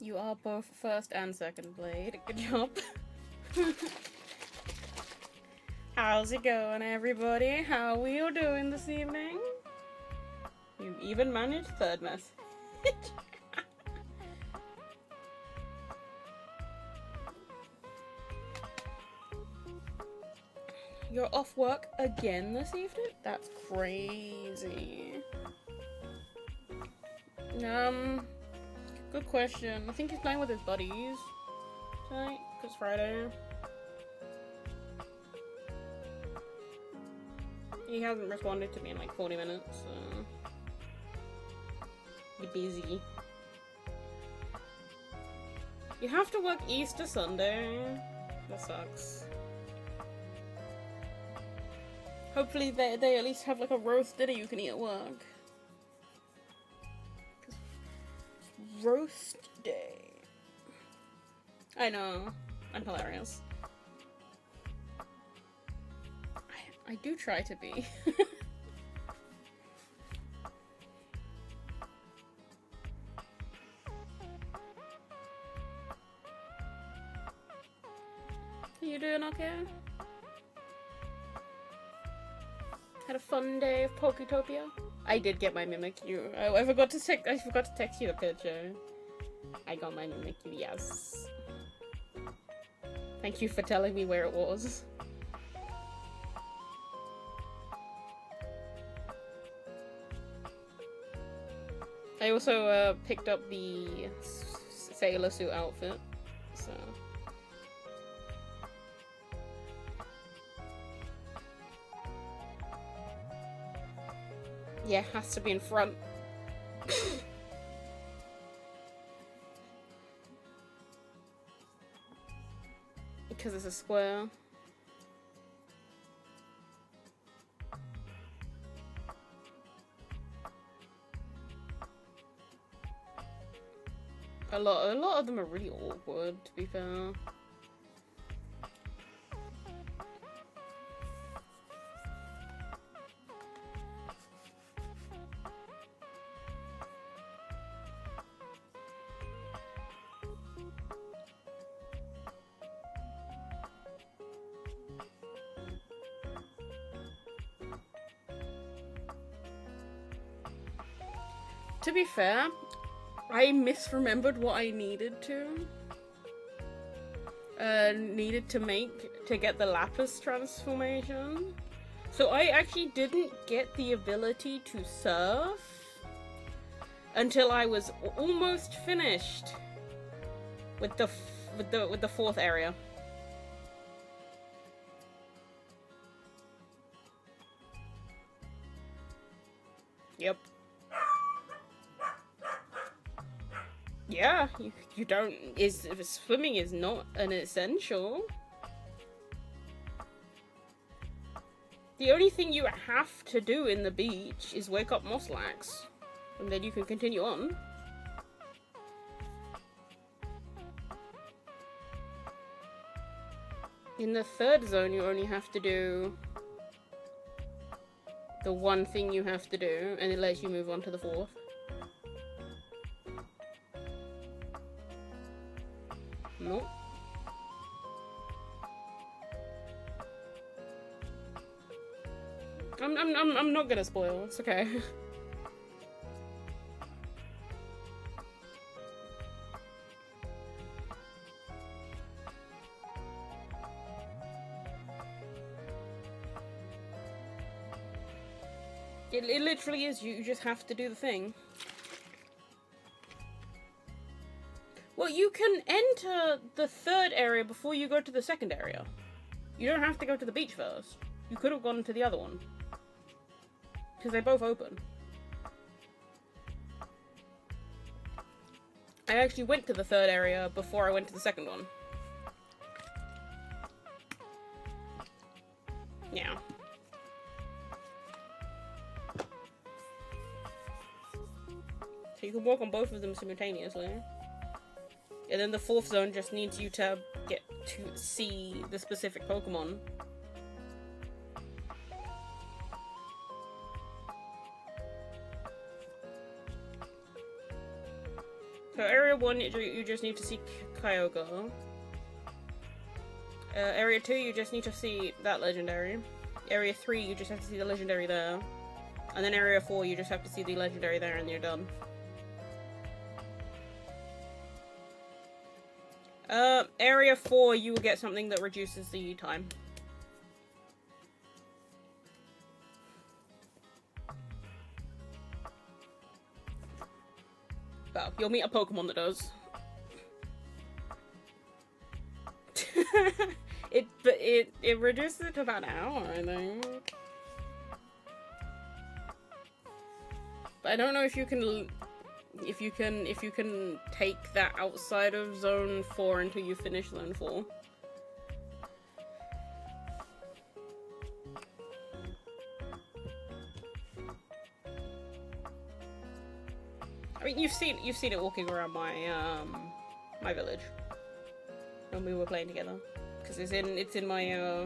You are both first and second blade. Good job. How's it going, everybody? How are you doing this evening? You even managed third message. You're off work again this evening? That's crazy. Good question. I think he's playing with his buddies tonight, because Friday. He hasn't responded to me in like 40 minutes, so... You're busy. You have to work Easter Sunday. That sucks. Hopefully they at least have like a roast dinner you can eat at work. Roast day. I know. I'm hilarious. I do try to be. Are you doing okay? Had a fun day of Poketopia? I did get my Mimikyu. I forgot to text you the picture. I got my Mimikyu, yes. Thank you for telling me where it was. I also picked up the sailor suit outfit, so... Yeah, has to be in front. Because it's a square. A lot of them are really awkward, to be fair. To be fair, I misremembered what I needed to make to get the Lapis transformation. So I actually didn't get the ability to surf until I was almost finished with the fourth area. Yep. Yeah, you don't... swimming is not an essential. The only thing you have to do in the beach is wake up Moslax, and then you can continue on. In the third zone, you only have to do the one thing you have to do, and it lets you move on to the fourth. Nope. I'm not gonna spoil. It's okay. It literally is. You just have to do the thing. Well, you can enter the third area before you go to the second area. You don't have to go to the beach first. You could have gone to the other one. Because they both open. I actually went to the third area before I went to the second one. Yeah. So you can walk on both of them simultaneously. And then the fourth zone just needs you to get to see the specific Pokemon. So area 1, you just need to see Kyogre. Area 2, you just need to see that legendary. Area 3, you just have to see the legendary there. And then area 4, you just have to see the legendary there and you're done. Area 4, you will get something that reduces the time. Well, you'll meet a Pokemon that does. it reduces it to about an hour, I think. But I don't know if you can take that outside of Zone 4 until you finish Zone 4. I mean, you've seen it walking around my my village when we were playing together, because it's in my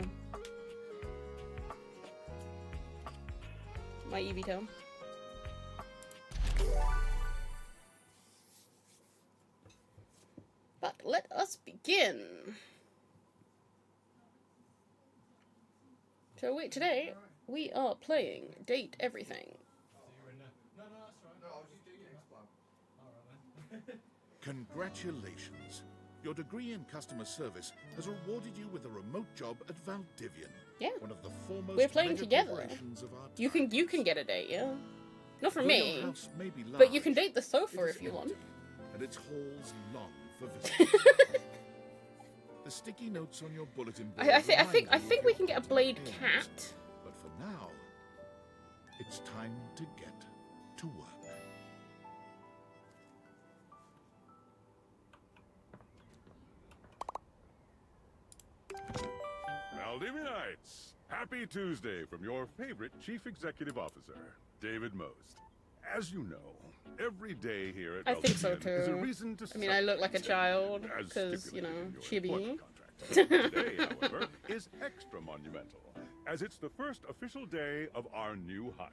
my Eevee town. But let us begin. So today we are playing Date Everything. Congratulations. Your degree in customer service has rewarded you with a remote job at Valdivian. Yeah. One of the foremost We're playing together. corporations of our You time. can get a date, yeah. Not from Though your me, house may be large, but you can date the it sofa is if you want. empty, and its halls long for visitors. The sticky notes on your bulletin board I think remind you of we your can get a ultimate blade aims. cat. But for now, it's time to get to work. Valdivinites, happy Tuesday from your favorite Chief Executive Officer, David Most. As you know, every day here at I think so Valdivian is a too. reason to I mean, I look like a child as because, you know, stipulated in your chibi. employment contract. Today, however, is extra monumental, as it's the first official day of our new hire.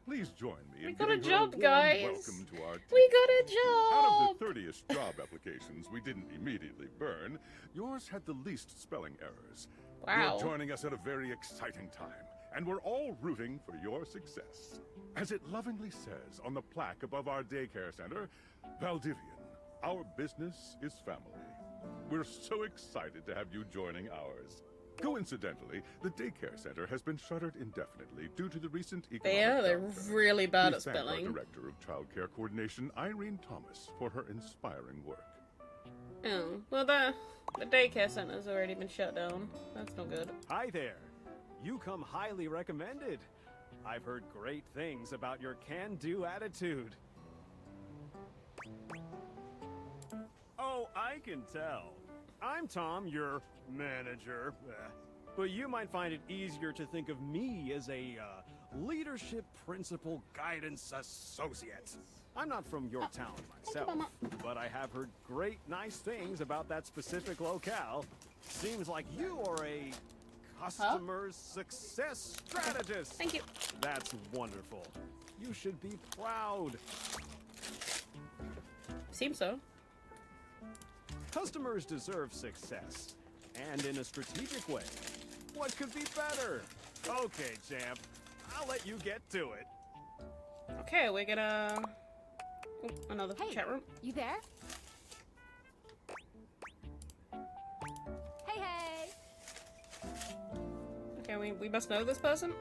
Please join me in We got a giving her job, warm guys. welcome to our team. We got a Out job! of the 30-ish job applications we didn't immediately burn, yours had the least spelling errors. Wow. You're joining us at a very exciting time, and we're all rooting for your success. As it lovingly says on the plaque above our daycare center, Valdivian, our business is family. We're so excited to have you joining ours. Coincidentally, the daycare center has been shuttered indefinitely due to the recent economic Yeah, they're downturn. really bad We at thank spelling. Our Director of Child Care Coordination, Irene Thomas, for her inspiring work. Oh, well, the daycare center's already been shut down. That's no good. Hi there. You come highly recommended. I've heard great things about your can-do attitude. Oh, I can tell. I'm Tom, your manager. But you might find it easier to think of me as a leadership principal guidance associate. I'm not from your town myself, Mama. but I have heard great nice things about that specific locale. Seems like you are a customer success strategist. Thank you. That's wonderful. You should be proud. Seems so. Customers deserve success, and in a strategic way. What could be better? Okay, champ. I'll let you get to it. Okay, we're gonna... Oh, another Hey, chat room. you there? Hey, hey! Okay, we must know this person?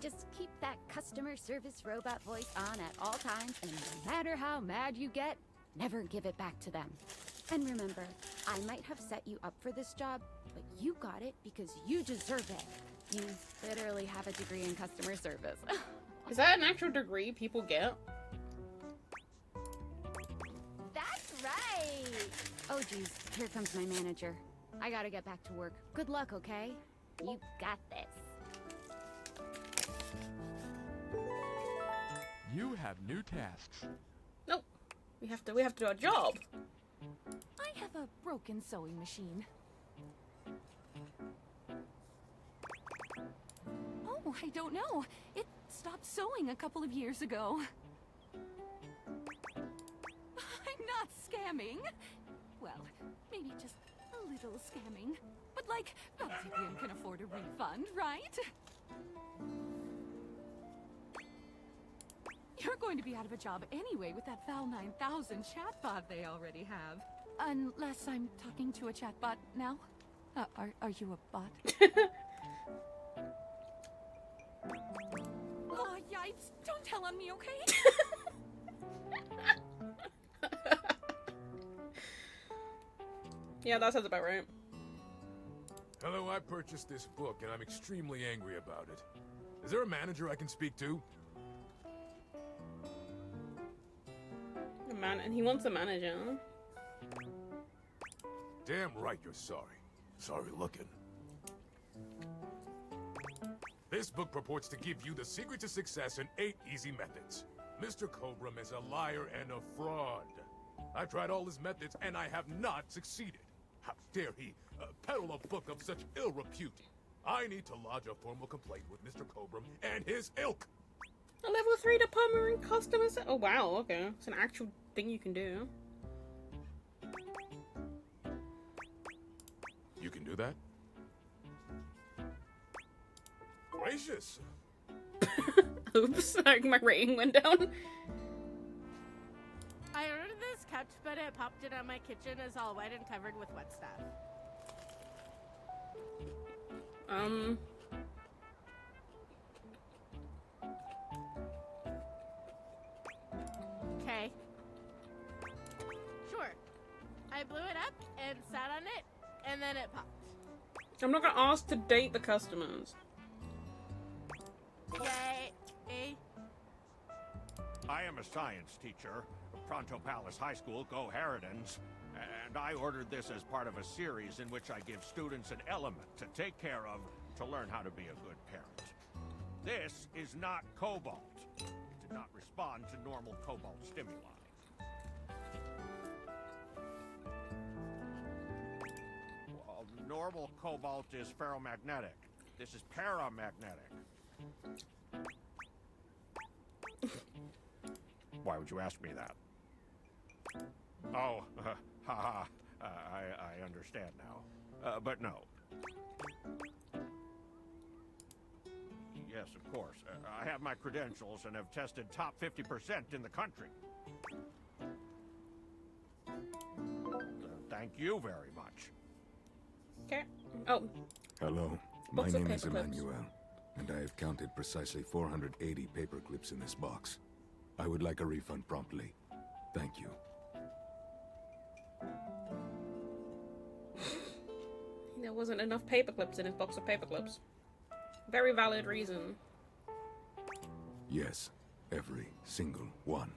Just keep that customer service robot voice on at all times, and no matter how mad you get, never give it back to them. And remember, I might have set you up for this job, but you got it because you deserve it. You literally have a degree in customer service. Is that an actual degree people get? That's right! Oh geez, here comes my manager. I gotta get back to work. Good luck, okay? You got this. You have new tasks. Nope. We have to do our job. I have a broken sewing machine. Oh, I don't know. It stopped sewing a couple of years ago. scamming. Well, maybe just a little scamming. But like, Valdivian can afford a refund, right? You're going to be out of a job anyway with that Val 9000 chatbot they already have. Unless I'm talking to a chatbot now. Are you a bot? Oh, yipes. Don't tell on me, okay? Yeah, that sounds about right. Hello, I purchased this book and I'm extremely angry about it. Is there a manager I can speak to? A man, and he wants a manager. Damn right you're sorry. Sorry looking. This book purports to give you the secret to success in 8 easy methods. Mr. Cobram is a liar and a fraud. I've tried all his methods and I have not succeeded. How dare he peddle a book of such ill repute? I need to lodge a formal complaint with Mr. Cobram and his ilk. A level 3 diploma in customer service. Oh wow, okay. It's an actual thing you can do. You can do that? Gracious! Oops, like my rating went down. I ordered this couch, but it popped in on my kitchen is all wet and covered with wet stuff. Okay. Sure. I blew it up and sat on it, and then it popped. I'm not gonna ask to date the customers. Yay. I am a science teacher, Pronto Palace High School, Go Harridans, and I ordered this as part of a series in which I give students an element to take care of to learn how to be a good parent. This is not cobalt. It did not respond to normal cobalt stimuli. Well, normal cobalt is ferromagnetic. This is paramagnetic. Why would you ask me that? Oh, haha, I understand now. But no. Yes, of course. I have my credentials and have tested top 50% in the country. Thank you very much. Okay. Oh, Hello, my Box of name is paper clips. Emmanuel, and I have counted precisely 480 paper clips in this box. I would like a refund promptly. Thank you. there wasn't enough paper clips in his box of paper clips. Very valid reason. Yes, every single one.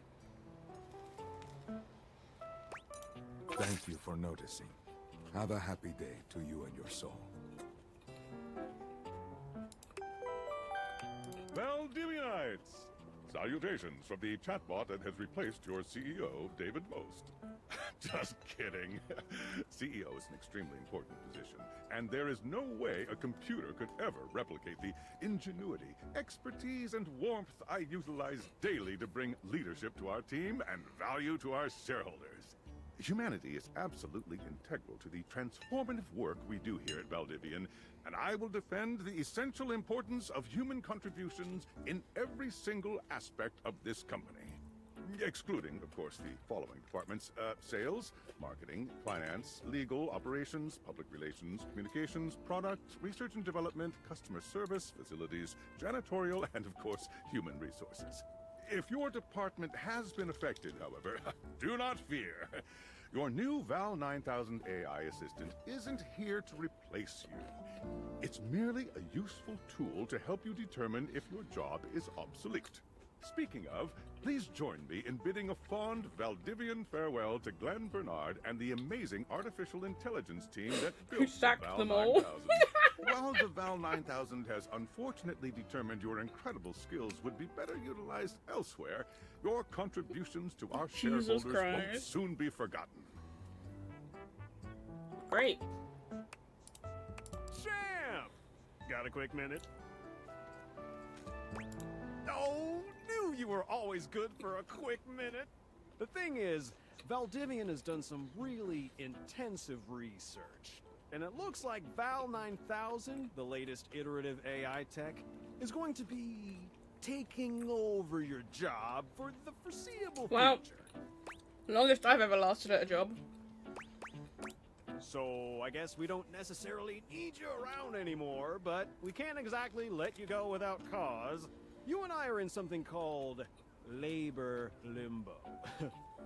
Thank you for noticing. Have a happy day to you and your soul. Valdivianites! Salutations from the chatbot that has replaced your CEO, David Most. Just kidding. CEO is an extremely important position, and there is no way a computer could ever replicate the ingenuity, expertise, and warmth I utilize daily to bring leadership to our team and value to our shareholders. Humanity is absolutely integral to the transformative work we do here at Valdivian, and I will defend the essential importance of human contributions in every single aspect of this company. Excluding, of course, the following departments: sales, marketing, finance, legal, operations, public relations, communications, product, research and development, customer service, facilities, janitorial, and of course, human resources. If your department has been affected, however, do not fear. Your new Val 9000 AI assistant isn't here to replace you. It's merely a useful tool to help you determine if your job is obsolete. Speaking of, please join me in bidding a fond Valdivian farewell to Glenn Bernard and the amazing artificial intelligence team that built sacked Val them all. 9000. While the Val 9000 has unfortunately determined your incredible skills would be better utilized elsewhere, your contributions to our Jesus shareholders won't Christ. soon be forgotten. Great. Champ! Got a quick minute? Oh, knew you were always good for a quick minute. The thing is, Valdivian has done some really intensive research. And it looks like Val 9000, the latest iterative AI tech, is going to be taking over your job for the foreseeable future. Longest I've ever lasted at a job. So I guess we don't necessarily need you around anymore, but we can't exactly let you go without cause. You and I are in something called labor limbo.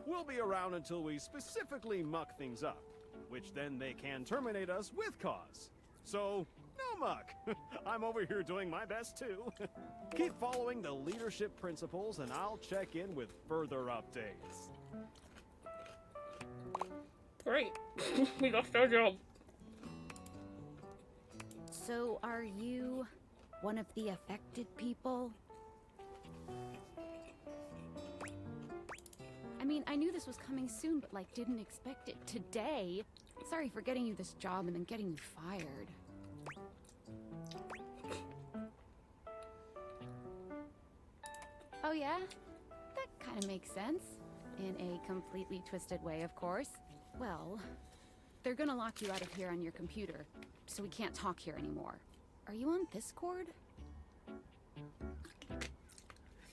We'll be around until we specifically muck things up, which then they can terminate us with cause. So, no muck. I'm over here doing my best too. Keep following the leadership principles and I'll check in with further updates. Great. We lost our job. So, are you one of the affected people? I mean, I knew this was coming soon, but like, didn't expect it today. Sorry for getting you this job and then getting you fired. Oh yeah? That kind of makes sense. In a completely twisted way, of course. Well, they're gonna lock you out of here on your computer, so we can't talk here anymore. Are you on Discord?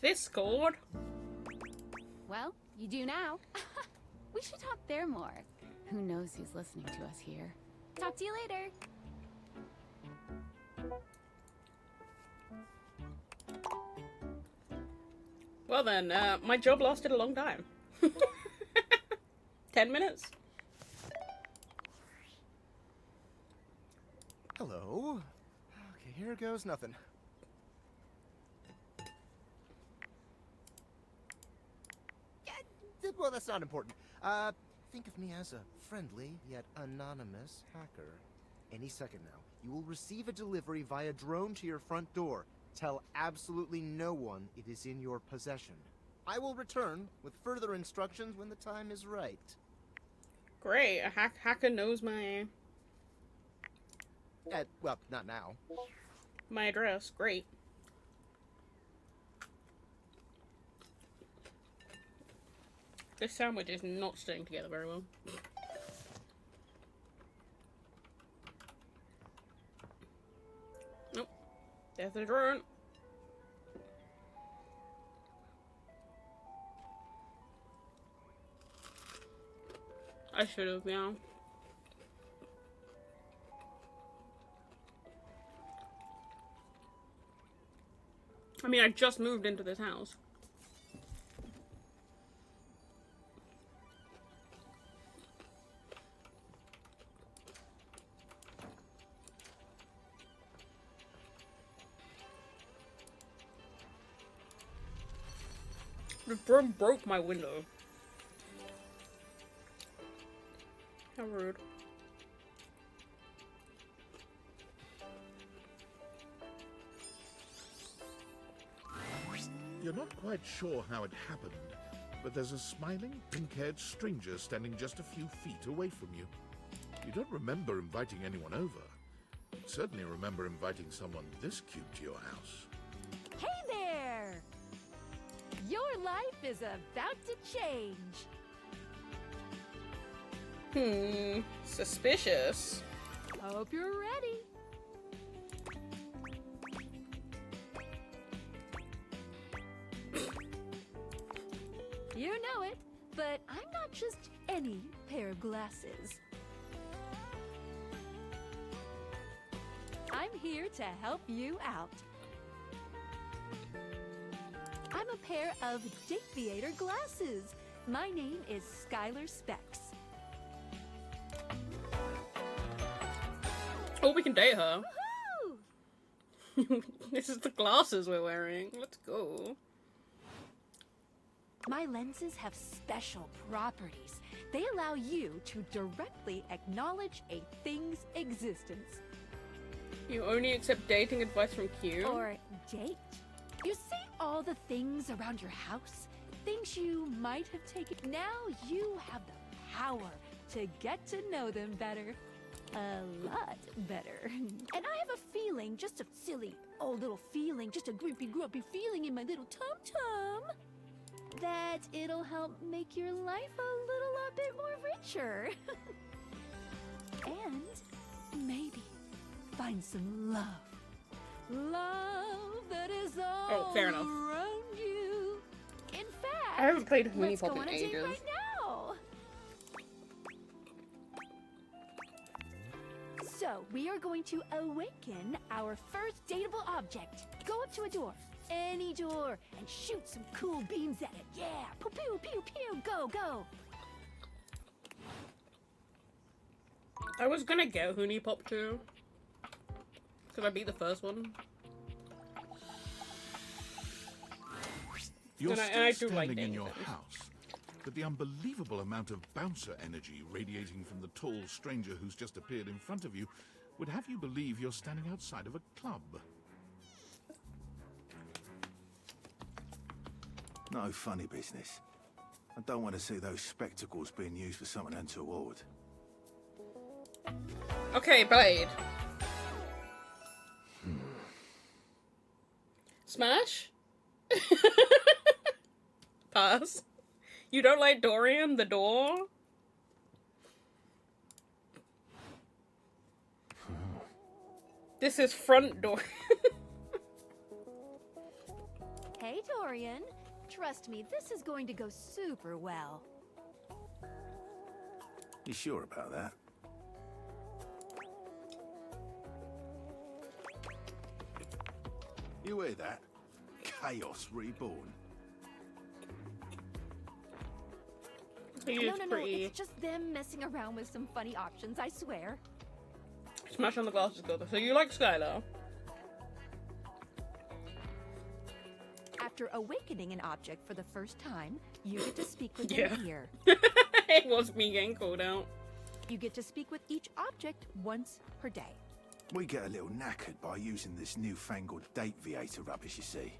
Discord? Well, you do now. We should talk there more. Who knows who's listening to us here. Talk to you later. Well then, my job lasted a long time. 10 minutes? Hello. Okay, here goes nothing. Yeah, well, that's not important. Think of me as a friendly yet anonymous hacker. Any second now, you will receive a delivery via drone to your front door. Tell absolutely no one it is in your possession. I will return with further instructions when the time is right. Great, a hacker knows my Well, not now. my address. Great. This sandwich is not staying together very well. Nope. There's the drone. I should have, yeah. I mean, I just moved into this house. The drone broke my window. How rude. You're not quite sure how it happened, but there's a smiling, pink-haired stranger standing just a few feet away from you. You don't remember inviting anyone over. You certainly remember inviting someone this cute to your house. Hey there! Your life is about to change. Suspicious. Hope you're ready. You know it, but I'm not just any pair of glasses. I'm here to help you out. I'm a pair of Dateviator glasses. My name is Skylar Specs. Oh, we can date her. Woohoo! This is the glasses we're wearing. Let's go. My lenses have special properties. They allow you to directly acknowledge a thing's existence. You only accept dating advice from Q? Or date. You see all the things around your house? Things you might have taken. Now you have the power to get to know them better. A lot better. And I have a feeling, just a silly old little feeling, just a grumpy feeling in my little tum-tum. that it'll help make your life a bit more richer. And maybe find some love. Love that is all fair enough. around you. In fact, I haven't played Honey let's Pop go in on a date ages. right now. So, we are going to awaken our first dateable object. Go up to a door, any door, and shoot some cool beams at it. Yeah! Pew, pew, pew, pew! Go, go! I was gonna get Honey Pop too. Could I beat the first one? You're And still I do like standing in your things. house, but the unbelievable amount of bouncer energy radiating from the tall stranger who's just appeared in front of you would have you believe you're standing outside of a club. No funny business. I don't want to see those spectacles being used for something untoward. Okay, Blade. Smash? Pass. You don't like Dorian, the door? This is front door. Hey, Dorian. Trust me, this is going to go super well. You sure about that? You hear that? Chaos reborn. He No, is no, no, pretty. it's just them messing around with some funny options, I swear. Smash on the glasses go. So you like Skylar? After awakening an object for the first time, you get to speak with Yeah. them here. It was me getting called out. You get to speak with each object once per day. We get a little knackered by using this newfangled date viator rubbish, you see.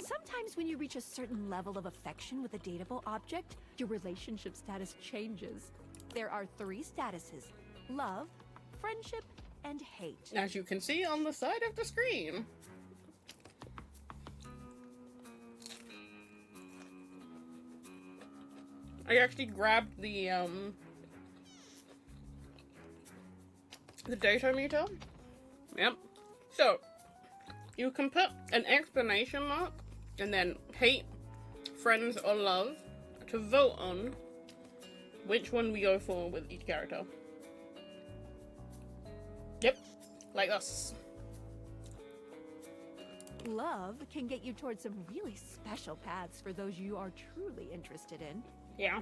Sometimes when you reach a certain level of affection with a dateable object, your relationship status changes. There are 3 statuses: love, friendship, and hate. As you can see on the side of the screen. I actually grabbed the data meter. Yep. So, you can put an exclamation mark and then hate, friends, or love to vote on which one we go for with each character. Yep. Like us. Love can get you towards some really special paths for those you are truly interested in. Yeah.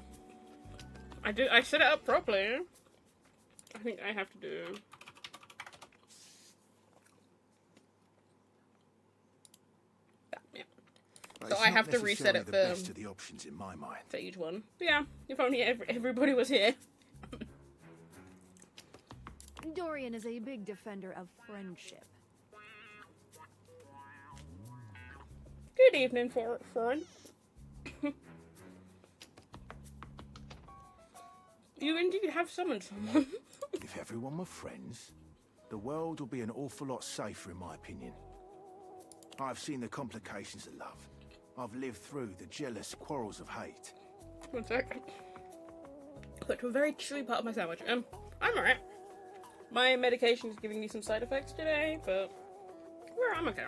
I set it up properly. I think I have to do... that, yeah. But So it's I not have to reset necessarily it the for- best of the options in my mind. For each one. But yeah, if only everybody was here. Dorian is a big defender of friendship. Good evening, Foreign. You indeed have summoned someone. If everyone were friends, the world would be an awful lot safer, in my opinion. I've seen the complications of love. I've lived through the jealous quarrels of hate. One sec. Put to a very chewy part of my sandwich. I'm alright. My medication is giving me some side effects today, but I'm okay.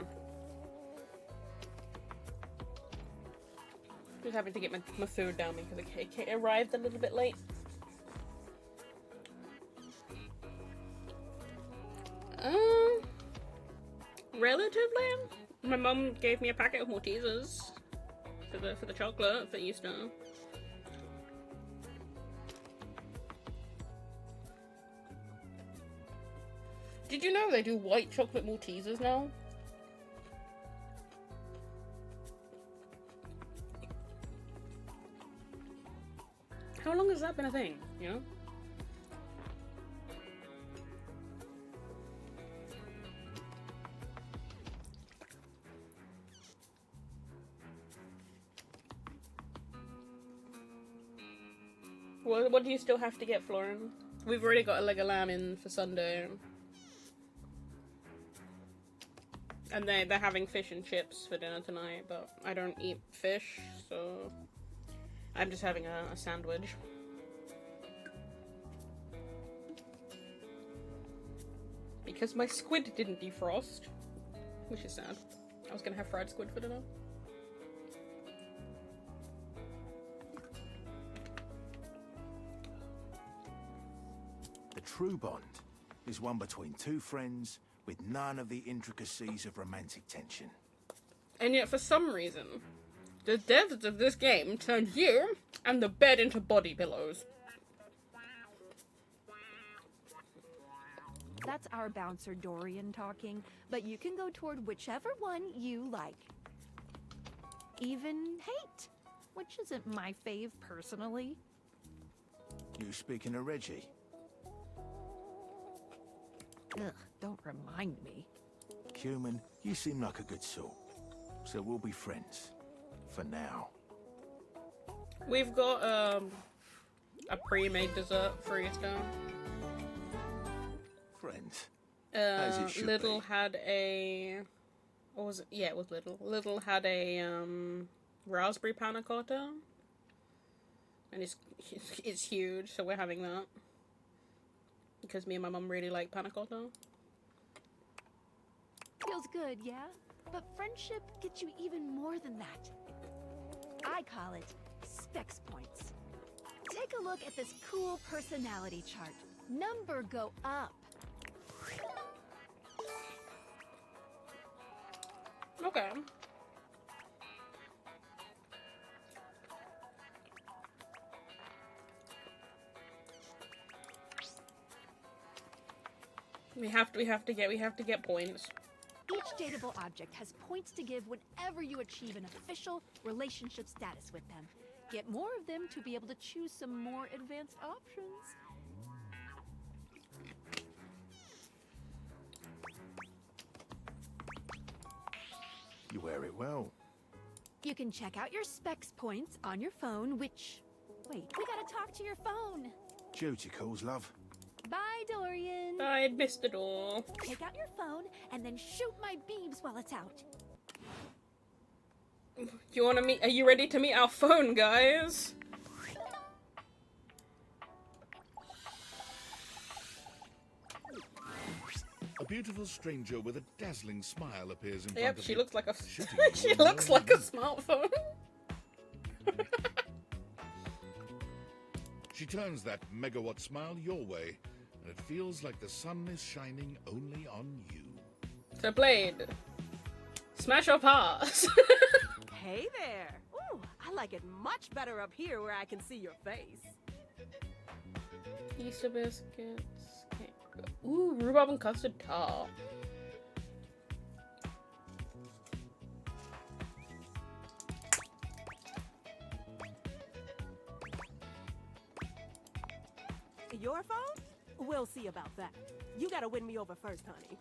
Just having to get my food down because it arrived a little bit late. Relatively. My mum gave me a packet of Maltesers for the chocolate for Easter. Did you know they do white chocolate Maltesers now? How long has that been a thing, you know? What do you still have to get, Florin? We've already got a leg of lamb in for Sunday. And they're having fish and chips for dinner tonight, but I don't eat fish, so I'm just having a sandwich. Because my squid didn't defrost, which is sad. I was gonna have fried squid for dinner. The true bond is one between two friends with none of the intricacies of romantic tension. And yet, for some reason, the devs of this game turned you and the bed into body pillows. That's our bouncer Dorian talking, but you can go toward whichever one you like. Even hate, which isn't my fave personally. You speaking to Reggie? Ugh, don't remind me. Human, you seem like a good sort. So we'll be friends. For now. We've got a pre-made dessert for Easter. Friends. As it should Little be. had a, what was it? Yeah, it was Little. Little had a raspberry panna cotta, and it's huge, so we're having that because me and my mum really like panna cotta. Feels good, yeah? But friendship gets you even more than that. I call it specs points. Take a look at this cool personality chart. Number go up. Okay. We have to get points. Each dateable object has points to give whenever you achieve an official relationship status with them. Get more of them to be able to choose some more advanced options. You wear it well. You can check out your specs points on your phone, which... Wait, we gotta talk to your phone. Duty calls, love. Bye, Dorian. I missed it all. Take out your phone and then shoot my beams while it's out. You wanna meet? Are you ready to meet our phone, guys? A beautiful stranger with a dazzling smile appears in front Yep, of she you. looks like a shooting she you looks in like a the smartphone. She turns that megawatt smile your way, and it feels like the sun is shining only on you. So Blade, smash or pass? Hey there! Ooh, I like it much better up here where I can see your face. Easter biscuits. Okay. Ooh, rhubarb and custard tart. Your phone? We'll see about that. You gotta win me over first, honey.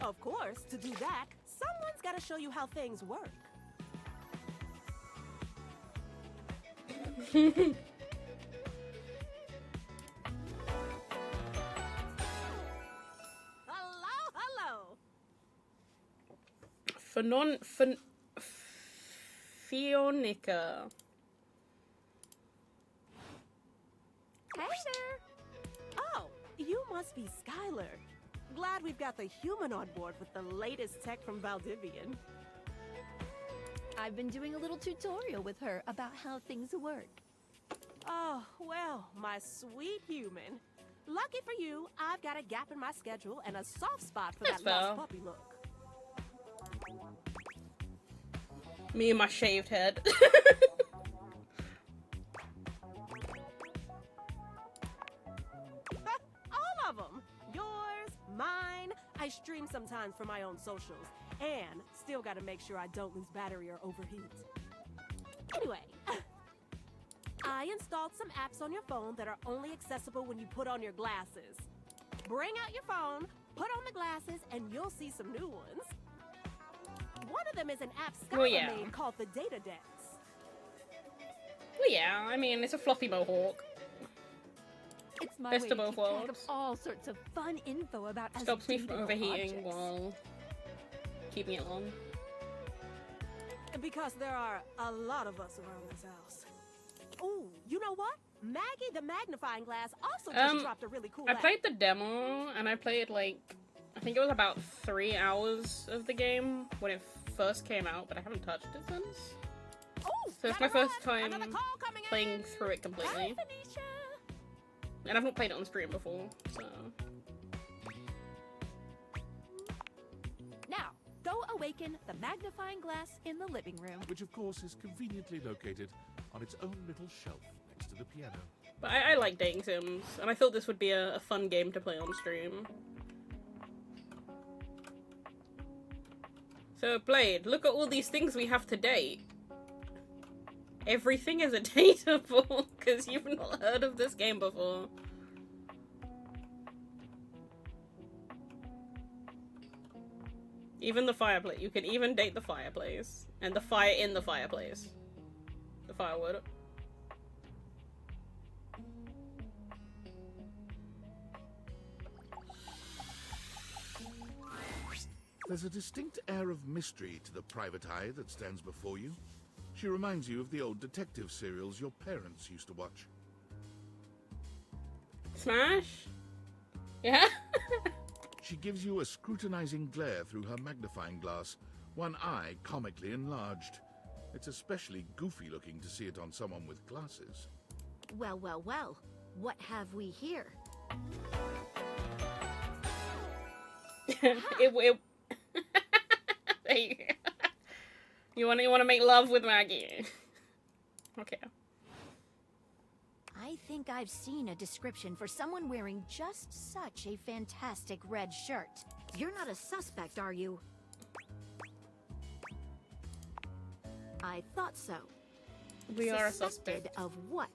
Of course, to do that, someone's gotta show you how things work. Hello! Fionica. Hey there! Oh, you must be Skylar. Glad we've got the human on board with the latest tech from Valdivian. I've been doing a little tutorial with her about how things work. Oh, well, my sweet human. Lucky for you, I've got a gap in my schedule and a soft spot for That's that lost fair. puppy look. Me and my shaved head. All of them. Yours, mine. I stream sometimes for my own socials. And still gotta make sure I don't lose battery or overheat. Anyway, I installed some apps on your phone that are only accessible when you put on your glasses. Bring out your phone, put on the glasses, and you'll see some new ones. One of them is an app Skylar Well, yeah. made called the Data Dance. Well, yeah, I mean, it's a fluffy mohawk. It's my Best way of to both keep track of worlds. all sorts of fun info about us Stops me from dateable overheating objects. while keeping it on. Because there are a lot of us around this house. Ooh, you know what? Maggie the magnifying glass also just dropped a really cool I app. played the demo, and I played, like, I think it was about 3 hours of the game when it first came out, but I haven't touched it since. Ooh, So it's my first time playing through it completely. And I've not played it on stream before, so... Now, go awaken the magnifying glass in the living room. Which, of course, is conveniently located on its own little shelf next to the piano. But I like dating sims, and I thought this would be a fun game to play on stream. So, Blade, look at all these things we have to date. Everything is a dateable, because you've not heard of this game before. Even the fireplace. You can even date the fireplace. And the fire in the fireplace. The firewood. There's a distinct air of mystery to the private eye that stands before you. She reminds you of the old detective serials your parents used to watch. Smash? Yeah? She gives you a scrutinizing glare through her magnifying glass, one eye comically enlarged. It's especially goofy looking to see it on someone with glasses. Well, well, well. What have we here? There you go. You want to make love with Maggie? Okay. I think I've seen a description for someone wearing just such a fantastic red shirt. You're not a suspect, are you? I thought so. We are a Suspected suspect. of what?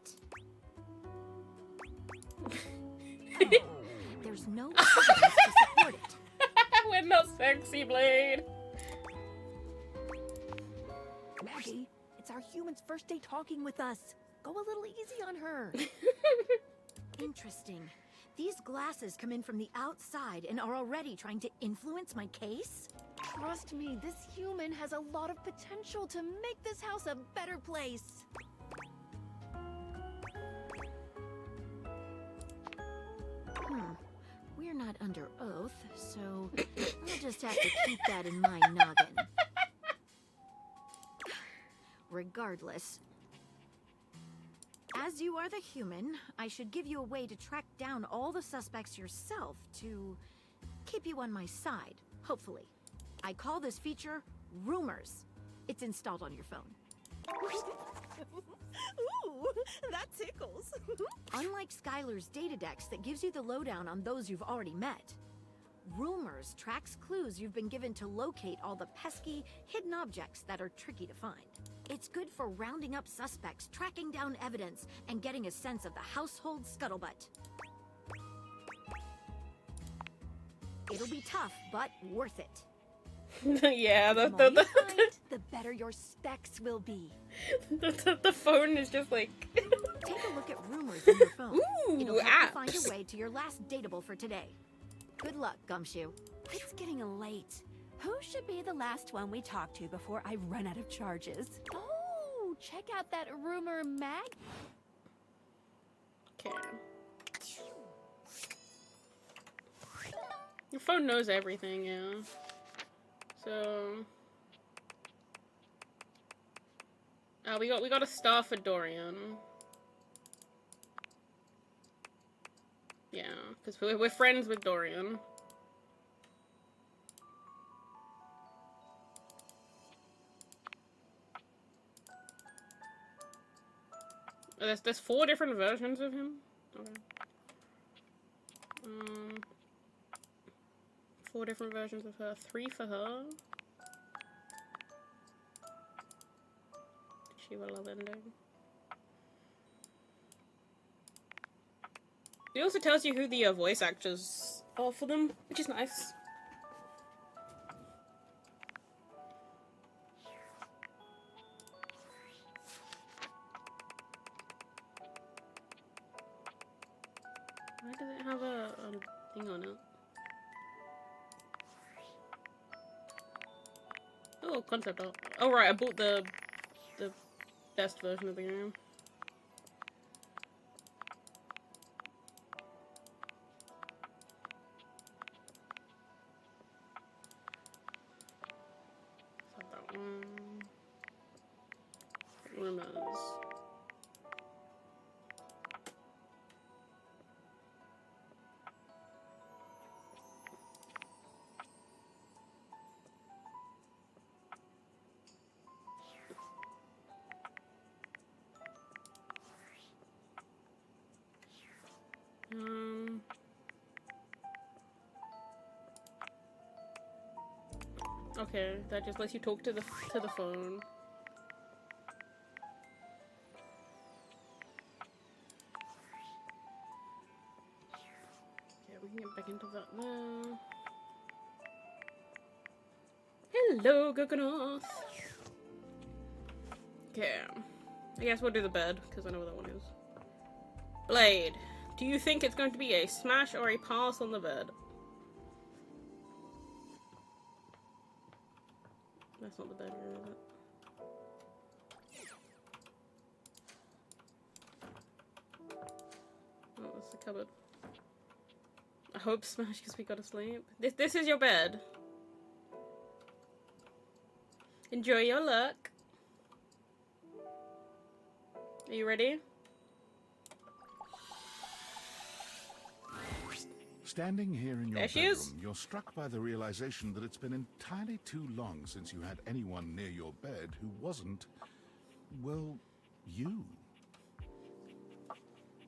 There's no evidence to support it. We're not sexy, Blade. Maggie, it's our human's first day talking with us. Go a little easy on her. Interesting. These glasses come in from the outside and are already trying to influence my case? Trust me, this human has a lot of potential to make this house a better place. We're not under oath, so I'll just have to keep that in my noggin. Regardless, as you are the human, I should give you a way to track down all the suspects yourself to keep you on my side, hopefully. I call this feature Rumors. It's installed on your phone. Ooh, that tickles. Unlike Skylar's Datadex that gives you the lowdown on those you've already met, Rumors tracks clues you've been given to locate all the pesky, hidden objects that are tricky to find. It's good for rounding up suspects, tracking down evidence, and getting a sense of the household scuttlebutt. It'll be tough, but worth it. Yeah, The more you find, the better your specs will be. the phone is just like... Take a look at Rumors on your phone. Ooh, It'll help you find apps. a way to your last dateable for today. Good luck, Gumshoe. It's getting late. Who should be the last one we talk to before I run out of charges? Oh, check out that rumor mag. Okay. Your phone knows everything, yeah. So... we got a star for Dorian. Yeah, because we're friends with Dorian. Oh, there's 4 different versions of him? Okay. 4 different versions of her. 3 for her. She will love ending. It also tells you who the voice actors are for them, which is nice. Why does it have a thing on it? Oh, Oh, concept art. Oh right, I bought the best version of the game. Let's have that one. Rumors. Okay, that just lets you talk to the phone. Yeah, we can get back into that now. Hello, Guggenhoth. Okay, I guess we'll do the bed because I know what that one is. Blade, do you think it's going to be a smash or a pass on the bed? That's not the bed here, is it? Oh, that's the cupboard. I hope smash because we gotta sleep. This is your bed. Enjoy your luck. Are you ready? Standing here in your There she bedroom, is. you're struck by the realization that it's been entirely too long since you had anyone near your bed who wasn't, well, you.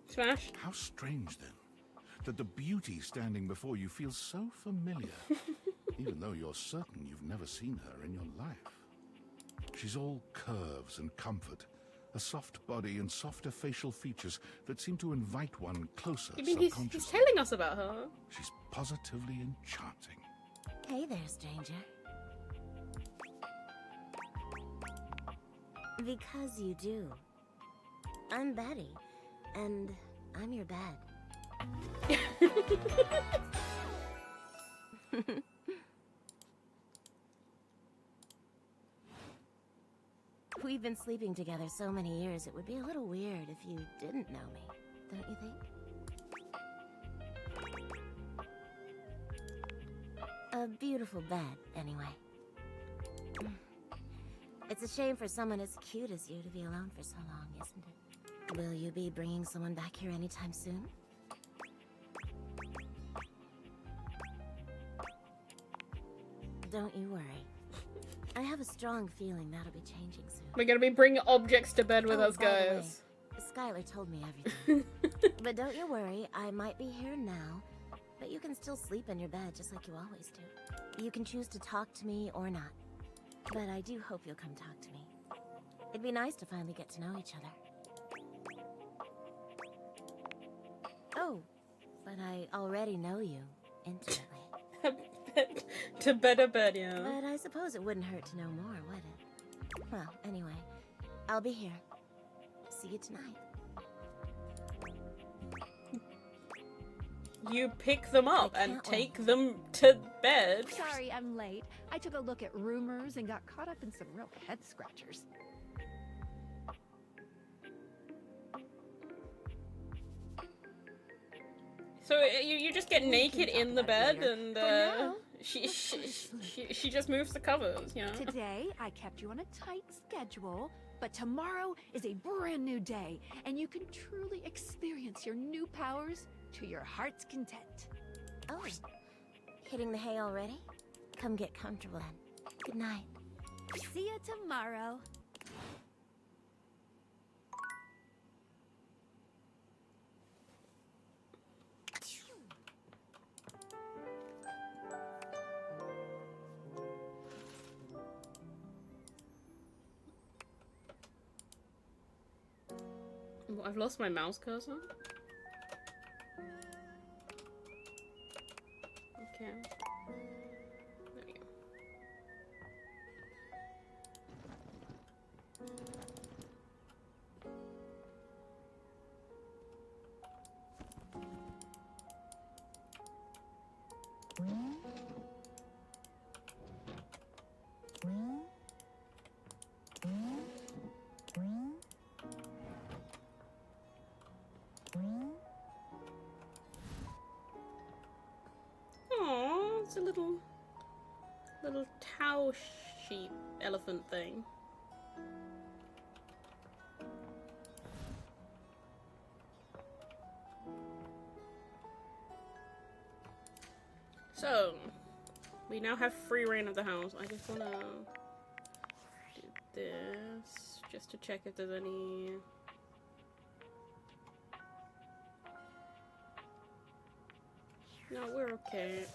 Smash. How strange, then, that the beauty standing before you feels so familiar, even though you're certain you've never seen her in your life. She's all curves and comfort, a soft body and softer facial features that seem to invite one closer. You mean he's telling us about her? She's positively enchanting. Hey there, stranger. Because you do. I'm Betty, and I'm your bed. We've been sleeping together so many years, it would be a little weird if you didn't know me, don't you think? A beautiful bed, anyway. It's a shame for someone as cute as you to be alone for so long, isn't it? Will you be bringing someone back here anytime soon? Don't you worry. I have a strong feeling that'll be changing soon. We're gonna be bringing objects to bed with us, by the way, guys. Skylar told me everything. But don't you worry, I might be here now, but you can still sleep in your bed just like you always do. You can choose to talk to me or not. But I do hope you'll come talk to me. It'd be nice to finally get to know each other. Oh, but I already know you intimately. To bed a bed, yeah. But I suppose it wouldn't hurt to know more, would it? Well, anyway, I'll be here. See you tonight. You pick them up and take them to bed. Sorry, I'm late. I took a look at rumors and got caught up in some real head scratchers. So you just get naked in the bed and she just moves the covers, you know? Today, I kept you on a tight schedule, but tomorrow is a brand new day, and you can truly experience your new powers to your heart's content. Oh, hitting the hay already? Come get comfortable then. Good night. See you tomorrow. I've lost my mouse cursor. Okay. There we go. It's a little cow sheep elephant thing. So, we now have free reign of the house. I just wanna do this just to check if there's any. No, we're okay.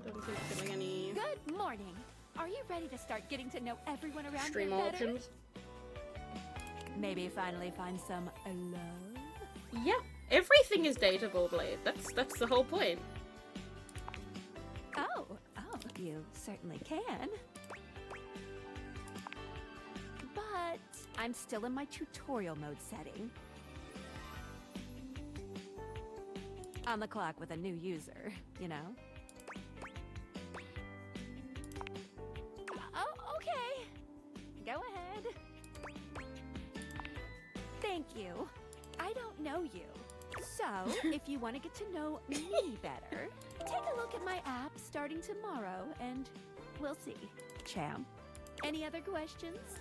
Doesn't seem to be any Good morning. Are you ready to start getting to know everyone around stream here better? options. Maybe finally find some love? Yeah, everything is dateable, Blade. That's the whole point. Oh, you certainly can. But I'm still in my tutorial mode setting. On the clock with a new user, you know? Oh, okay. Go ahead. Thank you. I don't know you. So, if you want to get to know me better, take a look at my app starting tomorrow and we'll see. Champ, any other questions?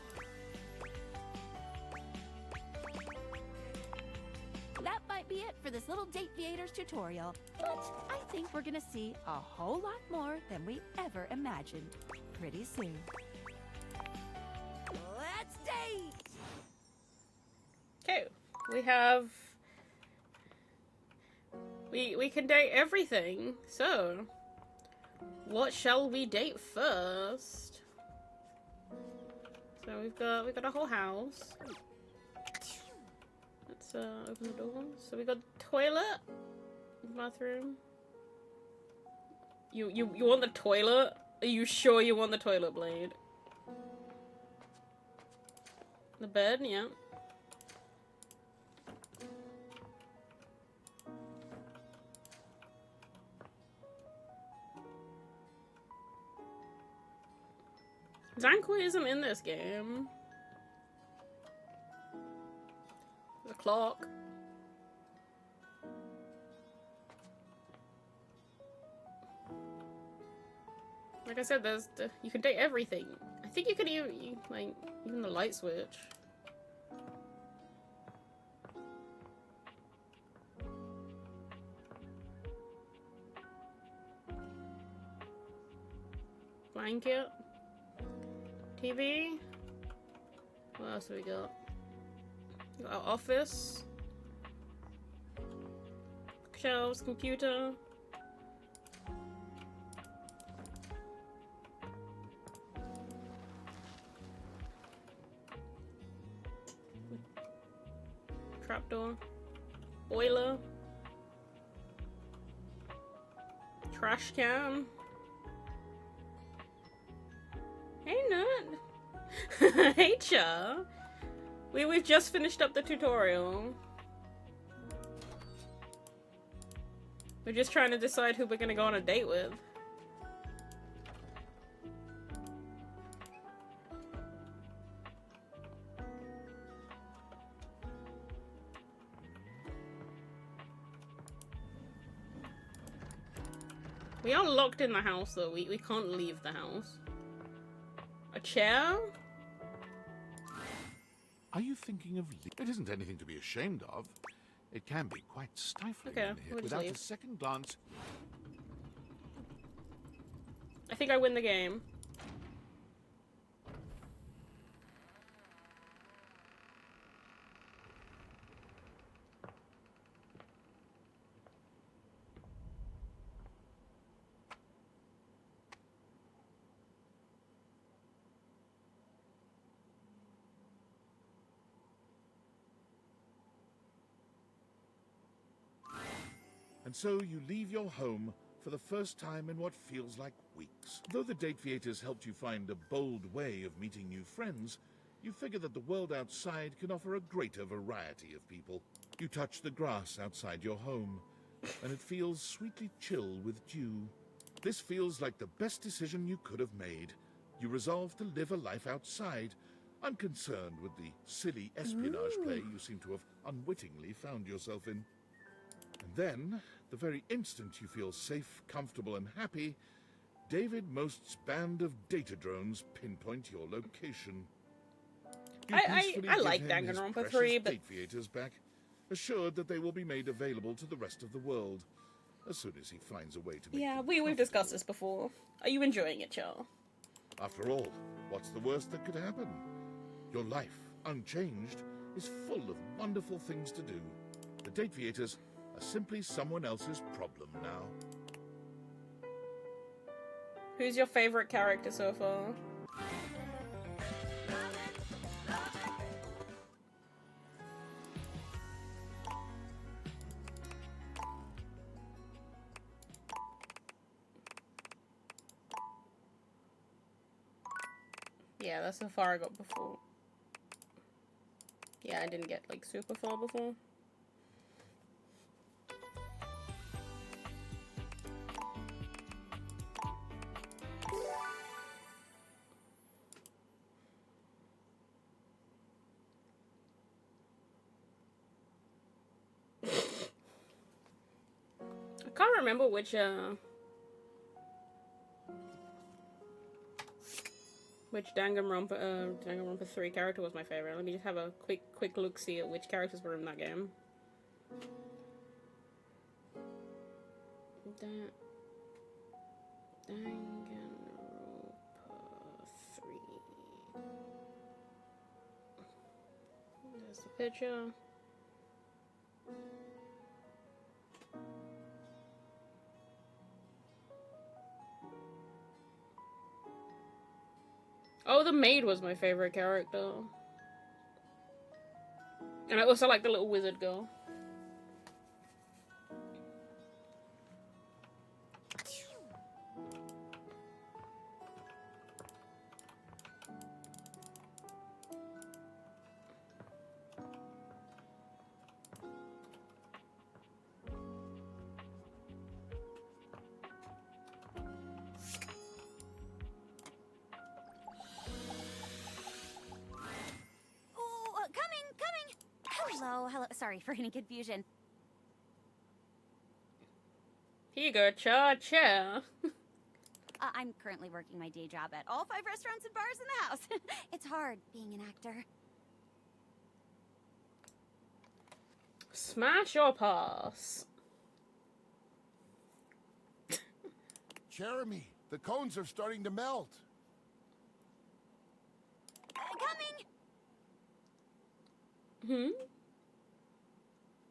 That might be it for this little Dateviators tutorial, but I think we're gonna see a whole lot more than we ever imagined pretty soon. Let's date! Okay, we have. We can date everything. So, what shall we date first? So we've got a whole house. Let's open the door. So we got toilet, bathroom. You want the toilet? Are you sure you want the toilet, Blade? The bed, yeah. Zanqua isn't in this game. The clock. Like I said, you can date everything. I think you could even the light switch. Blanket. TV. What else have we got? We got our office. Shelves, computer. Trapdoor. Boiler. Trash can. Hey, Nut. Hey, Cha. We've just finished up the tutorial. We're just trying to decide who we're gonna go on a date with. We are locked in the house, though. We can't leave the house. A chair? Are you thinking of It isn't anything to be ashamed of. It can be quite stifling Okay, in here. we'll just Without leave. a second glance. I think I win the game. And so you leave your home for the first time in what feels like weeks. Though the Dateviators helped you find a bold way of meeting new friends, you figure that the world outside can offer a greater variety of people. You touch the grass outside your home, and it feels sweetly chill with dew. This feels like the best decision you could have made. You resolve to live a life outside, unconcerned with the silly espionage play you seem to have unwittingly found yourself in. And then, the very instant you feel safe, comfortable, and happy, David Most's band of data drones pinpoint your location. You I peacefully like give him his Danganronpa precious 3, but Datviators back, assured that they will be made available to the rest of the world as soon as he finds a way to make yeah, them we've discussed this before. Are you enjoying it, Char? After all, what's the worst that could happen? Your life, unchanged, is full of wonderful things to do. The Datviators are simply someone else's problem now. Who's your favorite character so far? Yeah, that's how far I got before. Yeah, I didn't get, like, super far before. I can't remember which Danganronpa 3 character was my favorite. Let me just have a quick look see at which characters were in that game. Danganronpa 3. There's the picture. Oh, the maid was my favorite character. And I also like the little wizard girl. Hello. Sorry for any confusion. Here you go, chair. I'm currently working my day job at all 5 restaurants and bars in the house. It's hard being an actor. Smash or pass? Jeremy, the cones are starting to melt. Coming!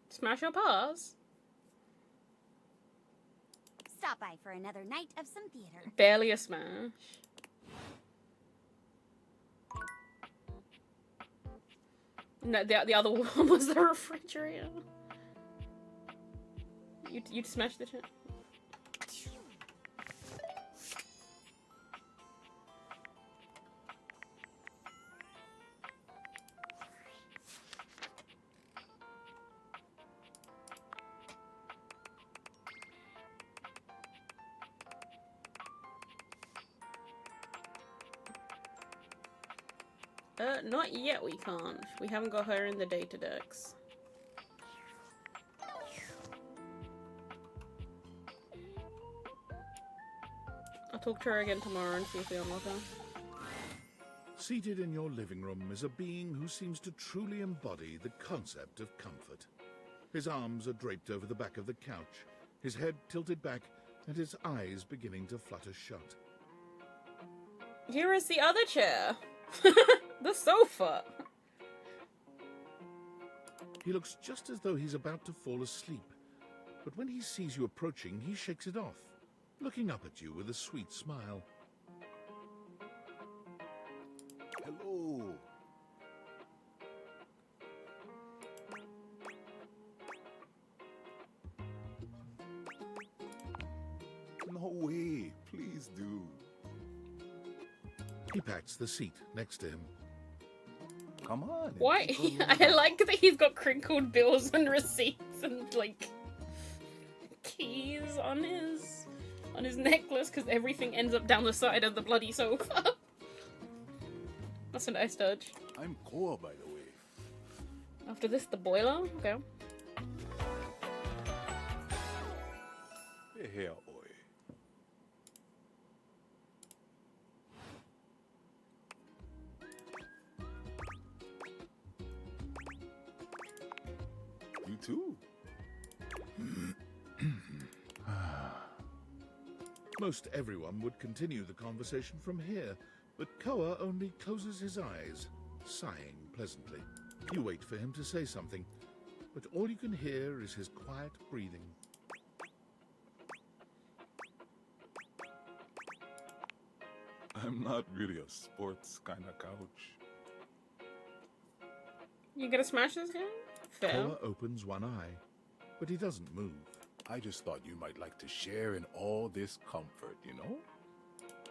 Smash or pass? Stop by for another night of some theater. Barely a smash. No, the other one was the refrigerator. You'd smash the chair. Not yet we can't. We haven't got her in the data decks. I'll talk to her again tomorrow and see if we unlock her. Seated in your living room is a being who seems to truly embody the concept of comfort. His arms are draped over the back of the couch, his head tilted back, and his eyes beginning to flutter shut. Here is the other chair. The sofa. He looks just as though he's about to fall asleep, but when he sees you approaching, he shakes it off, looking up at you with a sweet smile. Hello. No way. Please do. He pats the seat next to him. Come on. Why? I like that he's got crinkled bills and receipts and, like, keys on his necklace because everything ends up down the side of the bloody sofa. That's a nice touch. I'm Core, by the way. After this, the boiler? Okay. Here, boy. Most everyone would continue the conversation from here, but Koa only closes his eyes, sighing pleasantly. You wait for him to say something, but all you can hear is his quiet breathing. I'm not really a sports kind of couch. You gonna smash this guy? Fair. Koa opens one eye, but he doesn't move. I just thought you might like to share in all this comfort, you know?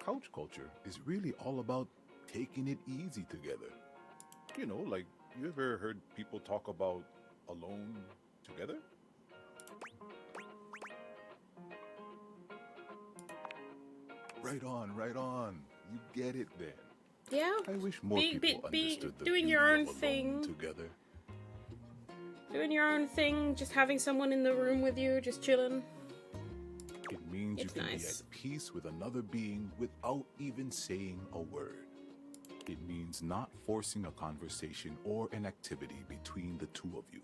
Couch culture is really all about taking it easy together. You know, like, you ever heard people talk about alone together? Right on, right on. You get it then. Yeah. I wish more people understood the doing beauty your own of alone thing. together. Doing your own thing, just having someone in the room with you, just chilling. It means It's you can nice. be at peace with another being without even saying a word. It means not forcing a conversation or an activity between the two of you.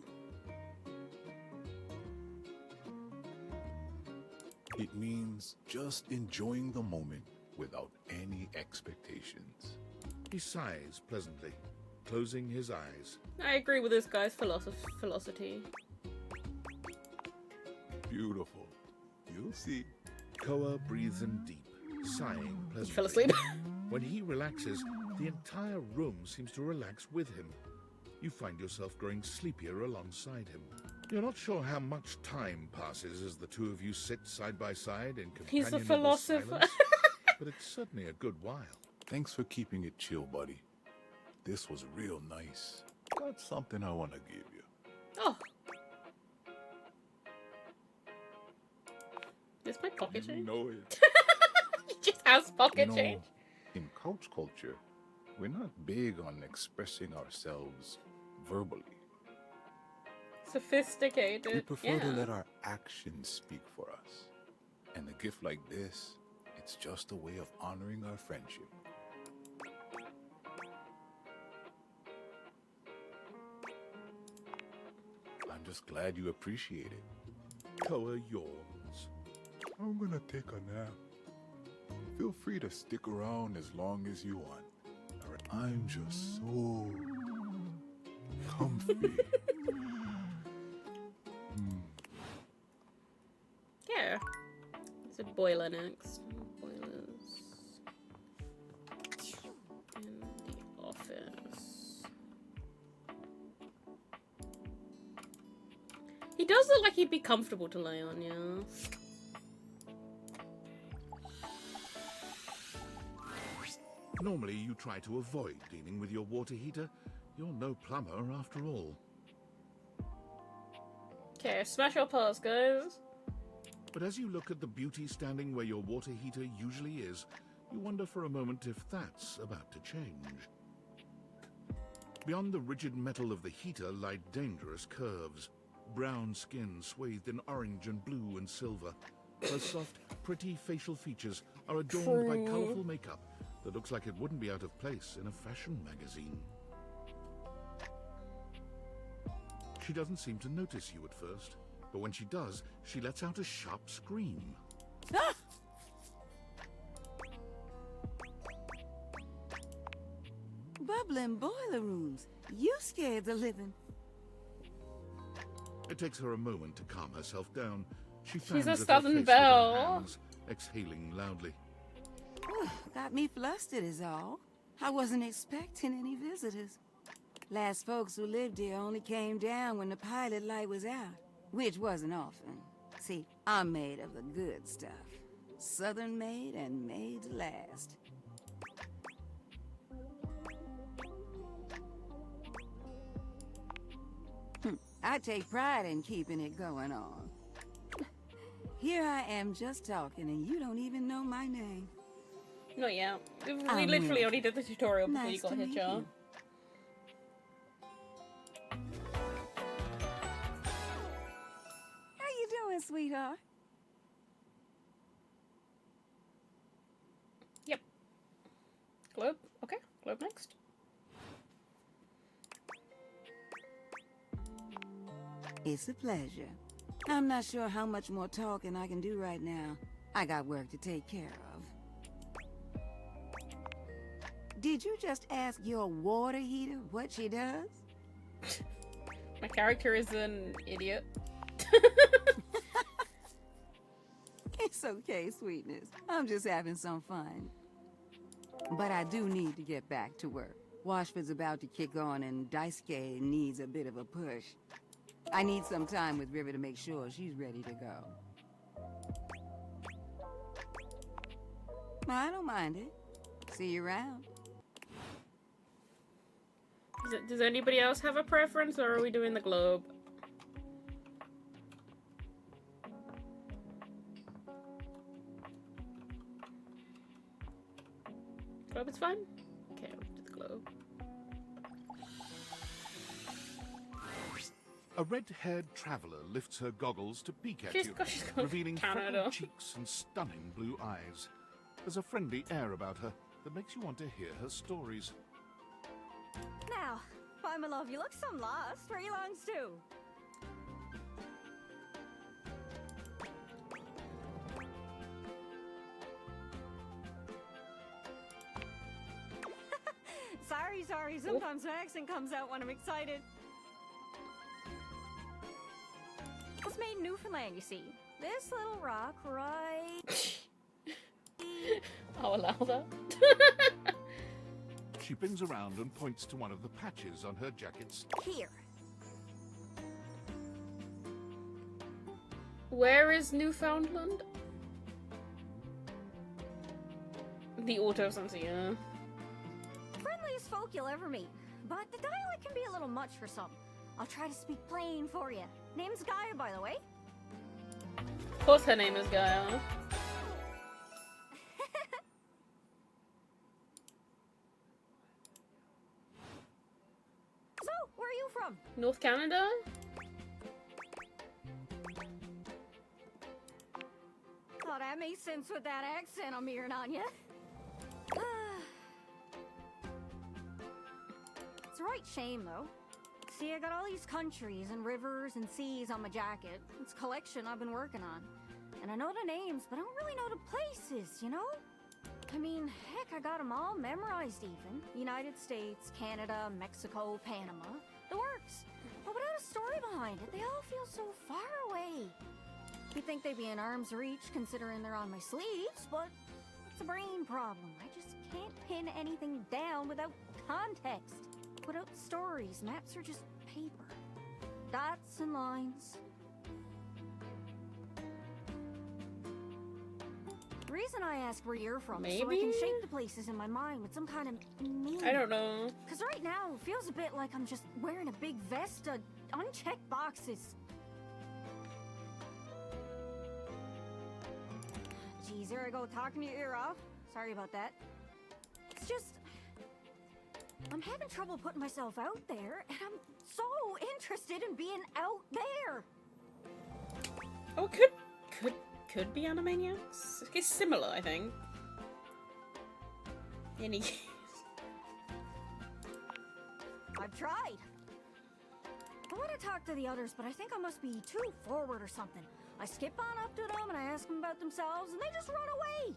It means just enjoying the moment without any expectations. He sighs pleasantly, closing his eyes. I agree with this guy's philosophy. Beautiful. You'll see. Koa breathes in deep, sighing pleasantly. He fell asleep. When he relaxes, the entire room seems to relax with him. You find yourself growing sleepier alongside him. You're not sure how much time passes as the two of you sit side by side in He's a companionable philosopher. silence, but it's certainly a good while. Thanks for keeping it chill, buddy. This was real nice. Got something I want to give you. Oh. Is my pocket You change? know it. He just has pocket You know, change. in couch culture, we're not big on expressing ourselves verbally. Sophisticated. We prefer yeah. to let our actions speak for us. And a gift like this, it's just a way of honoring our friendship. I'm just glad you appreciate it. Koa yawns. I'm gonna take a nap. Feel free to stick around as long as you want. I'm just so comfy. Yeah. It's a boiler next. Boilers. In the office. He does look like he'd be comfortable to lay on, yeah. Normally you try to avoid dealing with your water heater. You're no plumber after all. Okay, smash your paws, guys. But as you look at the beauty standing where your water heater usually is, you wonder for a moment if that's about to change. Beyond the rigid metal of the heater lie dangerous curves. Brown skin swathed in orange and blue and silver. Her soft, pretty facial features are adorned by colorful makeup that looks like it wouldn't be out of place in a fashion magazine. She doesn't seem to notice you at first, but when she does, she lets out a sharp scream. Ah! Bubbling boiler rooms. You scared the living. It takes her a moment to calm herself down. She She's fans a at her Southern face with belle. her hands, exhaling loudly. Got me flustered is all. I wasn't expecting any visitors. Last folks who lived here only came down when the pilot light was out, which wasn't often. See, I'm made of the good stuff. Southern made and made to last. I take pride in keeping it going on. Here I am just talking and you don't even know my name. Not yet. We I'm literally Will. only did the tutorial before you Nice got to here, meet Jar. you. How you doing, sweetheart? Yep. Globe. Okay. Globe next. It's a pleasure. I'm not sure how much more talking I can do right now. I got work to take care of. Did you just ask your water heater what she does? My character is an idiot. It's okay, sweetness. I'm just having some fun. But I do need to get back to work. Washford's about to kick on and Daisuke needs a bit of a push. I need some time with River to make sure she's ready to go. I don't mind it. See you around. Does anybody else have a preference, or are we doing the globe? Globe is fine? Okay, we'll do the globe. A red-haired traveler lifts her goggles to peek at She's you, got revealing Canada. freckled cheeks and stunning blue eyes. There's a friendly air about her that makes you want to hear her stories. Now, why, my love, you look some lost. Where you longs to? Sorry. Sometimes my accent comes out when I'm excited. It's made in Newfoundland, you see. This little rock right... I'll allow that. She bends around and points to one of the patches on her jacket's. Here. Where is Newfoundland? The Autosensia. Friendliest folk you'll ever meet. But the dialect can be a little much for some. I'll try to speak plain for you. Name's Gaia, by the way. Of course her name is Gaia. So, where are you from? North Canada? Oh, that makes sense with that accent I'm hearing on you. It's a right shame, though. See, I got all these countries and rivers and seas on my jacket. It's a collection I've been working on. And I know the names, but I don't really know the places, you know? I mean, heck, I got them all memorized even. United States, Canada, Mexico, Panama. The works. But without a story behind it, they all feel so far away. You'd think they'd be in arm's reach considering they're on my sleeves, but it's a brain problem. I just can't pin anything down without context. Without stories, maps are just paper. Dots and lines. The reason I ask where you're from is so I can Maybe? shape the places in my mind with some kind of meaning. I don't know. Because right now, it feels a bit like I'm just wearing a big vest of unchecked boxes. Geez, there I go, talking your ear off. Sorry about that. It's just... I'm having trouble putting myself out there, and I'm so interested in being out there. Oh, could be Animaniacs. It's similar, I think. Any case. I've tried. I want to talk to the others, but I think I must be too forward or something. I skip on up to them and I ask them about themselves, and they just run away.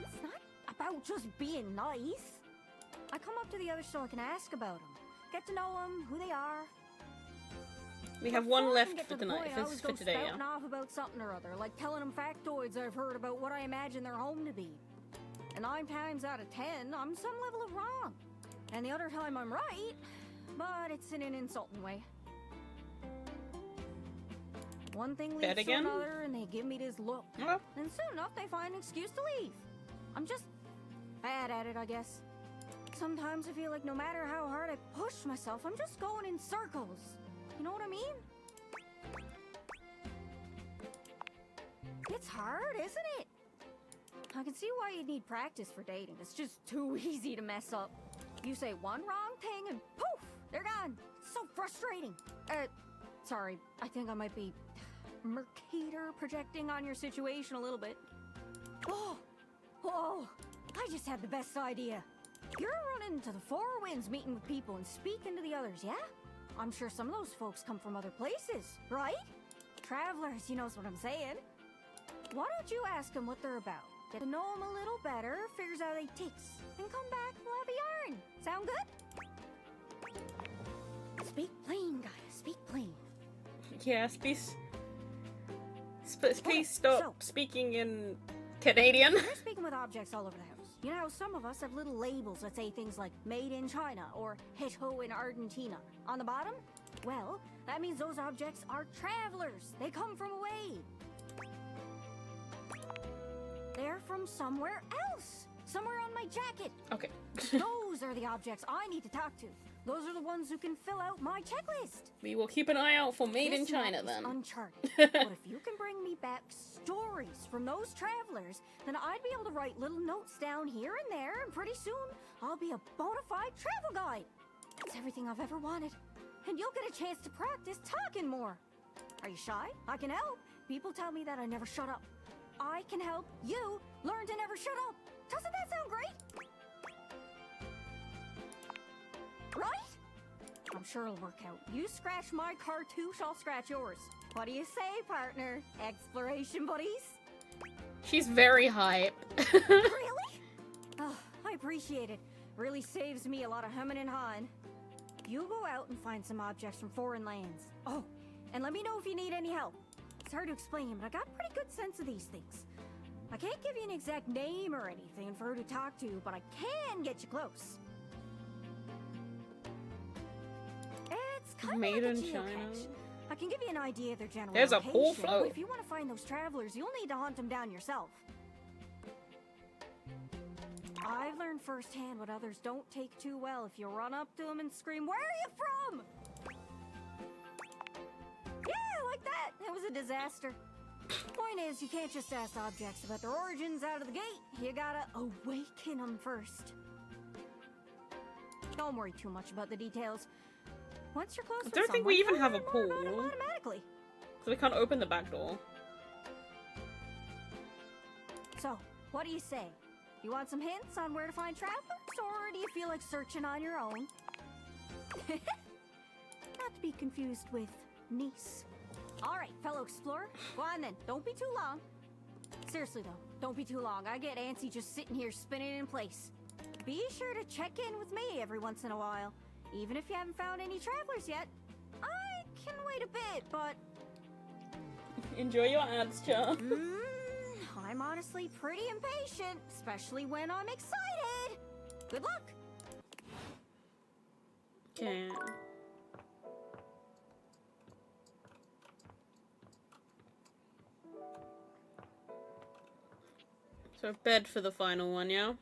It's not about just being nice. I come up to the others so I can ask about them, get to know them, who they are. We have Before one I left can get for to the tonight. point, I For always go today, spouting yeah. off about something or other, like telling them factoids I've heard about what I imagine their home to be. And 9 times out of 10, I'm some level of wrong. And the other time I'm right, but it's in an insulting way. One thing leads to again? another, and they give me this look. Oh. And soon enough, they find an excuse to leave. I'm just bad at it, I guess. Sometimes I feel like no matter how hard I push myself, I'm just going in circles. You know what I mean? It's hard, isn't it? I can see why you'd need practice for dating. It's just too easy to mess up. You say one wrong thing and poof, they're gone. It's so frustrating. Sorry, I think I might be Mercator projecting on your situation a little bit. Oh, I just had the best idea. You're running to the Four Winds meeting with people and speaking to the others, yeah? I'm sure some of those folks come from other places, right? Travelers, you knows what I'm saying. Why don't you ask them what they're about? Get to know them a little better, figures out they ticks, and come back, we'll have a yarn. Sound good? Speak plain, guys. Speak plain. Yes, please. Please stop speaking in Canadian. We're speaking with objects all over the house. You know how some of us have little labels that say things like made in China or hecho in Argentina on the bottom? Well, that means those objects are travelers. They come from away. They're from somewhere else. Somewhere on my jacket. Okay. Those are the objects I need to talk to. Those are the ones who can fill out my checklist. We will keep an eye out for Made in China This map then. is uncharted. But if you can bring me back stories from those travelers, then I'd be able to write little notes down here and there, and pretty soon I'll be a bona fide travel guide. It's everything I've ever wanted. And you'll get a chance to practice talking more. Are you shy? I can help. People tell me that I never shut up. I can help you learn to never shut up. Doesn't that sound great? Right? I'm sure it'll work out. You scratch my cartouche, I'll scratch yours. What do you say, partner? Exploration buddies? She's very hype. Really? Oh, I appreciate it. Really saves me a lot of humming and hawing. You go out and find some objects from foreign lands. Oh, and let me know if you need any help. It's hard to explain, but I got a pretty good sense of these things. I can't give you an exact name or anything for her to talk to, but I can get you close. It's kind of Made like a in geocache. China. I can give you an idea of their general There's a location, whole but float. if you want to find those travelers, you'll need to hunt them down yourself. I've learned firsthand what others don't take too well if you run up to them and scream, "Where are you from?" Yeah, like that. It was a disaster. Point is, you can't just ask objects about their origins out of the gate. You gotta awaken them first. Don't worry too much about the details. Once you're close I with don't think someone, we even you'll have a learn more about 'em pool. automatically. So we can't open the back door. So, what do you say? You want some hints on where to find travelers, or do you feel like searching on your own? Not to be confused with niece. All right, fellow explorer, go on then. Don't be too long. Seriously though, don't be too long. I get antsy just sitting here spinning in place. Be sure to check in with me every once in a while, even if you haven't found any travelers yet. I can wait a bit, but Enjoy your ads, Char. I'm honestly pretty impatient, especially when I'm excited. Good luck. Okay. So bed for the final one, yeah?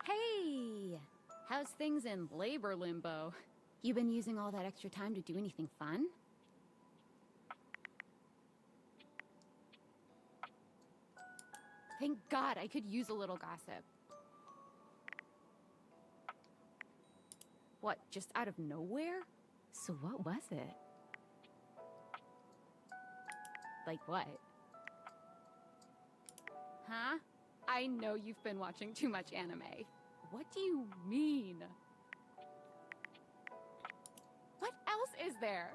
Hey! How's things in labor limbo? You been using all that extra time to do anything fun? Thank God, I could use a little gossip. What, just out of nowhere? So what was it? Like what? Huh? I know you've been watching too much anime. What do you mean? What else is there?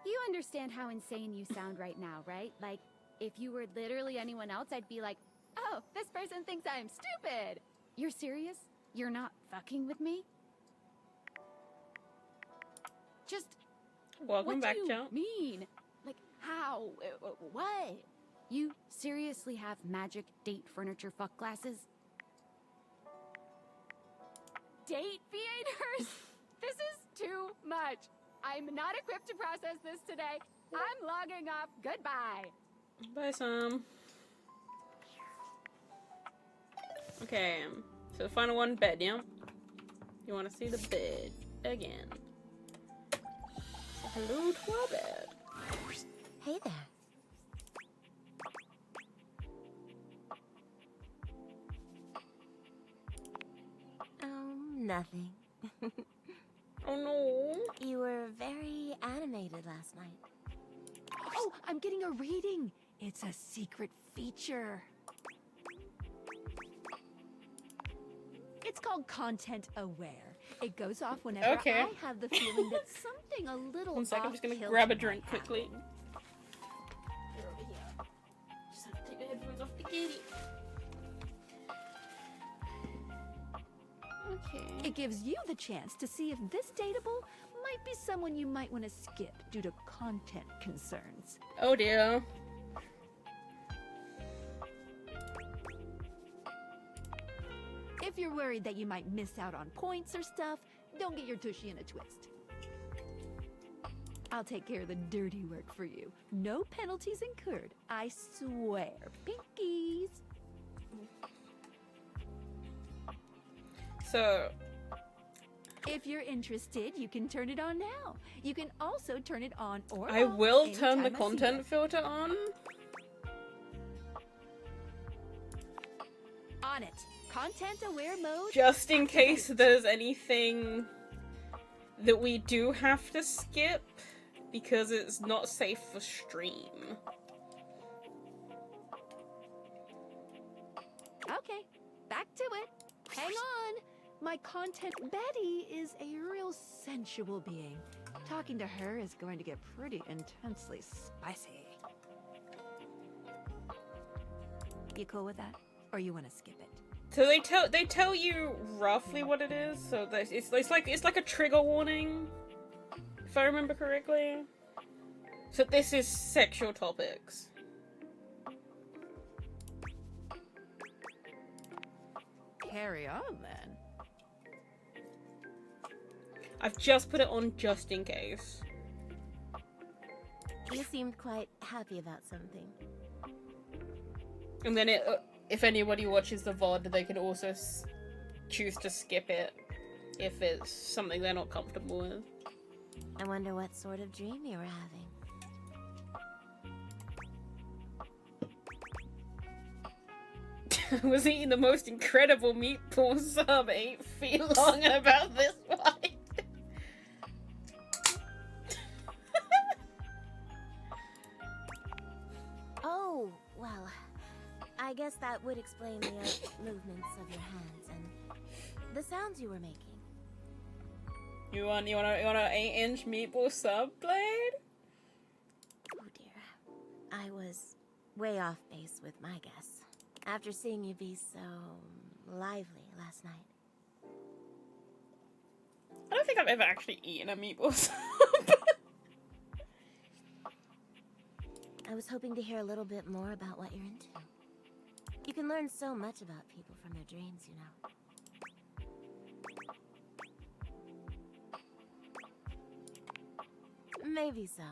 You understand how insane you sound right now, right? Like, if you were literally anyone else, I'd be like, oh, this person thinks I'm stupid. You're serious? You're not fucking with me? Just, Welcome back, what do you Joe. mean? Like, how? What? You seriously have magic date furniture fuck glasses? Date theaters? This is too much. I'm not equipped to process this today. I'm logging off. Goodbye. Bye, Sam. Okay, so the final one, bed, yeah? You want to see the bed again. Hello to our bed. Hey there. Oh, nothing. Oh no. You were very animated last night. Oh, I'm getting a reading. It's a secret feature. It's called Content Aware. It goes off whenever Okay. I have the feeling that something a little 1 second, I'm off just gonna kilter grab a might drink quickly. happen. They're over here. Just have to take the headphones off the kitty. Okay. It gives you the chance to see if this dateable might be someone you might want to skip due to content concerns. Oh dear. If you're worried that you might miss out on points or stuff, don't get your tushy in a twist. I'll take care of the dirty work for you. No penalties incurred, I swear. Pinkies! So, if you're interested, you can turn it on now. You can also turn it on or I off will turn the anytime I see content it. filter on. On it. Content aware mode. Just in case there's anything that we do have to skip because it's not safe for stream. Okay, back to it. Hang on. My content Betty is a real sensual being. Talking to her is going to get pretty intensely spicy. You cool with that? Or you want to skip it? So they tell you roughly what it is. So that it's like a trigger warning, if I remember correctly. So this is sexual topics. Carry on then. I've just put it on just in case. You seemed quite happy about something. And then if anybody watches the VOD, they can also choose to skip it if it's something they're not comfortable with. I wonder what sort of dream you were having. I was eating the most incredible meatball sub 8 feet long and about this wide. Oh, well, I guess that would explain the movements of your hands and the sounds you were making. You want an 8-inch meatball sub blade? Oh dear. I was way off base with my guess. After seeing you be so lively last night. I don't think I've ever actually eaten a meatball sub. I was hoping to hear a little bit more about what you're into. You can learn so much about people from their dreams, you know. Maybe so.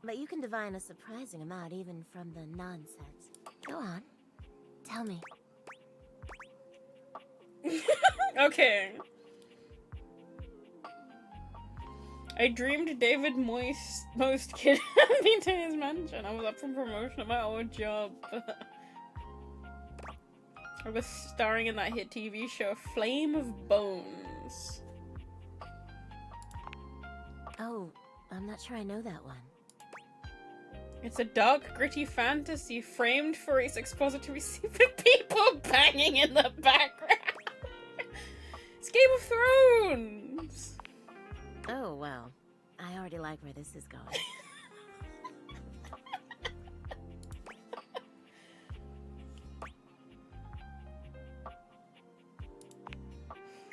But you can divine a surprising amount even from the nonsense. Go on. Tell me. Okay. I dreamed David Most kidnapped me to his mansion. I was up for promotion at my old job. I was starring in that hit TV show Flame of Bones. Oh, I'm not sure I know that one. It's a dark, gritty fantasy framed for its expository scene with people banging in the background. It's Game of Thrones! Oh, well. I already like where this is going.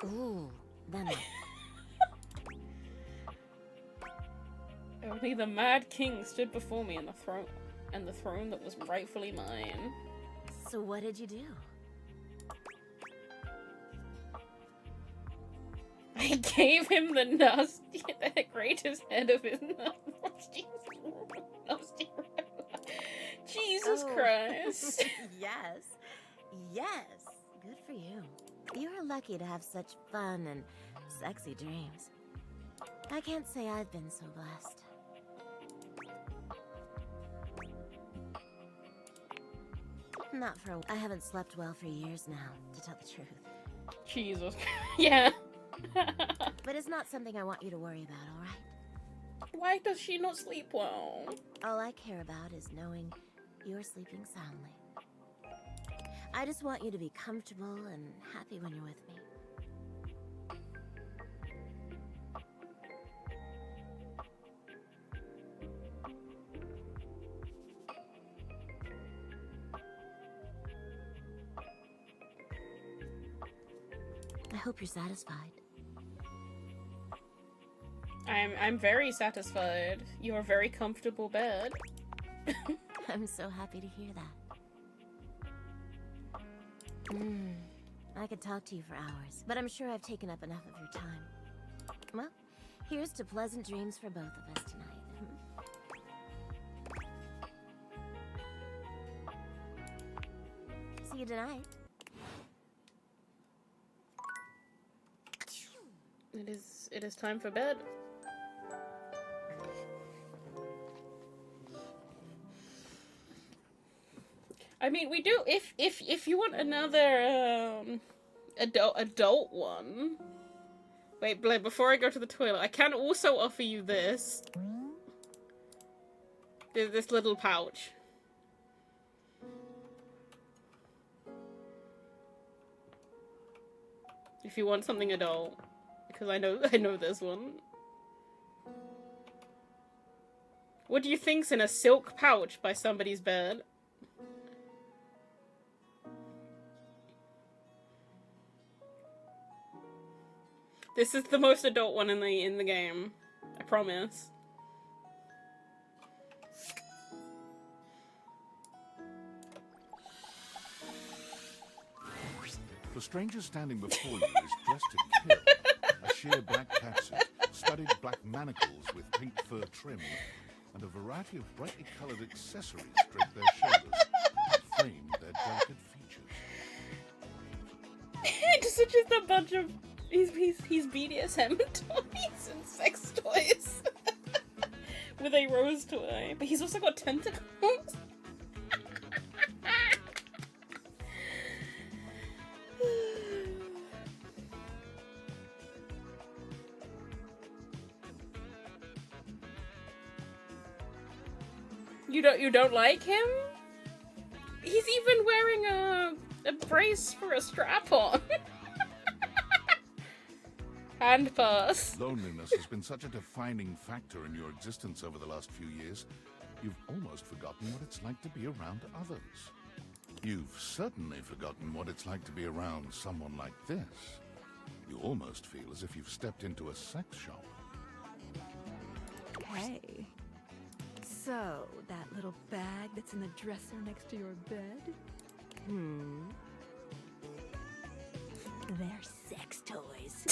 Ooh, then what? Only the Mad King stood before me in the throne that was rightfully mine. So what did you do? I gave him the greatest head of his Jesus Christ. Yes. Yes. Good for you. You're lucky to have such fun and sexy dreams. I can't say I've been so blessed. Not for I haven't slept well for years now, to tell the truth. Jesus. Yeah. But it's not something I want you to worry about, alright? Why does she not sleep well? All I care about is knowing you're sleeping soundly. I just want you to be comfortable and happy when you're with me. I hope you're satisfied. I'm very satisfied. You're a very comfortable bed. I'm so happy to hear that. I could talk to you for hours, but I'm sure I've taken up enough of your time. Well, here's to pleasant dreams for both of us tonight. See you tonight. It is time for bed. I mean, we do if you want another adult one. Wait, Blair, before I go to the toilet, I can also offer you this. This little pouch. If you want something adult. Because I know this one. What do you think's in a silk pouch by somebody's bed? This is the most adult one in the game. I promise. The stranger standing before you is dressed in kill, a sheer black catsuit, studded black manacles with pink fur trim, and a variety of brightly coloured accessories drape their shoulders and frame their delicate features. It's just a bunch of he's BDSM toys and sex toys with a rose toy, but he's also got tentacles. You don't like him? He's even wearing a brace for a strap-on. Hand pass. Loneliness has been such a defining factor in your existence over the last few years, you've almost forgotten what it's like to be around others. You've certainly forgotten what it's like to be around someone like this. You almost feel as if you've stepped into a sex shop. Hey. So, that little bag that's in the dresser next to your bed? They're sex toys.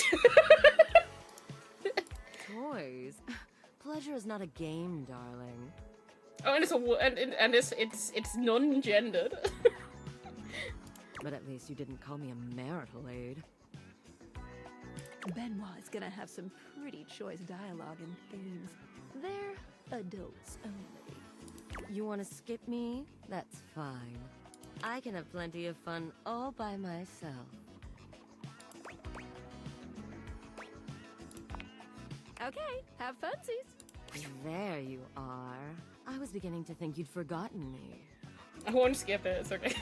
Toys? Pleasure is not a game, darling. Oh, and it's non-gendered. But at least you didn't call me a marital aid. Benoit is gonna have some pretty choice dialogue and themes. They're adults only. You want to skip me? That's fine. I can have plenty of fun all by myself. Okay, have funsies. There you are. I was beginning to think you'd forgotten me. I won't skip it, it's okay.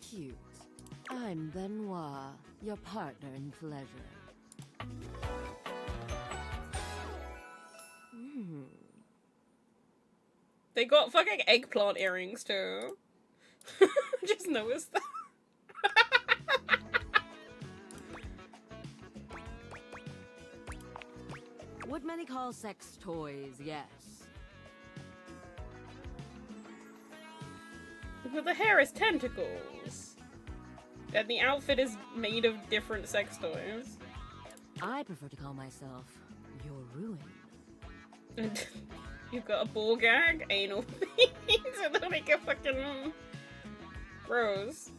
Cute. I'm Benoit, your partner in pleasure. They got fucking eggplant earrings too. Just noticed that. What many call sex toys, yes. But the hair is tentacles. And the outfit is made of different sex toys. I prefer to call myself your ruin. And you've got a ball gag, anal things, and then like a fucking rose.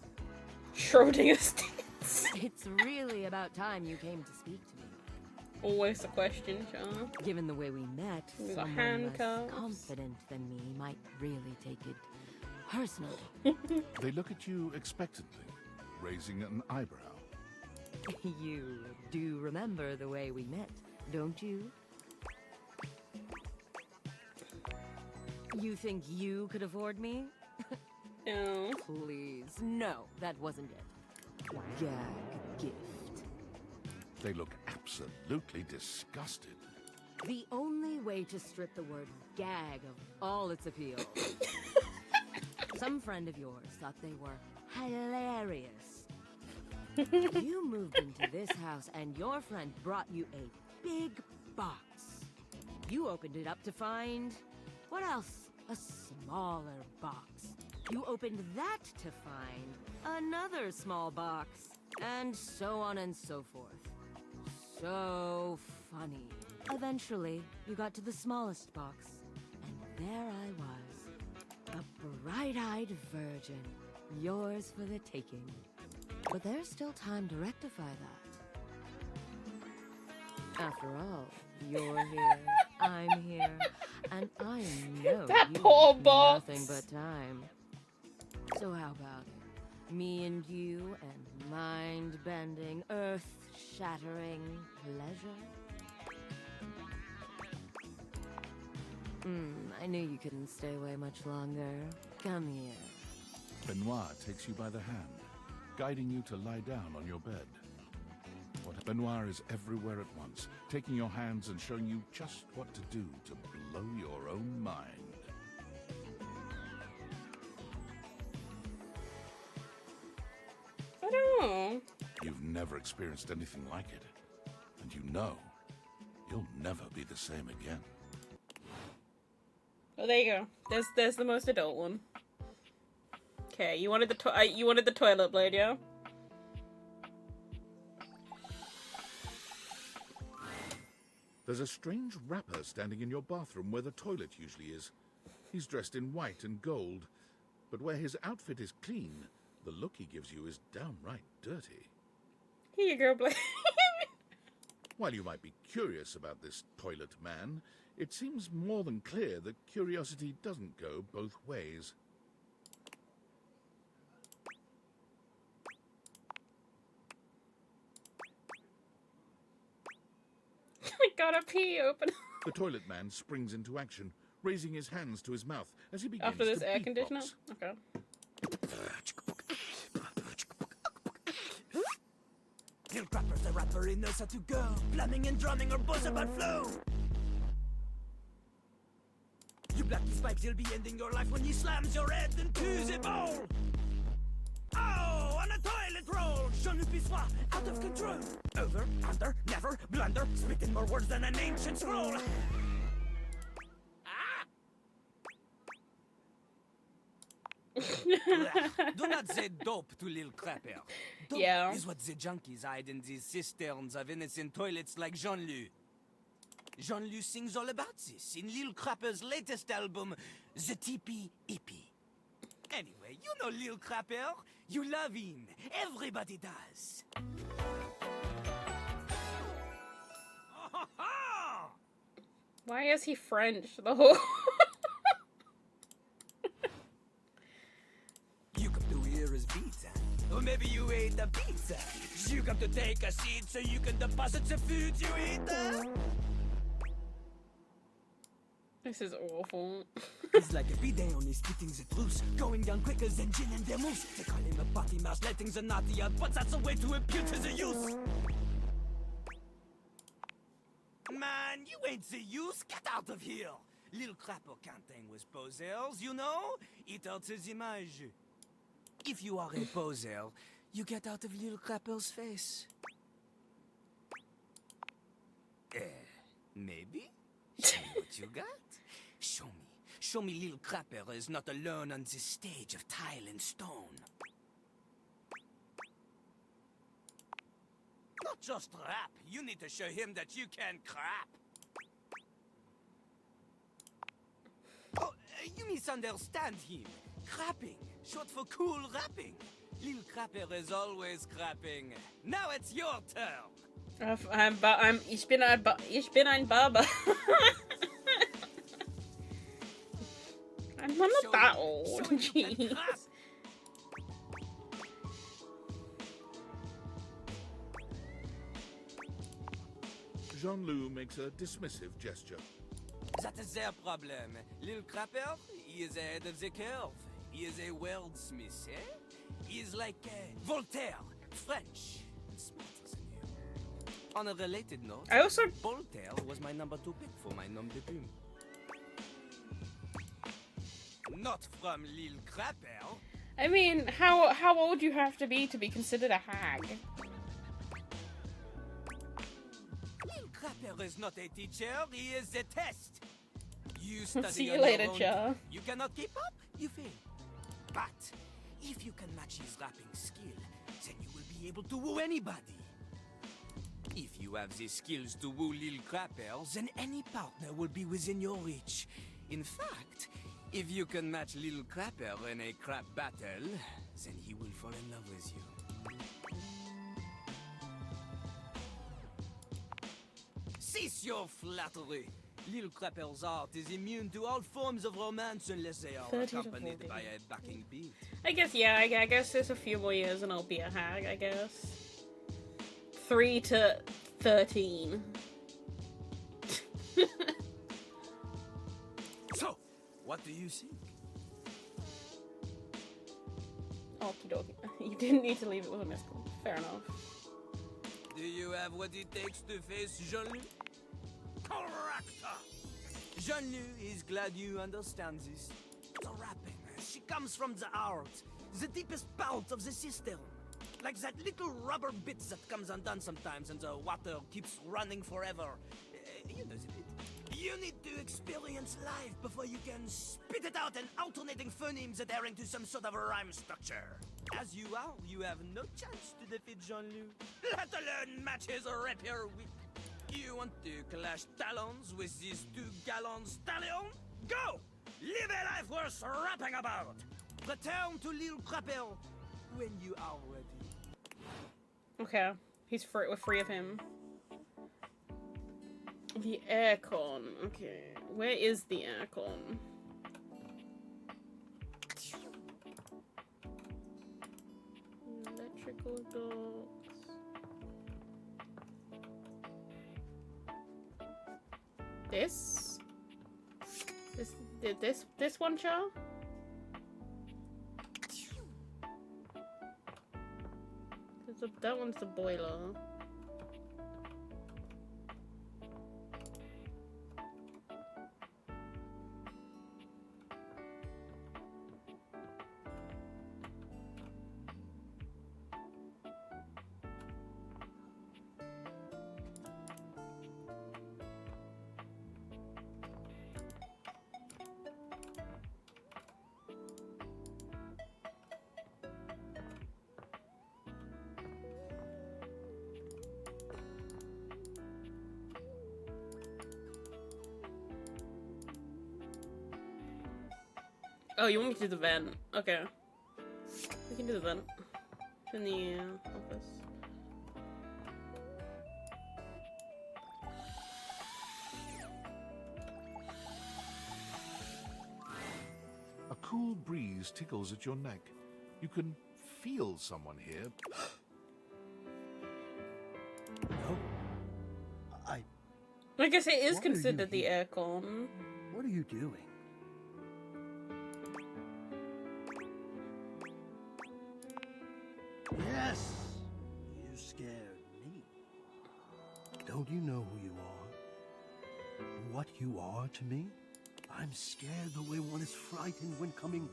Schrodinger's tits. It's really about time you came to speak to me. Always a question, Char. Given the way we met, We got someone less handcuffs. confident than me might really take it personally. They look at you expectantly, raising an eyebrow. You do remember the way we met, don't you? You think you could afford me? No. Please. No, that wasn't it. Gag gift. They look absolutely disgusted. The only way to strip the word gag of all its appeal. Some friend of yours thought they were hilarious. You moved into this house and your friend brought you a big box. You opened it up to find... what else? A smaller box. You opened that to find another small box. And so on and so forth. So funny. Eventually, you got to the smallest box. And there I was. A bright-eyed virgin. Yours for the taking. But there's still time to rectify that. After all, you're here, I'm here, and I know That you poor have box. nothing but time. So how about it? Me and you and mind-bending, earth-shattering pleasure? I knew you couldn't stay away much longer. Come here. Benoit takes you by the hand, guiding you to lie down on your bed. Benoit is everywhere at once, taking your hands and showing you just what to do to blow your own mind. I don't know. You've never experienced anything like it, and you know you'll never be the same again. Oh, there you go. There's the most adult one. Okay, you wanted the toilet blade, yeah? There's a strange rapper standing in your bathroom where the toilet usually is. He's dressed in white and gold, but where his outfit is clean, the look he gives you is downright dirty. Here you go, Blade. While you might be curious about this toilet man, it seems more than clear that curiosity doesn't go both ways. I gotta pee, open. The toilet man springs into action, raising his hands to his mouth as he begins After this to air beatbox. conditioner? Okay. Little crappers, the rapper, he knows how to go. Plumbing and drumming or buzz about flow. You black his pipes, he'll be ending your life when he slams your head into the bowl. Oh, on a toilet roll. Je ne puis pas, out of control. Over, under, never, blunder. Spitting more words than an ancient scroll. Do not say dope to Lil Crapper. Dope is what the junkies hide in these cisterns of innocent toilets like Jean-Lu. Jean-Lu sings all about this in Lil Crapper's latest album, The Tippy Hippie. Anyway, you know Lil Crapper. You love him. Everybody does. Why is he French the whole... You come to hear his pizza. Or maybe you ate the pizza. You come to take a seat so you can deposit the food you eat. This is awful. He's like a bidet only spitting the truth. Going down quicker than gin and vermouth. They call him a party mouse, letting the naughty out, but that's a way to impute to the youth. Man, you ain't the youth. Get out of here. Lil Crapper can't hang with posers, you know? It hurts his image. If you are a poser, you get out of Lil Crapper's face. Maybe? Show me what you got. Show me. Show me Lil Crapper is not alone on this stage of tile and stone. Not just rap. You need to show him that you can crap. Oh, you misunderstand him. Crapping, short for cool rapping. Lil Crapper is always crapping. Now it's your turn. Ich bin ein Barber. I'm not that old. Jeez. Jean-Loup makes a dismissive gesture. That is their problem. Little Crapper, he is ahead of the curve. He is a wordsmith, eh? He is like Voltaire, French, and smarter than you. On a related note, I also... Voltaire was my number 2 pick for my nom de plume. Not from Lil Crapper. I mean, how old you have to be considered a hag? Lil Crapper is not a teacher, he is a test. You study See you on later, your own. Cha. You cannot keep up, you fail. But if you can match his rapping skill, then you will be able to woo anybody. If you have the skills to woo Lil Crapper, then any partner will be within your reach. In fact, if you can match Lil Crapper in a crap battle, then he will fall in love with you. Cease your flattery. Lil Crapper's art is immune to all forms of romance unless they are 30 to accompanied 40. by a backing beat. I guess, yeah, I guess there's a few more years and I'll be a hag, I guess. 3 to 13. So, what do you think? Okie dokie. You didn't need to leave it with a missed call. Fair enough. Do you have what it takes to face Jean-Loup? Correct! Jean-Loup is glad you understand this. The rapping, she comes from the heart, the deepest part of the system. Like that little rubber bit that comes undone sometimes and the water keeps running forever. You know the bit. You need to experience life before you can spit it out in alternating phonemes adhering to some sort of a rhyme structure. As you are, you have no chance to defeat Jean-Loup, let alone match his rapier whip. You want to clash talons with these 2 gallon stallion? Go! Live a life worth rapping about! Return to Lil Crapper when you are ready. Okay. We're free of him. The aircon. Okay. Where is the aircon? Electrical docks. This one, Char? That one's the boiler. Oh, you want me to do the vent? Okay. We can do the vent. In the office. A cool breeze tickles at your neck. You can feel someone here. No. I guess it is Why are considered you the aircon. What are you doing? Yes! You scared me. Don't you know who you are? What you are to me? I'm scared the way one is frightened when coming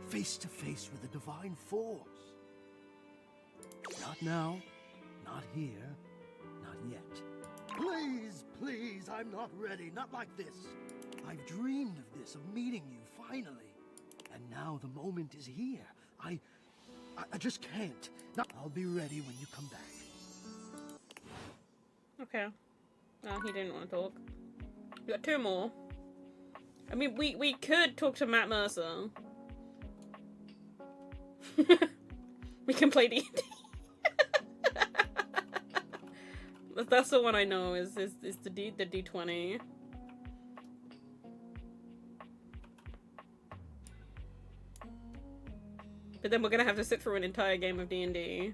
face to face with a divine force. Not now, not here, not yet. Please, please, I'm not ready, not like this. I've dreamed of this, of meeting you, finally. And now the moment is here. I just can't. No, I'll be ready when you come back. Okay. No, he didn't want to talk. We got 2 more. I mean, we could talk to Matt Mercer. We can play D&D. That's the one I know is the D20. But then we're gonna have to sit through an entire game of D&D.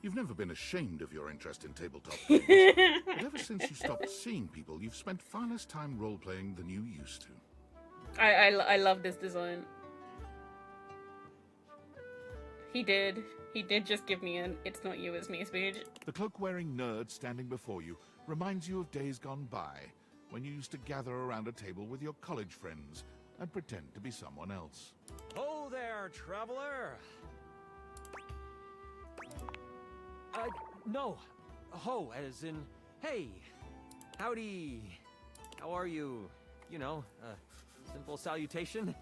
You've never been ashamed of your interest in tabletop games, but ever since you stopped seeing people, you've spent far less time role-playing than you used to. I love this design. He did just give me an "It's not you, it's me" speech. The cloak-wearing nerd standing before you reminds you of days gone by, when you used to gather around a table with your college friends and pretend to be someone else. Oh there, traveler! No. Ho, as in, hey. Howdy. How are you? You know, simple salutation.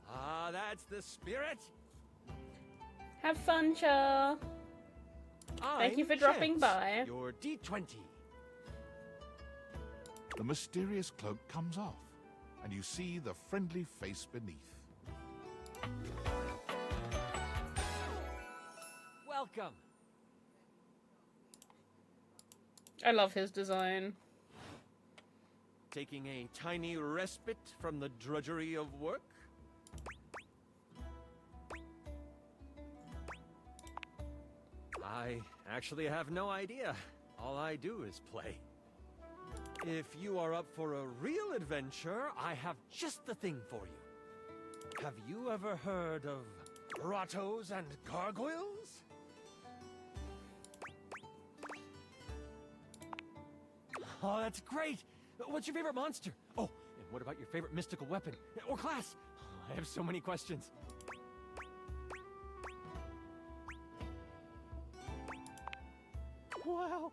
Ah, that's the spirit. Have fun, Char. Thank you for dropping by. Your D20. The mysterious cloak comes off, and you see the friendly face beneath. Welcome. I love his design. Taking a tiny respite from the drudgery of work? I actually have no idea. All I do is play. If you are up for a real adventure, I have just the thing for you. Have you ever heard of grottos and gargoyles? Oh, that's great! What's your favorite monster? Oh, and what about your favorite mystical weapon? Or class? I have so many questions. Wow!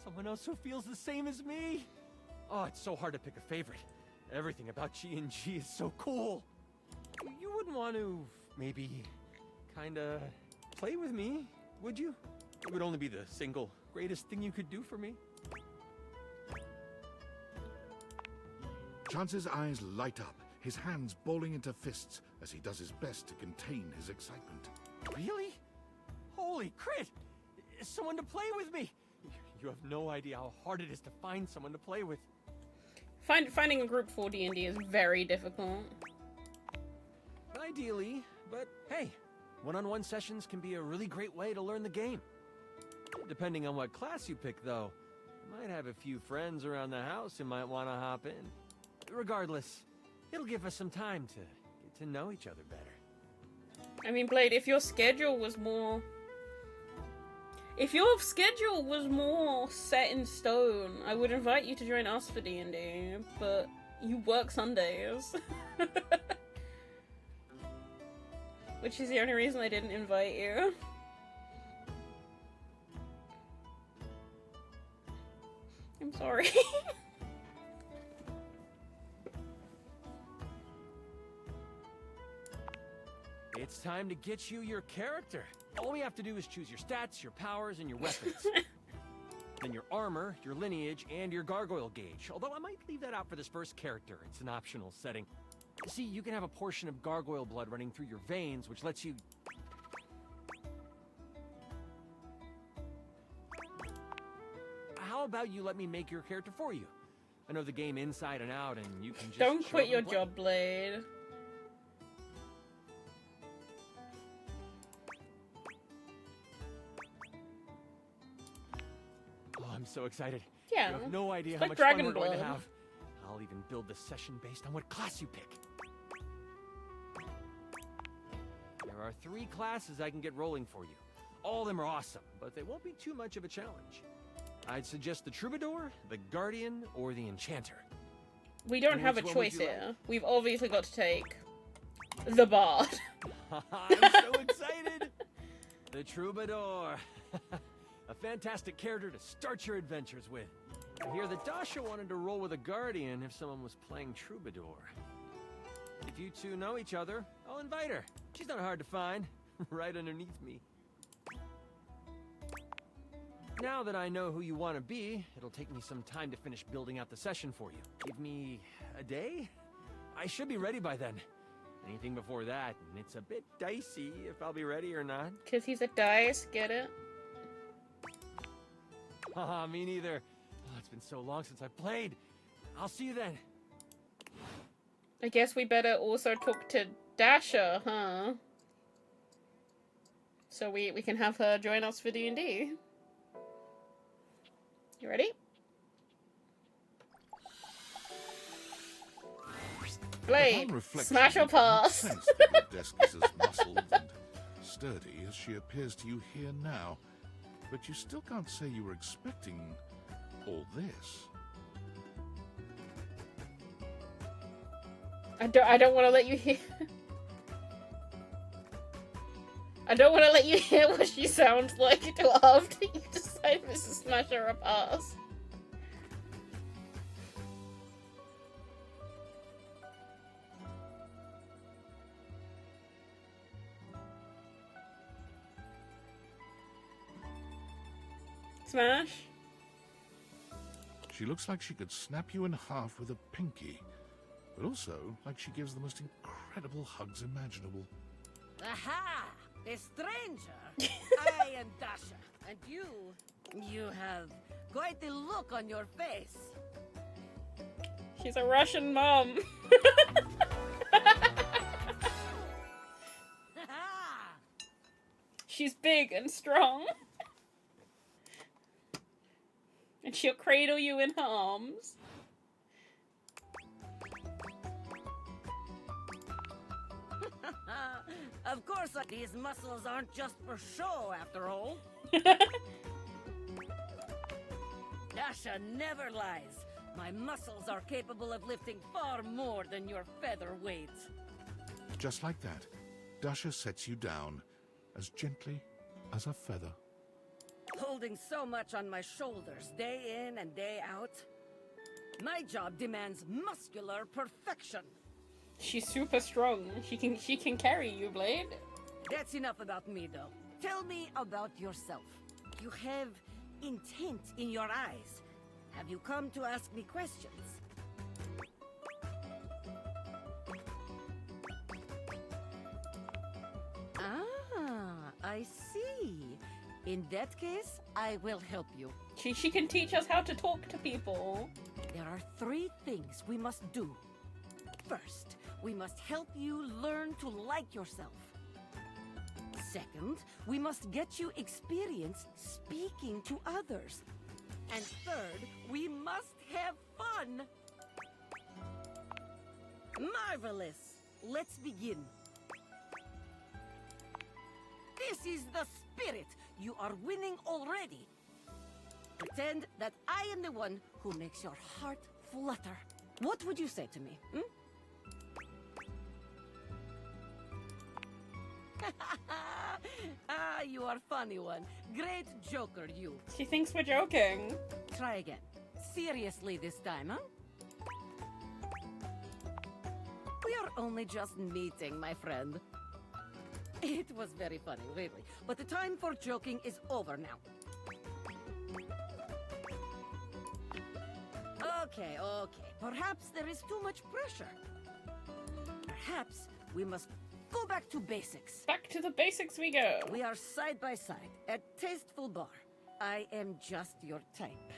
Someone else who feels the same as me! Oh, it's so hard to pick a favorite. Everything about G&G is so cool. You wouldn't want to, maybe, kinda play with me, would you? It would only be the single greatest thing you could do for me. Chance's eyes light up, his hands balling into fists as he does his best to contain his excitement. Really? Holy crit! Someone to play with me! You have no idea how hard it is to find someone to play with. Finding a group for D&D is very difficult. Ideally, but hey, one-on-one sessions can be a really great way to learn the game. Depending on what class you pick, though, you might have a few friends around the house who might want to hop in. Regardless, it'll give us some time to get to know each other better. I mean, Blade, if your schedule was more set in stone, I would invite you to join us for D&D, but you work Sundays. Which is the only reason I didn't invite you. I'm sorry. It's time to get you your character. All we have to do is choose your stats, your powers, and your weapons. Then your armor, your lineage, and your gargoyle gauge. Although I might leave that out for this first character. It's an optional setting. See, you can have a portion of gargoyle blood running through your veins, which lets you... How about you let me make your character for you? I know the game inside and out, and you can just... Don't quit your job, Blade. Oh, I'm so excited. Yeah. You have no idea It's how like much fun Dragon we're going to Blood. have. I'll even build the session based on what class you pick. There are 3 classes I can get rolling for you. All of them are awesome, but they won't be too much of a challenge. I'd suggest the Troubadour, the Guardian, or the Enchanter. We don't And have a which one would choice you here. We've obviously got to take the Bard. I'm so excited! The Troubadour. A fantastic character to start your adventures with. I hear that Dasha wanted to roll with a Guardian if someone was playing Troubadour. If you two know each other, I'll invite her. She's not hard to find. Right underneath me. Now that I know who you want to be, it'll take me some time to finish building out the session for you. Give me a day? I should be ready by then. Anything before that, and it's a bit dicey if I'll be ready or not. 'Cause he's a dice, get it? Haha, me neither. Oh, it's been so long since I played. I'll see you then. I guess we better also talk to Dasha, huh? So we can have her join us for D&D. You ready? Blade, smash or pass? Sense that your desk is as muscled and sturdy as she appears to you here now, but you still can't say you were expecting all this. I don't want to let you hear. I don't want to let you hear what she sounds like until after you decide if it's a smash or a pass. Smash? She looks like she could snap you in half with a pinky, but also like she gives the most incredible hugs imaginable. Aha! A stranger! I am Dasha, and you have quite the look on your face. She's a Russian mom. She's big and strong. And she'll cradle you in her arms. Of course, these muscles aren't just for show, after all. Dasha never lies. My muscles are capable of lifting far more than your featherweight. Just like that, Dasha sets you down as gently as a feather. Holding so much on my shoulders, day in and day out. My job demands muscular perfection. She's super strong. She can carry you, Blade. That's enough about me, though. Tell me about yourself. You have intent in your eyes. Have you come to ask me questions? Ah, I see. In that case, I will help you. She can teach us how to talk to people. There are 3 things we must do. First, we must help you learn to like yourself. Second, we must get you experience speaking to others. And third, we must have fun. Marvelous. Let's begin. This is the spirit. You are winning already. Pretend that I am the one who makes your heart flutter. What would you say to me, Ah, you are funny one. Great joker, you. She thinks we're joking. Try again. Seriously this time, huh? We are only just meeting, my friend. It was very funny, really. But the time for joking is over now. Okay. Perhaps there is too much pressure. Perhaps we must go back to basics. Back to the basics we go. We are side by side at Tasteful Bar. I am just your type.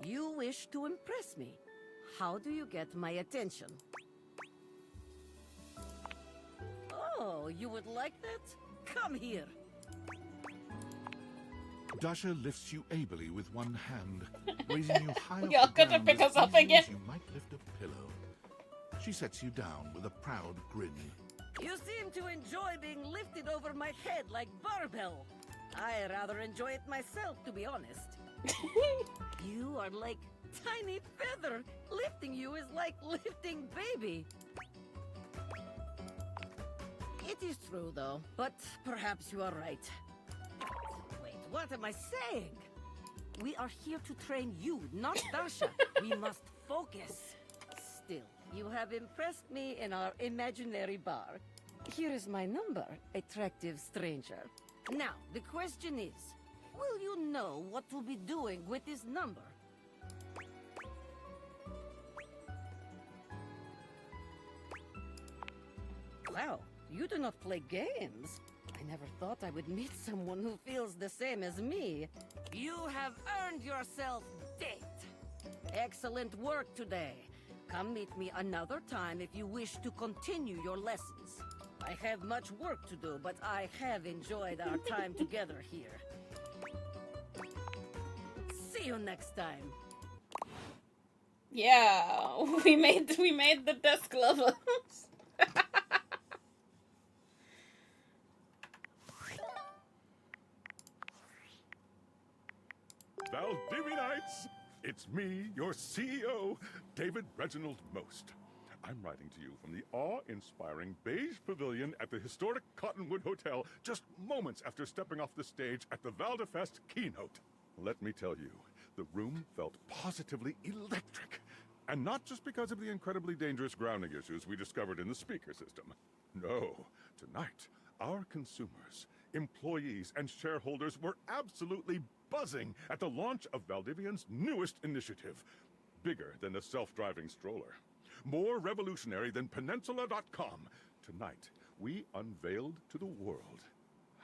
You wish to impress me. How do you get my attention? Oh, you would like that? Come here. Dasha lifts you ably with one hand, raising you high You're off the gonna ground pick as us up easily again. as you might lift a pillow. She sets you down with a proud grin. You seem to enjoy being lifted over my head like barbell. I rather enjoy it myself, to be honest. You are like tiny feather. Lifting you is like lifting baby. It is true, though, but perhaps you are right. Wait, what am I saying? We are here to train you, not Dasha. We must focus. Still, you have impressed me in our imaginary bar. Here is my number, attractive stranger. Now, the question is, will you know what to be doing with this number? Wow, you do not play games. I never thought I would meet someone who feels the same as me. You have earned yourself date. Excellent work today. Come meet me another time if you wish to continue your lessons. I have much work to do, but I have enjoyed our time together here. See you next time. Yeah, we made the desk lovers. Valdivianites! It's me, your CEO, David Reginald Most. I'm writing to you from the awe-inspiring beige pavilion at the historic Cottonwood Hotel just moments after stepping off the stage at the Valdefest keynote. Let me tell you, the room felt positively electric. And not just because of the incredibly dangerous grounding issues we discovered in the speaker system. No, tonight, our consumers, employees, and shareholders were absolutely buzzing at the launch of Valdivian's newest initiative. Bigger than a self-driving stroller. More revolutionary than Peninsula.com. Tonight, we unveiled to the world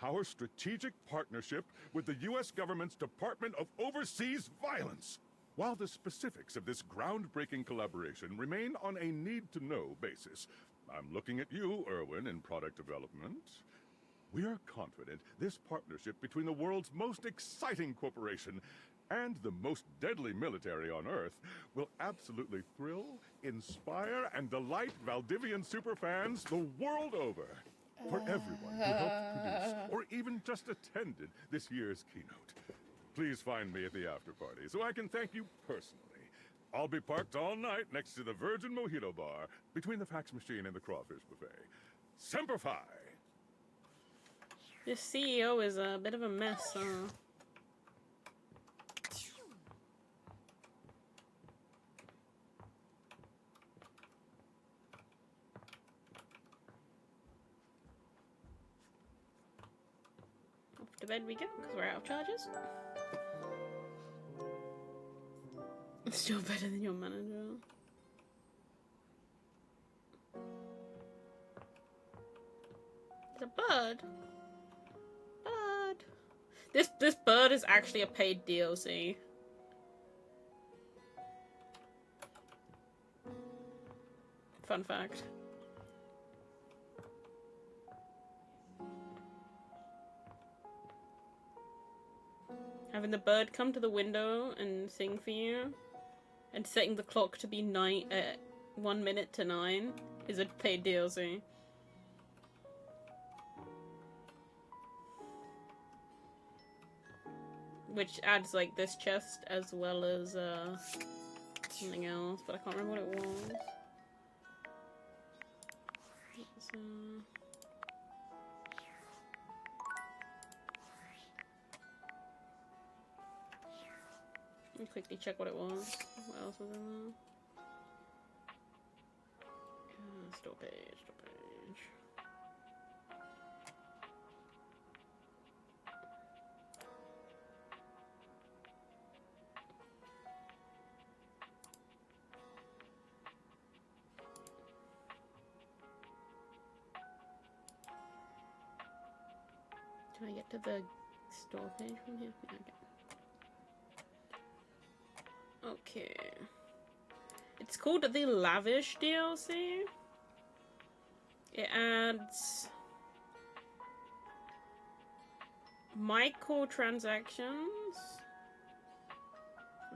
our strategic partnership with the U.S. government's Department of Overseas Violence. While the specifics of this groundbreaking collaboration remain on a need-to-know basis, I'm looking at you, Erwin, in product development. We are confident this partnership between the world's most exciting corporation and the most deadly military on Earth will absolutely thrill, inspire, and delight Valdivian superfans the world over. For everyone who helped produce or even just attended this year's keynote, please find me at the after party so I can thank you personally. I'll be parked all night next to the Virgin Mojito Bar between the fax machine and the crawfish buffet. Semper Fi! This CEO is a bit of a mess, huh? Off to bed we go, because we're out of charges. Still better than your manager. The bird. This bird is actually a paid DLC. Fun fact. Having the bird come to the window and sing for you, and setting the clock to be night at 1 minute to 9 is a paid DLC. Which adds like this chest as well as something else, but I can't remember what it was. Let me quickly check what it was. What else was in there? Store page, store page. Can I get to the store page from here? Yeah, okay. It's called the Lavish DLC. It adds microtransactions,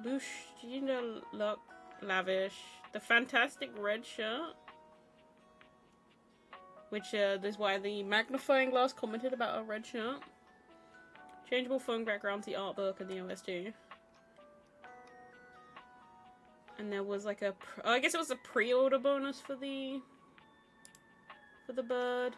Lushina Luck Lavish, the Fantastic Red Shirt, which this is why the magnifying glass commented about a red shirt. Changeable phone backgrounds, the artwork, and the OST. And there was like a, I guess it was a pre-order bonus for the bird.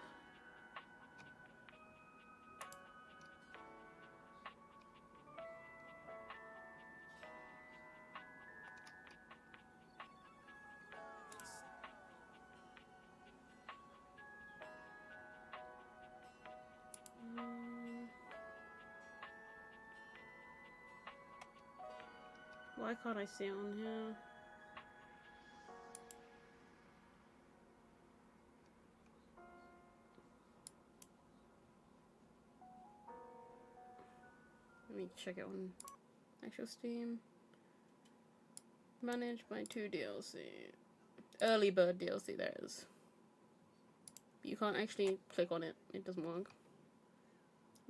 Why can't I see it on here? Let me check it on actual Steam. Managed by 2 DLC. Early bird DLC, there it is. You can't actually click on it. It doesn't work.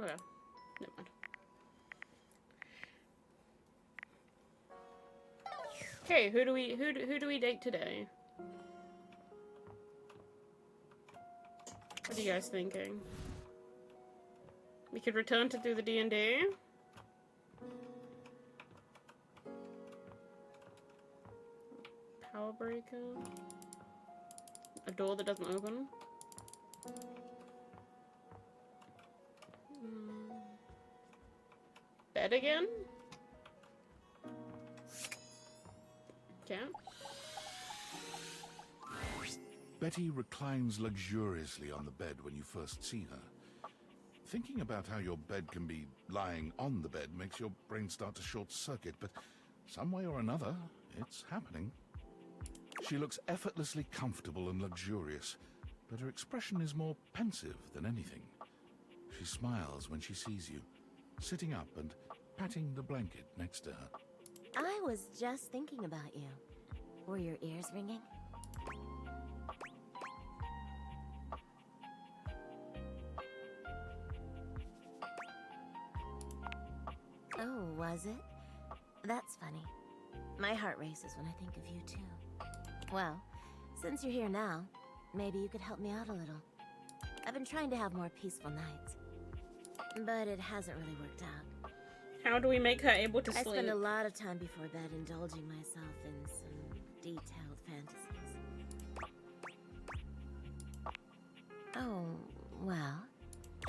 Okay. Never mind. Okay, who do we date today? What are you guys thinking? We could return to do the D&D. Power breaker. A door that doesn't open. Bed again? Okay. Betty reclines luxuriously on the bed when you first see her. Thinking about how your bed can be lying on the bed makes your brain start to short-circuit, but some way or another, it's happening. She looks effortlessly comfortable and luxurious, but her expression is more pensive than anything. She smiles when she sees you, sitting up and patting the blanket next to her. I was just thinking about you. Were your ears ringing? Oh, was it? That's funny. My heart races when I think of you, too. Well, since you're here now, maybe you could help me out a little. I've been trying to have more peaceful nights, but it hasn't really worked out. How do we make her able to sleep? I spend a lot of time before bed indulging myself in some detailed fantasies. Oh, well,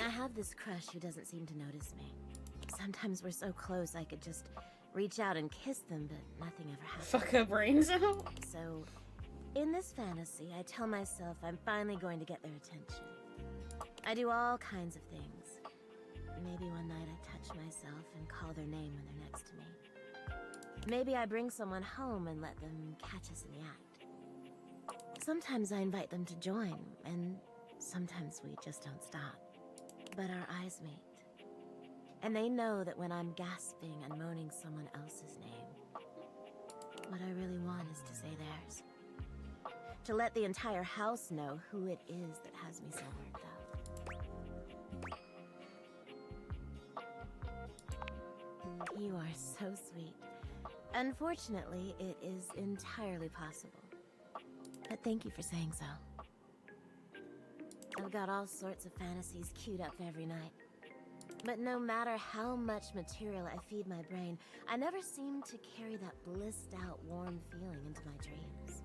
I have this crush who doesn't seem to notice me. Sometimes we're so close I could just reach out and kiss them, but nothing ever happens. Fuck her brains out. So, in this fantasy, I tell myself I'm finally going to get their attention. I do all kinds of things. Maybe one night I touch myself and call their name when they're next to me. Maybe I bring someone home and let them catch us in the act. Sometimes I invite them to join, and sometimes we just don't stop. But our eyes meet. And they know that when I'm gasping and moaning someone else's name, what I really want is to say theirs. To let the entire house know who it is that has me so worked up. You are so sweet. Unfortunately, it is entirely possible. But thank you for saying so. I've got all sorts of fantasies queued up every night. But no matter how much material I feed my brain, I never seem to carry that blissed out, warm feeling into my dreams.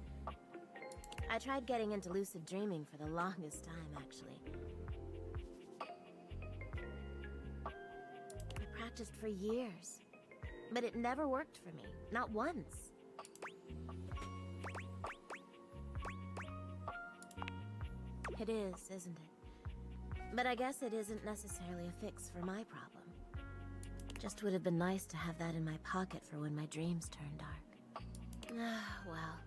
I tried getting into lucid dreaming for the longest time, actually. I practiced for years, but it never worked for me, not once. It is, isn't it? But I guess it isn't necessarily a fix for my problem. Just would have been nice to have that in my pocket for when my dreams turn dark. Well,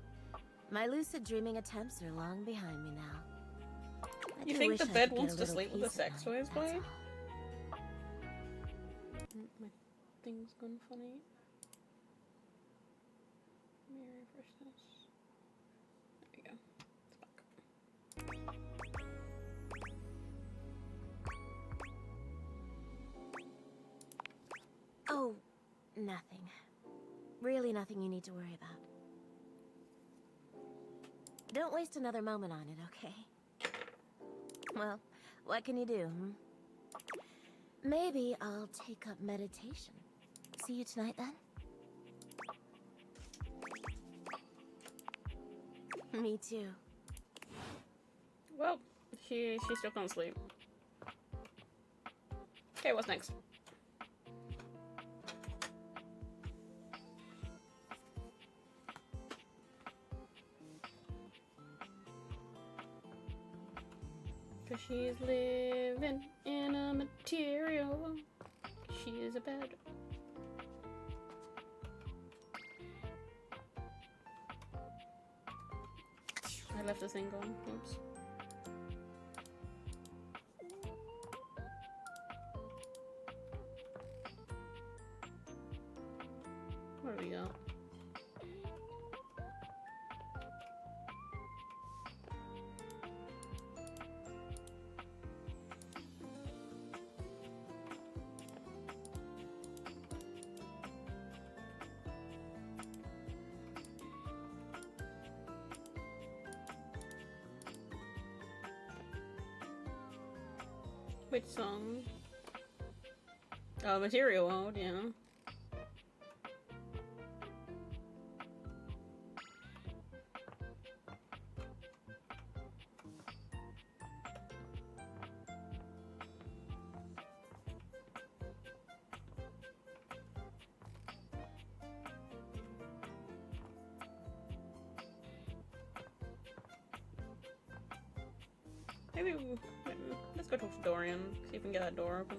my lucid dreaming attempts are long behind me now. You think the bed wants to sleep with the sex toys playing? My thing's gone funny. Let me refresh this. There we go. It's back. Oh, nothing. Really nothing you need to worry about. Don't waste another moment on it, okay? Well, what can you do, hmm? Maybe I'll take up meditation. See you tonight, then? Me too. Well, she still can't sleep. Okay, what's next? Cause she's living in a material. She is a bed. I left the thing on. Oops. What do we got? Which song? Oh, Material World, yeah. Maybe let's go talk to Dorian, see if we can get that door open.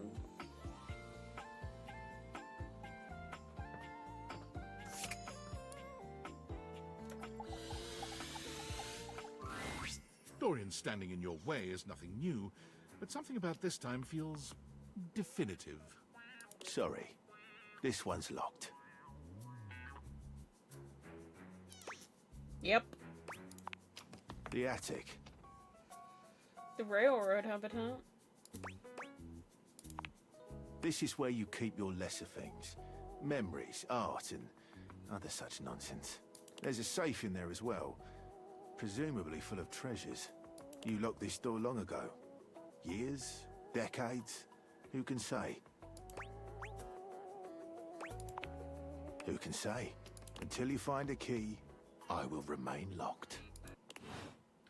Dorian standing in your way is nothing new, but something about this time feels definitive. Sorry, this one's locked. Yep. The attic. The railroad habitat. This is where you keep your lesser things. Memories, art, and other such nonsense. There's a safe in there as well. Presumably full of treasures. You locked this door long ago. Years? Decades? Who can say? Who can say? Until you find a key, I will remain locked.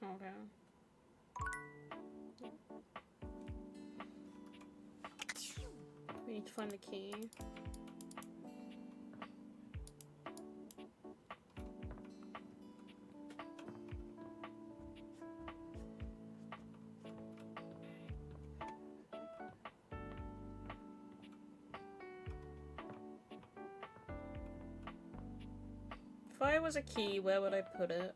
Okay. We need to find the key. If I was a key, where would I put it?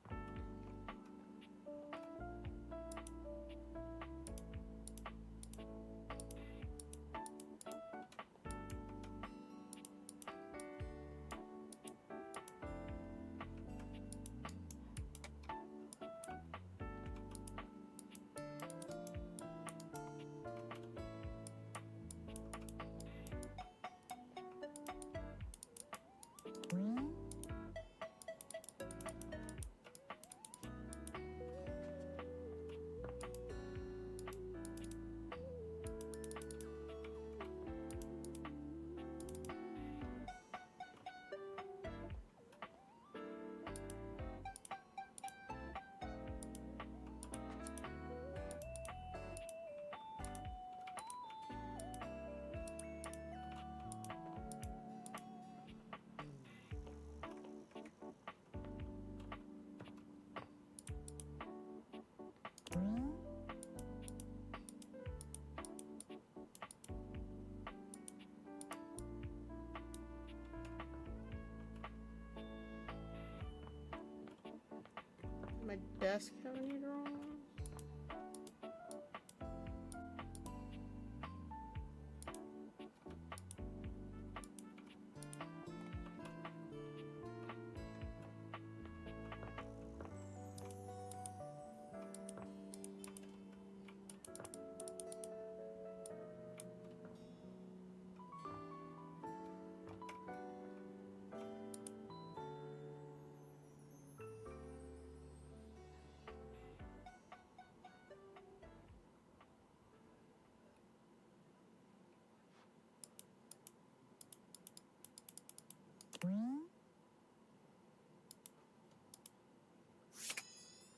My desk have any drawers?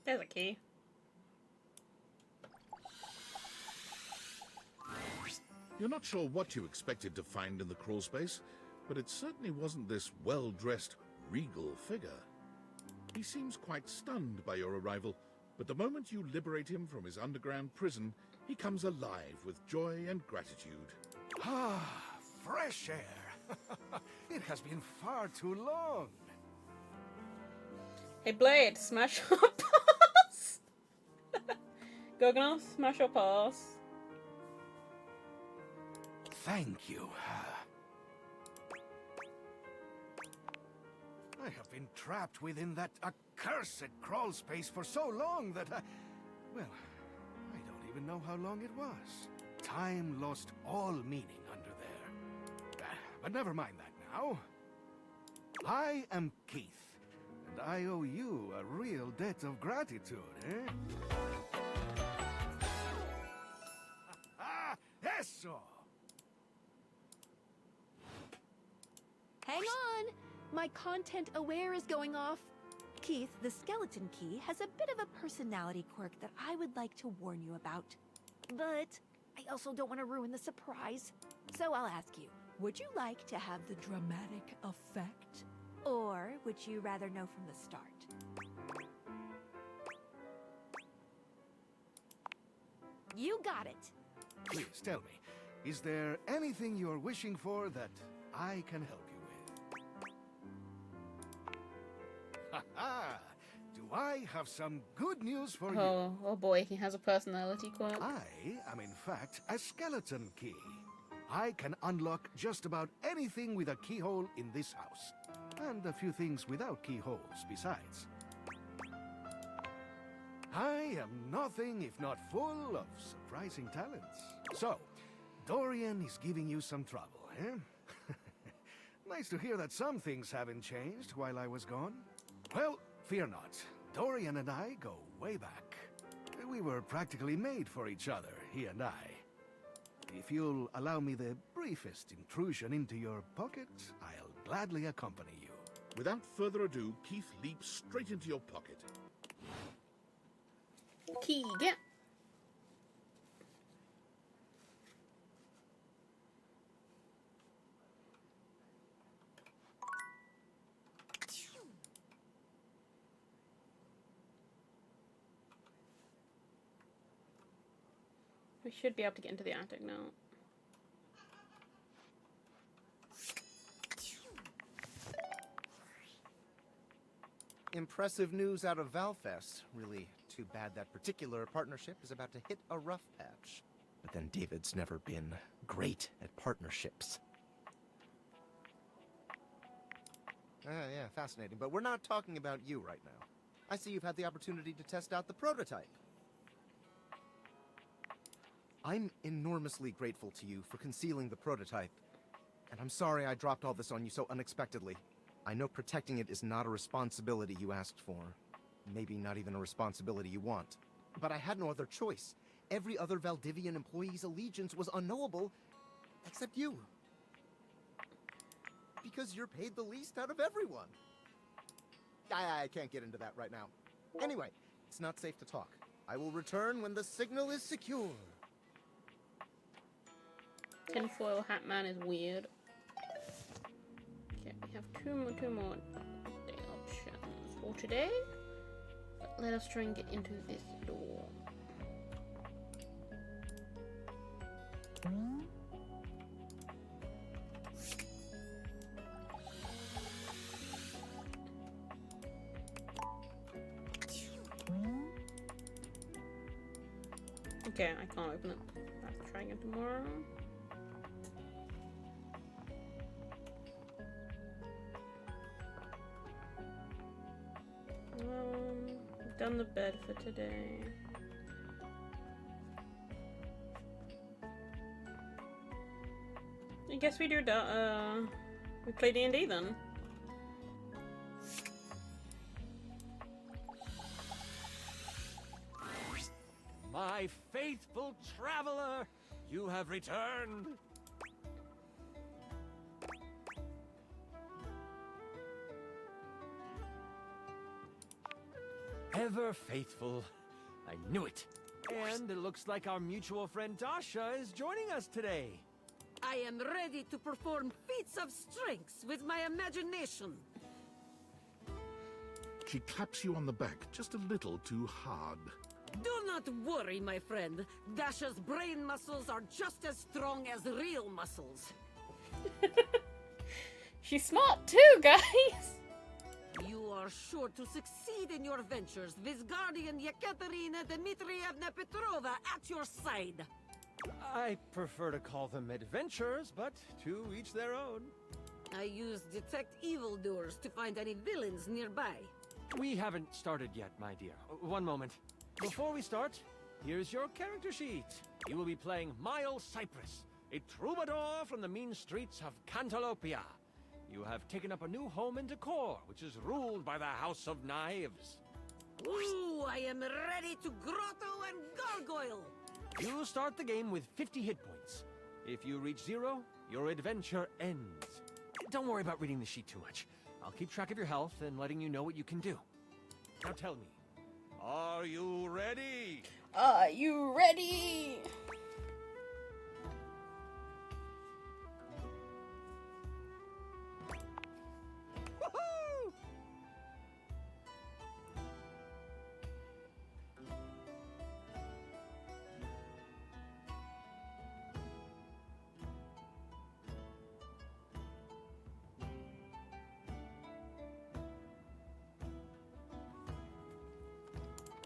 There's a key. You're not sure what you expected to find in the crawl space, but it certainly wasn't this well-dressed, regal figure. He seems quite stunned by your arrival, but the moment you liberate him from his underground prison, he comes alive with joy and gratitude. Ah, fresh air. It has been far too long. Hey Blade, smash your pass! Gognos, smash your pass. Thank you. I have been trapped within that accursed crawl space for so long that well, I don't even know how long it was. Time lost all meaning under there. But never mind that now. I am Keith, and I owe you a real debt of gratitude, eh? that's all. Hang on! My content aware is going off. Keith, the skeleton key has a bit of a personality quirk that I would like to warn you about. But I also don't want to ruin the surprise. So I'll ask you, would you like to have the dramatic effect? Or would you rather know from the start? You got it. Please tell me, is there anything you're wishing for that I can help you with? Ha-ha! Do I have some good news for you? Oh boy, he has a personality quirk. I am in fact a skeleton key. I can unlock just about anything with a keyhole in this house. And a few things without keyholes besides. I am nothing if not full of surprising talents. So, Dorian is giving you some trouble, eh? Nice to hear that some things haven't changed while I was gone. Well, fear not. Dorian and I go way back. We were practically made for each other, he and I. If you'll allow me the briefest intrusion into your pocket, I'll gladly accompany you. Without further ado, Keith leaps straight into your pocket. Key, get. We should be able to get into the attic now. Impressive news out of Valfest. Really too bad that particular partnership is about to hit a rough patch. But then David's never been great at partnerships. Yeah, fascinating. But we're not talking about you right now. I see you've had the opportunity to test out the prototype. I'm enormously grateful to you for concealing the prototype. And I'm sorry I dropped all this on you so unexpectedly. I know protecting it is not a responsibility you asked for. Maybe not even a responsibility you want. But I had no other choice. Every other Valdivian employee's allegiance was unknowable, except you. Because you're paid the least out of everyone. I can't get into that right now. Anyway, it's not safe to talk. I will return when the signal is secure. Tinfoil Hat Man is weird. Okay, we have two more day options for today. But let us try and get into this door. Okay, I can't open it. I have to try again tomorrow. I've done the bed for today. I guess we do we play D&D then. My faithful traveler, you have returned. Ever faithful. I knew it. And it looks like our mutual friend Dasha is joining us today. I am ready to perform feats of strength with my imagination. She claps you on the back just a little too hard. Do not worry, my friend. Dasha's brain muscles are just as strong as real muscles. She's smart too, guys! You are sure to succeed in your ventures, with Guardian Yekaterina Dmitrievna Petrova at your side. I prefer to call them adventures, but to each their own. I use detect evildoers to find any villains nearby. We haven't started yet, my dear. One moment. Before we start, here's your character sheet. You will be playing Miles Cypress, a troubadour from the mean streets of Cantalopia. You have taken up a new home in Decor, which is ruled by the House of Knives. Ooh, I am ready to grotto and gargoyle. You start the game with 50 hit points. If you reach 0, your adventure ends. Don't worry about reading the sheet too much. I'll keep track of your health and letting you know what you can do. Now tell me, are you ready? Are you ready?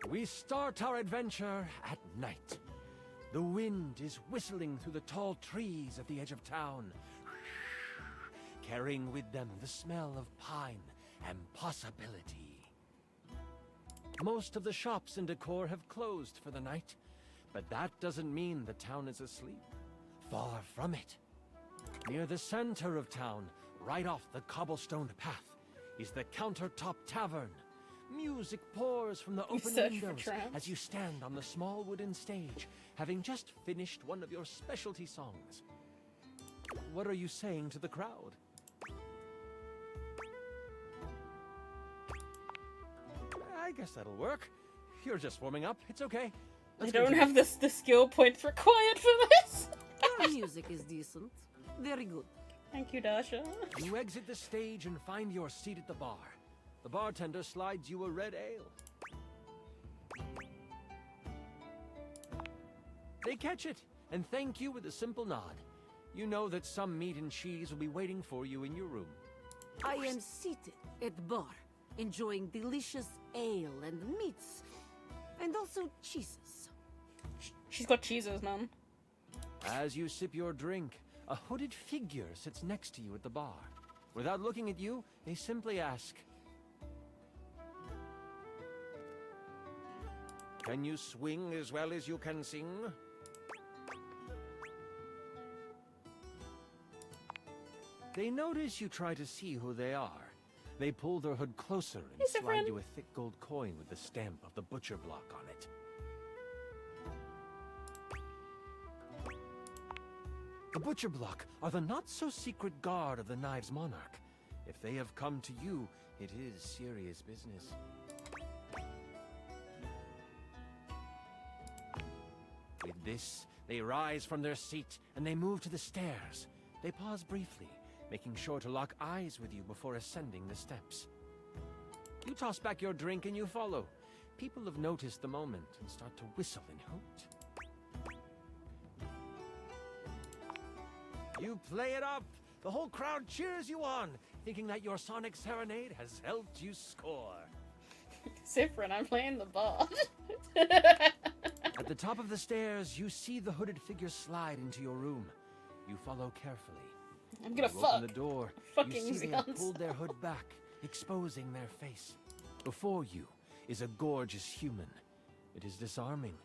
We start our adventure at night. The wind is whistling through the tall trees at the edge of town, carrying with them the smell of pine and possibility. Most of the shops and decor have closed for the night, but that doesn't mean the town is asleep. Far from it. Near the center of town, right off the cobblestone path, is the Countertop Tavern. Music pours from the open windows as you stand on the small wooden stage, having just finished one of your specialty songs. What are you saying to the crowd? I guess that'll work. You're just warming up. It's okay. I don't have the skill points required for this. Your music is decent. Very good. Thank you, Dasha. You exit the stage and find your seat at the bar. The bartender slides you a red ale. They catch it and thank you with a simple nod. You know that some meat and cheese will be waiting for you in your room. I am seated at the bar, enjoying delicious ale and meats, and also cheeses. She's got cheeses, man. As you sip your drink, a hooded figure sits next to you at the bar. Without looking at you, they simply ask, "Can you swing as well as you can sing?" They notice you try to see who they are. They pull their hood closer and slide you a thick gold coin with the stamp of the butcher block on it. The butcher block are the not-so-secret guard of the Knives Monarch. If they have come to you, it is serious business. With this, they rise from their seat and they move to the stairs. They pause briefly, making sure to lock eyes with you before ascending the steps. You toss back your drink and you follow. People have noticed the moment and start to whistle and hoot. You play it up! The whole crowd cheers you on, thinking that your sonic serenade has helped you score. Sifrin, I'm playing the bard. At the top of the stairs, you see the hooded figure slide into your room. You follow carefully. I'm gonna you fuck. Open the door. Fucking you see they have Xeons. pulled their hood back, exposing their face. Before you is a gorgeous human. It is disarming.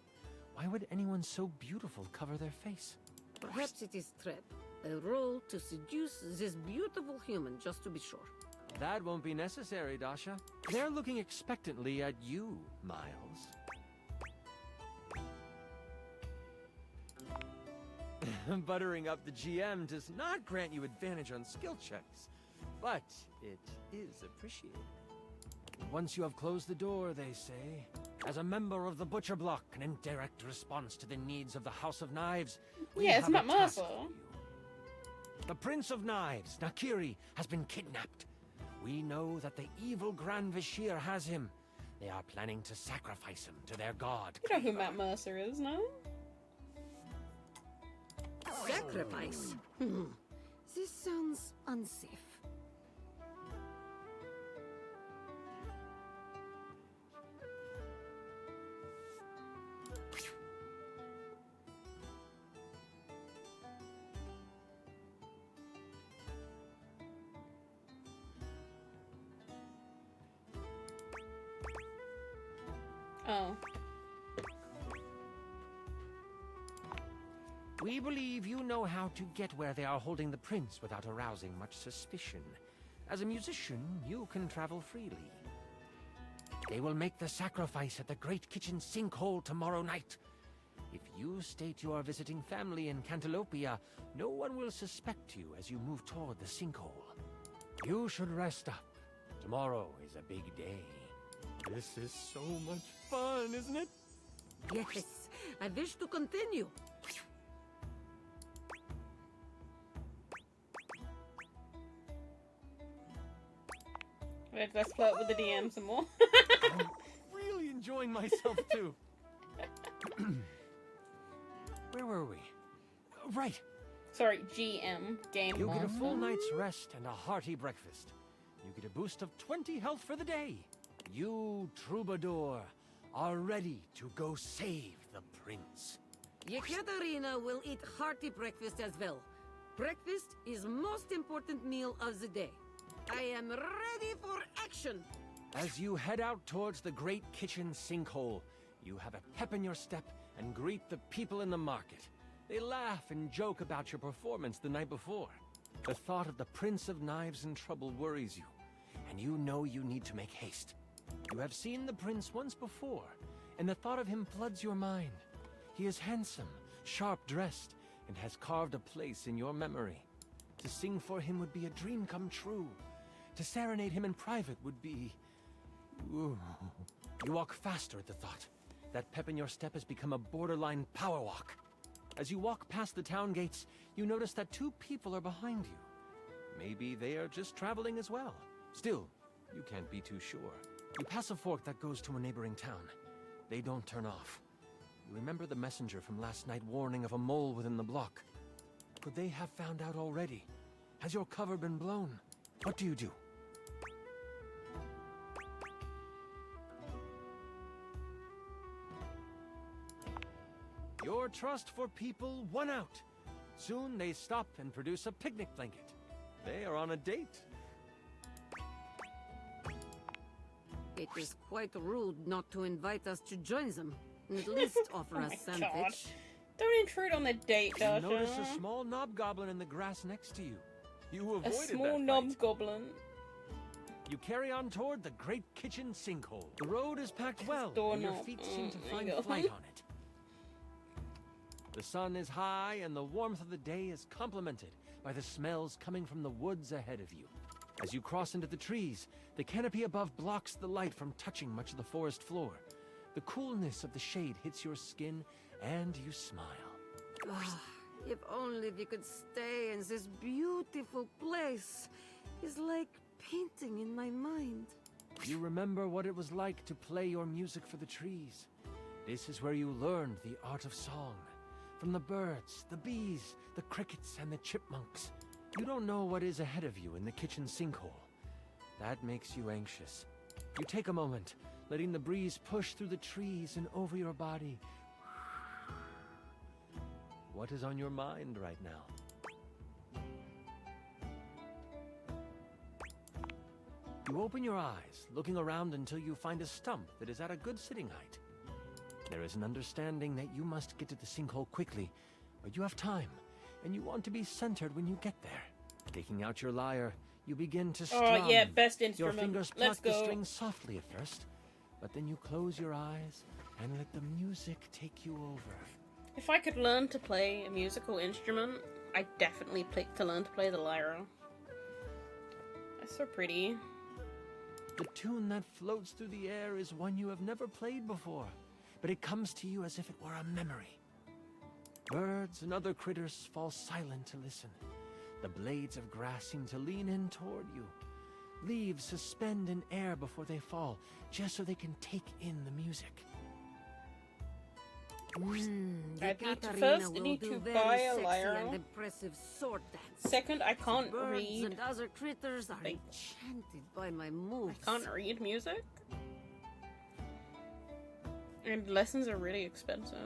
Why would anyone so beautiful cover their face? Perhaps it is trap. A role to seduce this beautiful human, just to be sure. That won't be necessary, Dasha. They're looking expectantly at you, Miles. Buttering up the GM does not grant you advantage on skill checks, but it is appreciated. Once you have closed the door, they say, as a member of the Butcher Block and in direct response to the needs of the House of Knives, we Yeah, it's have Matt a task Mercer. for you. The Prince of Knives, Nakiri, has been kidnapped. We know that the evil Grand Vizier has him. They are planning to sacrifice him to their god. You know who Matt Mercer is, no? Sacrifice? This sounds unsafe. Oh. We believe you know how to get where they are holding the prince without arousing much suspicion. As a musician, you can travel freely. They will make the sacrifice at the Great Kitchen Sinkhole tomorrow night. If you state you are visiting family in Cantalopia, no one will suspect you as you move toward the sinkhole. You should rest up. Tomorrow is a big day. This is so much fun, isn't it? Yes, I wish to continue. Wait, let's flirt with the DM some more. I'm really enjoying myself too. Where were we? Right. Sorry, GM. Game You get a full Master. night's rest and a hearty breakfast. You get a boost of 20 health for the day. You, Troubadour, are ready to go save the prince. Yekaterina will eat hearty breakfast as well. Breakfast is most important meal of the day. I am ready for action. As you head out towards the great kitchen sinkhole, you have a pep in your step and greet the people in the market. They laugh and joke about your performance the night before. The thought of the Prince of Knives in trouble worries you, and you know you need to make haste. You have seen the prince once before, and the thought of him floods your mind. He is handsome, sharp-dressed, and has carved a place in your memory. To sing for him would be a dream come true. To serenade him in private would be... Ooh. You walk faster at the thought. That pep in your step has become a borderline power walk. As you walk past the town gates, you notice that 2 people are behind you. Maybe they are just traveling as well. Still, you can't be too sure. You pass a fork that goes to a neighboring town. They don't turn off. You remember the messenger from last night warning of a mole within the block. Could they have found out already? Has your cover been blown? What do you do? Your trust for people won out. Soon they stop and produce a picnic blanket. They are on a date. It is quite rude not to invite us to join them. At least offer Oh us my sandwich. God. Don't intrude on the date, You Dasha. notice a small knob-goblin in the grass next to you. You avoided A small that knob fight. goblin. You carry on toward the great kitchen sinkhole. The road is packed well, Door and your knob. feet seem to Oh my find God. flight on it. The sun is high, and the warmth of the day is complemented by the smells coming from the woods ahead of you. As you cross into the trees, the canopy above blocks the light from touching much of the forest floor. The coolness of the shade hits your skin, and you smile. Ah, if only we could stay in this beautiful place. It's like painting in my mind. You remember what it was like to play your music for the trees. This is where you learned the art of song. From the birds, the bees, the crickets, and the chipmunks. You don't know what is ahead of you in the kitchen sinkhole. That makes you anxious. You take a moment, letting the breeze push through the trees and over your body. What is on your mind right now? You open your eyes, looking around until you find a stump that is at a good sitting height. There is an understanding that you must get to the sinkhole quickly, but you have time, and you want to be centered when you get there. Taking out your lyre, you begin to strum. Oh yeah, best Your instrument. fingers Let's pluck the go. strings softly at first, but then you close your eyes and let the music take you over. If I could learn to play a musical instrument, I'd definitely pick to learn to play the lyra. That's so pretty. The tune that floats through the air is one you have never played before, but it comes to you as if it were a memory. Birds and other critters fall silent to listen. The blades of grass seem to lean in toward you. Leaves suspend in air before they fall, just so they can take in the music. I Yekaterina will need do to very buy a sexy lyre. and impressive sword dance. Second, I can't Birds read. and other critters are enchanted by my moves. I can't read music. And lessons are really expensive.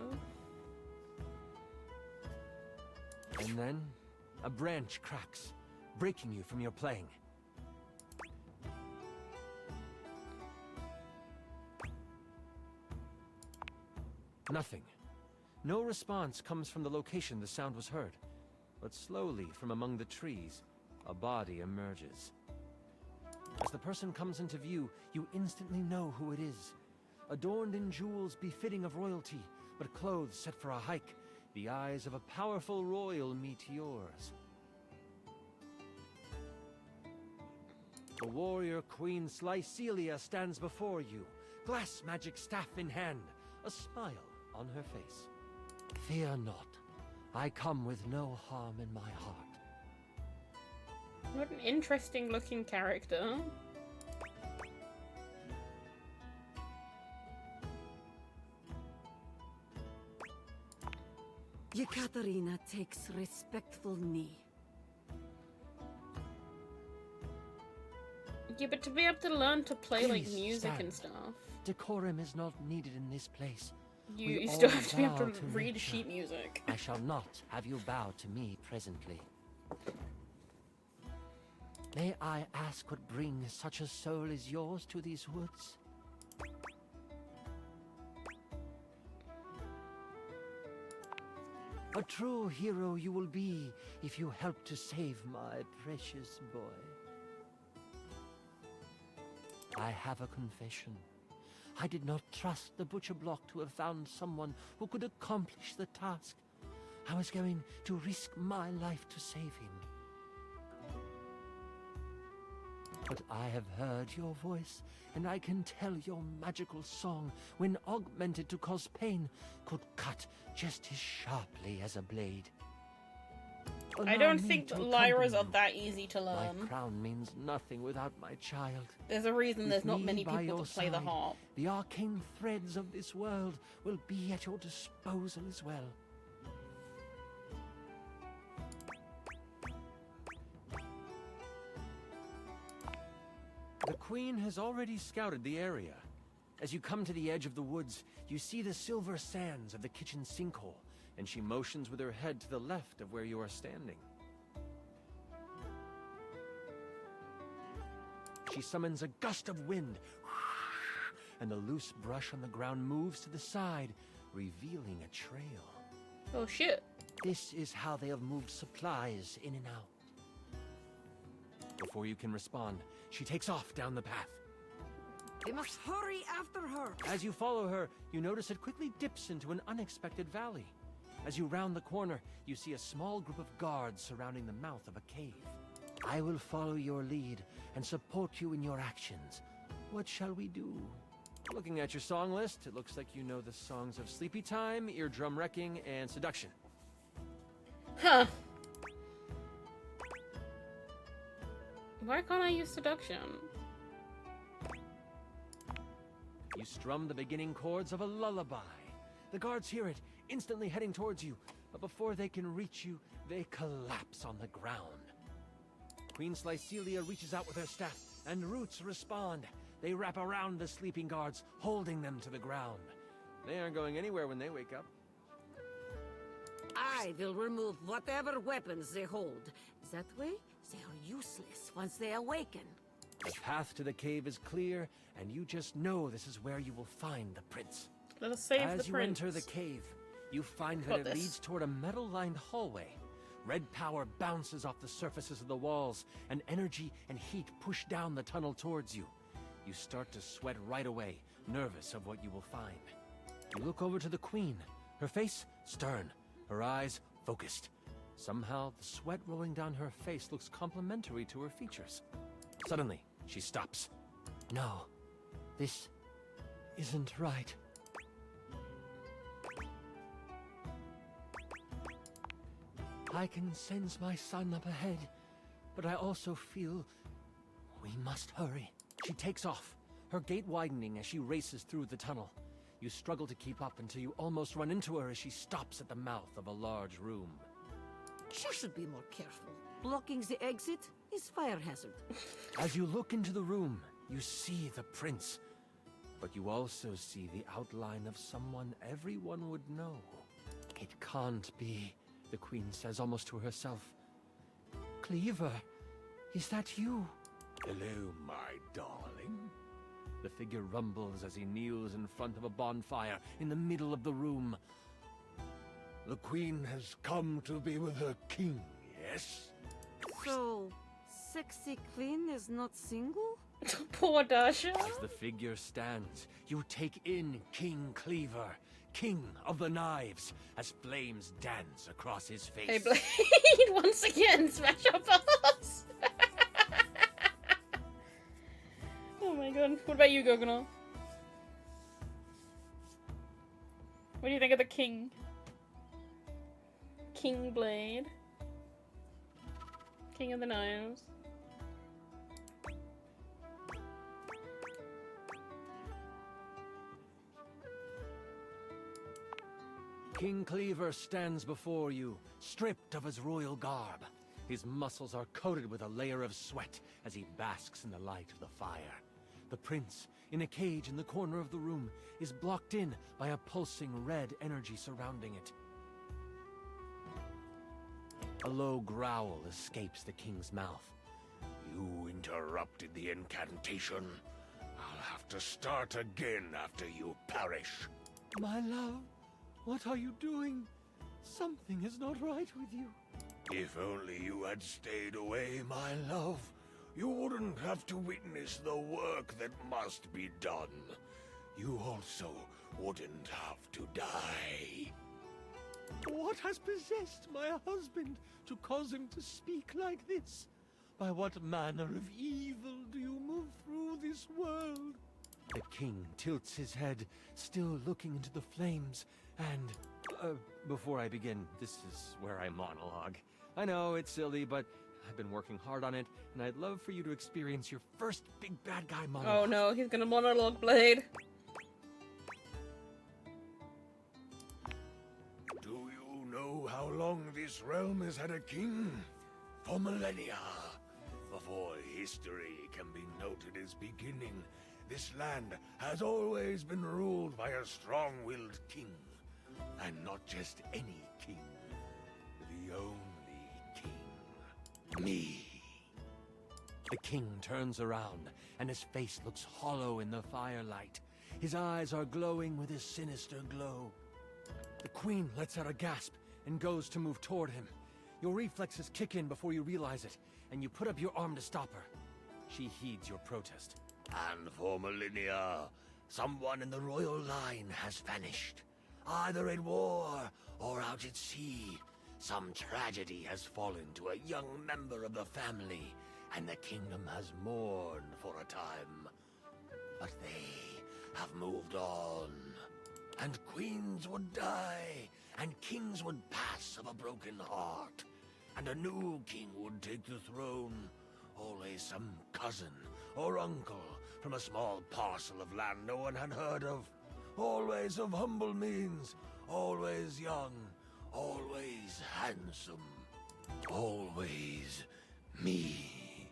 And then, a branch cracks, breaking you from your playing. Nothing. No response comes from the location the sound was heard. But slowly, from among the trees, a body emerges. As the person comes into view, you instantly know who it is. Adorned in jewels befitting of royalty, but clothes set for a hike. The eyes of a powerful royal meet yours. The warrior Queen Slycelia stands before you, glass magic staff in hand, a smile on her face. Fear not. I come with no harm in my heart. What an interesting looking character. Yekaterina takes respectful knee. Yeah, but to be able to learn to play like Please music stand. and stuff, Decorum is not needed in this place. you We still all have to be able bow to read nature. sheet music. I shall not have you bow to me presently. May I ask what brings such a soul as yours to these woods? A true hero you will be if you help to save my precious boy. I have a confession. I did not trust the butcher block to have found someone who could accomplish the task. I was going to risk my life to save him. But I have heard your voice, and I can tell your magical song, when augmented to cause pain, could cut just as sharply as a blade. I Allow don't me think to lyras accompany are you. that easy to My learn. crown means nothing without my child. There's a reason there's With not me many by people your to play the side, harp. The arcane threads of this world will be at your disposal as well. The Queen has already scouted the area. As you come to the edge of the woods, you see the silver sands of the kitchen sinkhole, and she motions with her head to the left of where you are standing. She summons a gust of wind, and the loose brush on the ground moves to the side, revealing a trail. Oh shit. This is how they have moved supplies in and out. Before you can respond, she takes off down the path. We must hurry after her. As you follow her, you notice it quickly dips into an unexpected valley. As you round the corner, you see a small group of guards surrounding the mouth of a cave. I will follow your lead and support you in your actions. What shall we do? Looking at your song list, it looks like you know the songs of Sleepy Time, Eardrum Wrecking, and Seduction. Huh. Why can't I use seduction? You strum the beginning chords of a lullaby. The guards hear it, instantly heading towards you, but before they can reach you, they collapse on the ground. Queen Slycelia reaches out with her staff, and roots respond. They wrap around the sleeping guards, holding them to the ground. They aren't going anywhere when they wake up. I will remove whatever weapons they hold. That way, they are useless once they awaken. The path to the cave is clear, and you just know this is where you will find the prince. Let us save As the you prince. enter the cave, you find Got that it this. leads toward a metal-lined hallway. Red power bounces off the surfaces of the walls, and energy and heat push down the tunnel towards you. You start to sweat right away, nervous of what you will find. You look over to the queen, her face stern, her eyes focused. Somehow, the sweat rolling down her face looks complementary to her features. Suddenly, she stops. No, this isn't right. I can sense my son up ahead, but I also feel we must hurry. She takes off, her gait widening as she races through the tunnel. You struggle to keep up until you almost run into her as she stops at the mouth of a large room. She should be more careful. Blocking the exit is fire hazard. As you look into the room, you see the prince, but you also see the outline of someone everyone would know. It can't be, the queen says almost to herself. Cleaver, is that you? Hello, my darling. The figure rumbles as he kneels in front of a bonfire in the middle of the room. The queen has come to be with her king, yes? So, sexy queen is not single? Poor Dasha. As the figure stands, you take in King Cleaver, king of the knives, as flames dance across his face. Hey, Blade, once again, smash up us! Oh my god. What about you, Gogonol? What do you think of the king? King Blade? King of the Knives? King Cleaver stands before you, stripped of his royal garb. His muscles are coated with a layer of sweat as he basks in the light of the fire. The prince, in a cage in the corner of the room, is blocked in by a pulsing red energy surrounding it. A low growl escapes the king's mouth. You interrupted the incantation. I'll have to start again after you perish. My love, what are you doing? Something is not right with you. If only you had stayed away, my love. You wouldn't have to witness the work that must be done. You also wouldn't have to die. What has possessed my husband to cause him to speak like this? By what manner of evil do you move through this world? The king tilts his head, still looking into the flames, and... before I begin, this is where I monologue. I know, it's silly, but I've been working hard on it, and I'd love for you to experience your first big bad guy monologue. Oh no, he's gonna monologue Blade. Do you know how long this realm has had a king? For millennia. Before history can be noted as beginning, this land has always been ruled by a strong-willed king. And not just any king. The only king. Me. The king turns around, and his face looks hollow in the firelight. His eyes are glowing with a sinister glow. The queen lets out a gasp and goes to move toward him. Your reflexes kick in before you realize it, and you put up your arm to stop her. She heeds your protest. And for millennia, someone in the royal line has vanished. Either at war or out at sea, some tragedy has fallen to a young member of the family, and the kingdom has mourned for a time. But they have moved on, and queens would die, and kings would pass of a broken heart, and a new king would take the throne, always some cousin or uncle from a small parcel of land no one had heard of. Always of humble means, always young, always handsome, always me.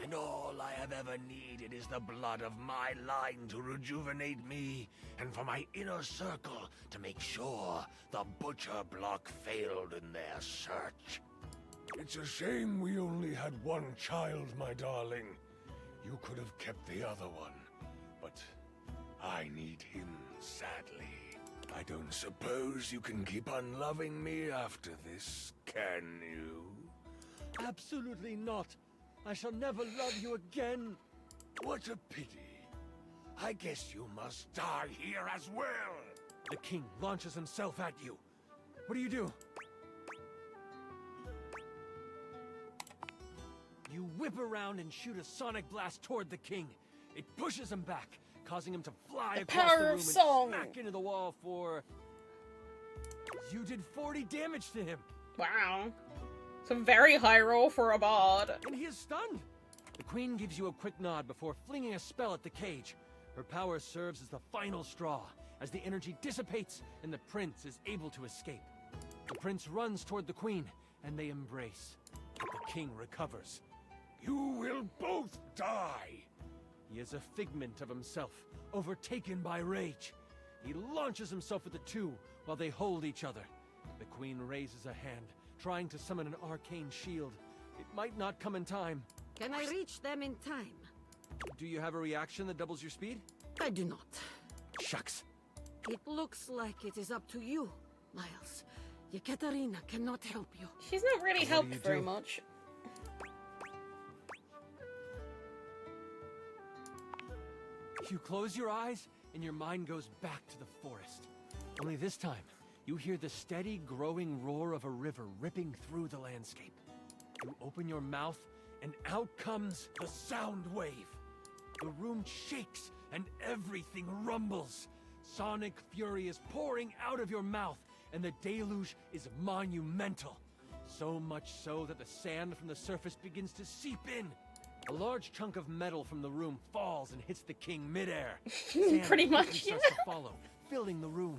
And all I have ever needed is the blood of my line to rejuvenate me, and for my inner circle to make sure the butcher block failed in their search. It's a shame we only had one child, my darling. You could have kept the other one, but I need him sadly. I don't suppose you can keep on loving me after this, can you? Absolutely not. I shall never love you again. What a pity. I guess you must die here as well. The king launches himself at you. What do you do? You whip around and shoot a sonic blast toward the king. It pushes him back, causing him to fly across the room and smack into the wall for... You did 40 damage to him. Wow. It's a very high roll for a bard. And he is stunned. The queen gives you a quick nod before flinging a spell at the cage. Her power serves as the final straw, as the energy dissipates and the prince is able to escape. The prince runs toward the queen, and they embrace. But the king recovers. You will both die. He is a figment of himself, overtaken by rage. He launches himself at the two while they hold each other. The queen raises a hand, trying to summon an arcane shield. It might not come in time. Can I reach them in time? Do you have a reaction that doubles your speed? I do not. Shucks. It looks like it is up to you, Miles. Yekaterina cannot help you. She's not really helped very much. You close your eyes, and your mind goes back to the forest. Only this time, you hear the steady, growing roar of a river ripping through the landscape. You open your mouth, and out comes the sound wave. The room shakes, and everything rumbles. Sonic fury is pouring out of your mouth, and the deluge is monumental. So much so that the sand from the surface begins to seep in. A large chunk of metal from the room falls and hits the king midair. Sand Pretty much, quickly starts to follow, filling the room.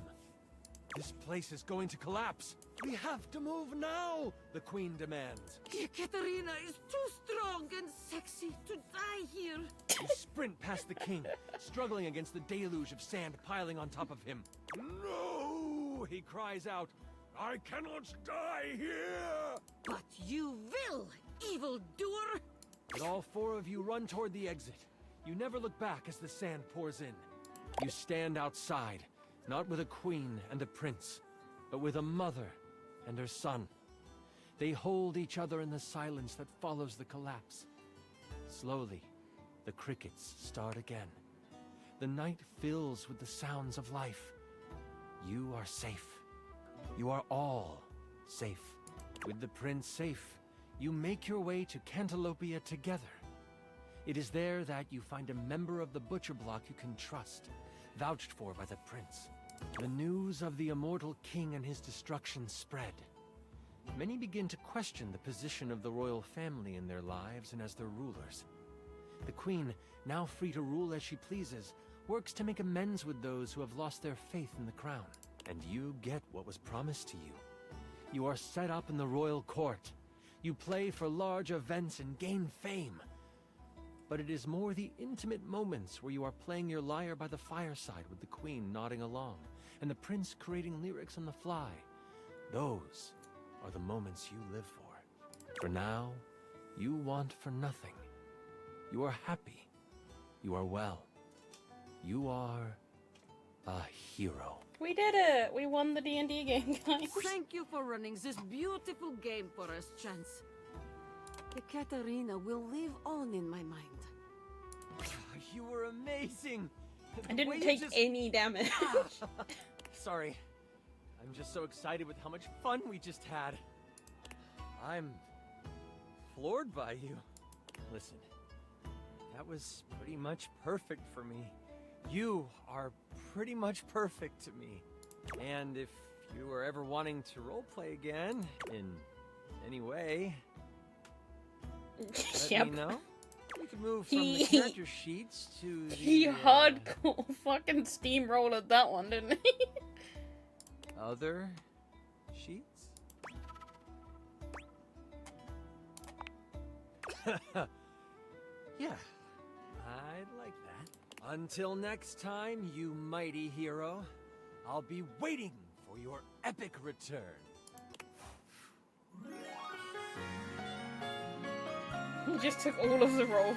This place is going to collapse. We have to move now, the queen demands. Katerina is too strong and sexy to die here. You sprint past the king, struggling against the deluge of sand piling on top of him. No! He cries out. I cannot die here! But you will, evildoer! But all four of you run toward the exit. You never look back as the sand pours in. You stand outside, not with a queen and a prince, but with a mother and her son. They hold each other in the silence that follows the collapse. Slowly, the crickets start again. The night fills with the sounds of life. You are safe. You are all safe. With the prince safe, you make your way to Cantalopia together. It is there that you find a member of the butcher block you can trust, vouched for by the prince. The news of the immortal king and his destruction spread. Many begin to question the position of the royal family in their lives and as their rulers. The queen, now free to rule as she pleases, works to make amends with those who have lost their faith in the crown. And you get what was promised to you. You are set up in the royal court. You play for large events and gain fame. But it is more the intimate moments where you are playing your lyre by the fireside with the queen nodding along, and the prince creating lyrics on the fly. Those are the moments you live for. For now, you want for nothing. You are happy. You are well. You are a hero. We did it! We won the D&D game, guys. Thank you for running this beautiful game for us, Chance. Katerina will live on in my mind. You were amazing! I didn't take any damage. Sorry. I'm just so excited with how much fun we just had. I'm floored by you. Listen, that was pretty much perfect for me. You are pretty much perfect to me. And if you were ever wanting to roleplay again, in any way, let me know. We can move from the character sheets to the... He hardcore fucking steamrolled that one, didn't he? Other sheets? Yeah, I'd like that. Until next time, you mighty hero, I'll be waiting for your epic return. He just took all of the role.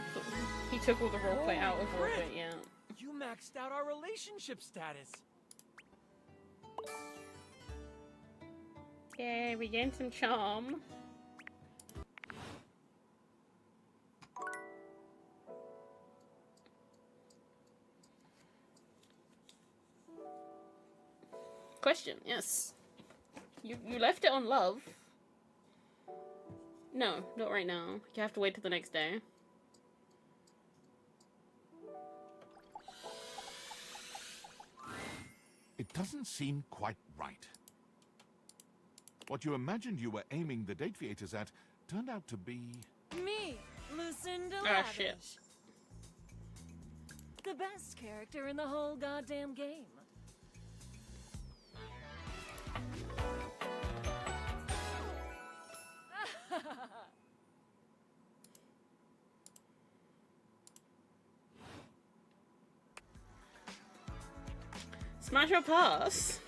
He took all the roleplay out of all of it, yeah. You maxed out our relationship status. Yay, we gained some charm. Question, yes. You left it on love. No, not right now. You have to wait till the next day. It doesn't seem quite right. What you imagined you were aiming the date theaters at turned out to be... Me, Lucinda Ah, shit. Lavish. The best character in the whole goddamn game. Smash or pass?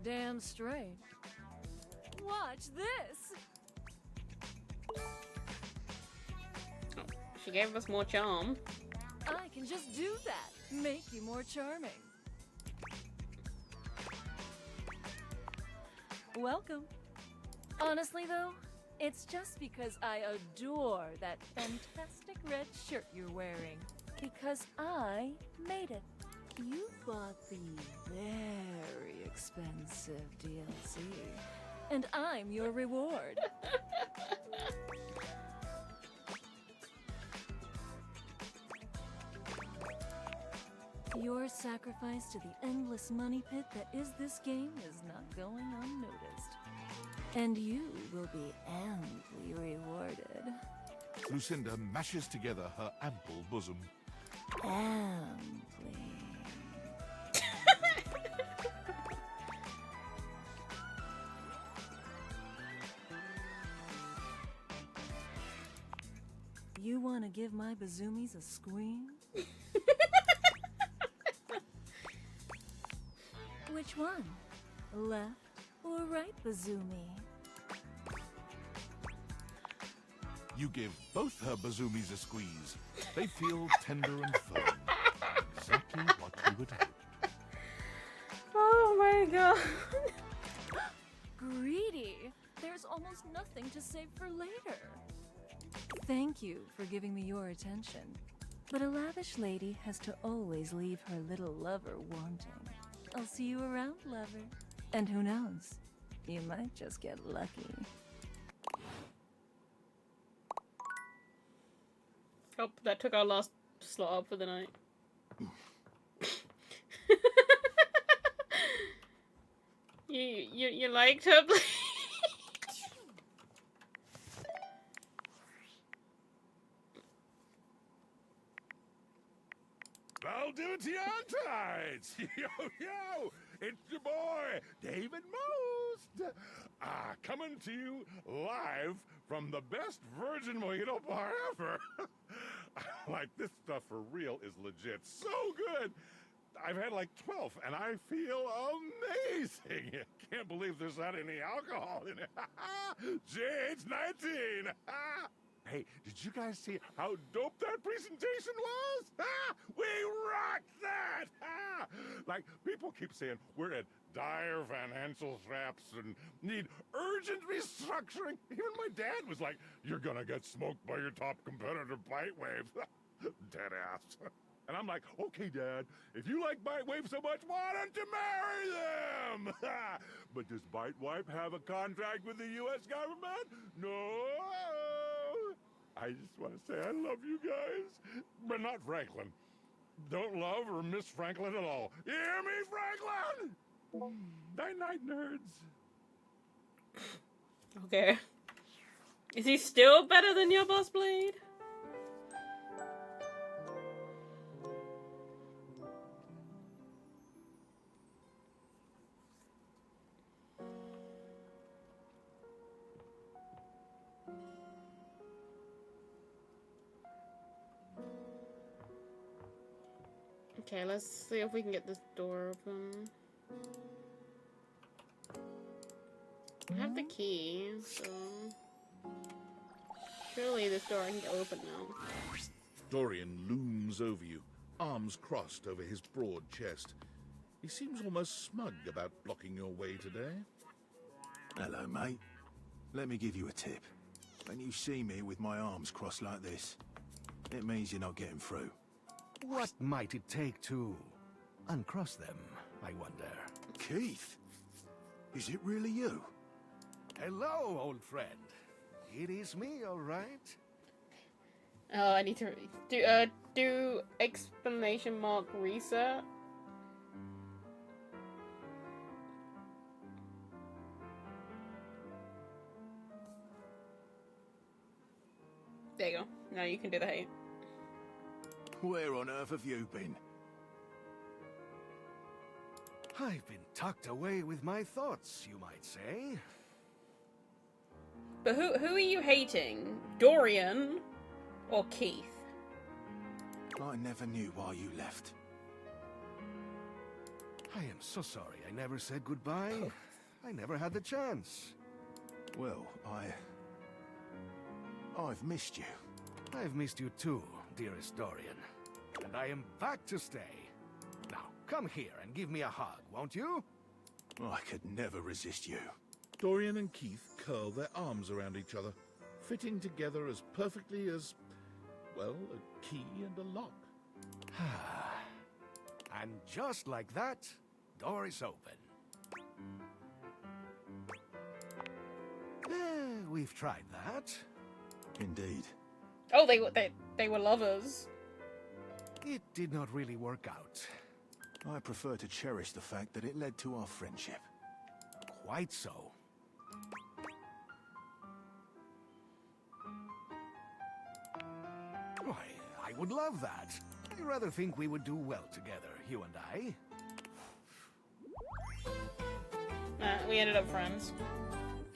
Damn straight. Watch this. Oh, she gave us more charm. I can just do that. Make you more charming. Welcome. Honestly, though, it's just because I adore that fantastic red shirt you're wearing. Because I made it. You bought the very expensive DLC. And I'm your reward. Your sacrifice to the endless money pit that is this game is not going unnoticed. And you will be amply rewarded. Lucinda mashes together her ample bosom. Amply. You want to give my bazoomies a squeeze? Which one? Left or right bazoomi? You give both her bazoomies a squeeze. They feel tender and firm. Exactly what you would hope. Oh my god. Greedy. There's almost nothing to save for later. Thank you for giving me your attention. But a lavish lady has to always leave her little lover wanting. I'll see you around, lover. And who knows? You might just get lucky. Oh, that took our last slot up for the night. You liked her, please? Valdivitianites! Yo, yo! It's your boy, David Most! Coming to you live from the best virgin mojito bar ever! Like, this stuff for real is legit so good! I've had like 12, and I feel amazing! Can't believe there's not any alcohol in it! JH19! Hey, did you guys see how dope that presentation was? We rocked that! Like, people keep saying we're at dire financial straps and need urgent restructuring. Even my dad was like, you're gonna get smoked by your top competitor, Bitewave. Dead ass. And I'm like, okay, Dad, if you like Bitewave so much, why don't you marry them? But does Bitewave have a contract with the U.S. government? No. I just want to say I love you guys, but not Franklin. Don't love or miss Franklin at all. You hear me, Franklin? Night-night, nerds. Okay. Is he still better than your boss Blade? Okay, let's see if we can get this door open. I have the key, so surely this door can get open now. Dorian looms over you, arms crossed over his broad chest. He seems almost smug about blocking your way today. Hello, mate. Let me give you a tip. When you see me with my arms crossed like this, it means you're not getting through. What might it take to uncross them, I wonder? Keith? Is it really you? Hello, old friend. It is me, all right. Oh, I need to do exclamation mark reset. There you go. Now you can do the hate. Where on earth have you been? I've been tucked away with my thoughts, you might say. But who are you hating? Dorian or Keith? I never knew why you left. I am so sorry I never said goodbye. I never had the chance. Well, I've missed you. I've missed you too, dearest Dorian. And I am back to stay. Now, come here and give me a hug, won't you? I could never resist you. Dorian and Keith curl their arms around each other, fitting together as perfectly as, well, a key and a lock. And just like that, door is open. We've tried that. Indeed. Oh, they were lovers. It did not really work out. I prefer to cherish the fact that it led to our friendship. Quite so. Why, I would love that. I rather think we would do well together, you and I. We ended up friends.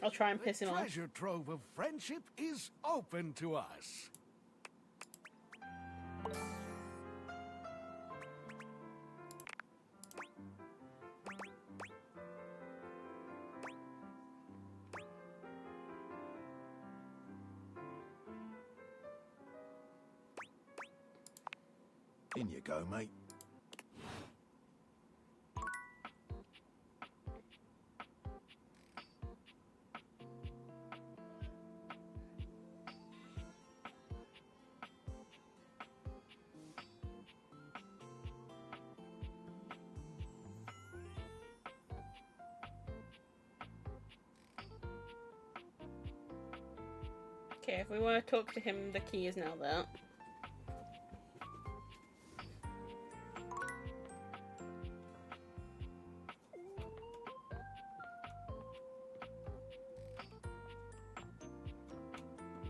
I'll try and piss him The off. treasure trove of friendship is open to us. In you go, mate. Okay, if we want to talk to him, the key is now there.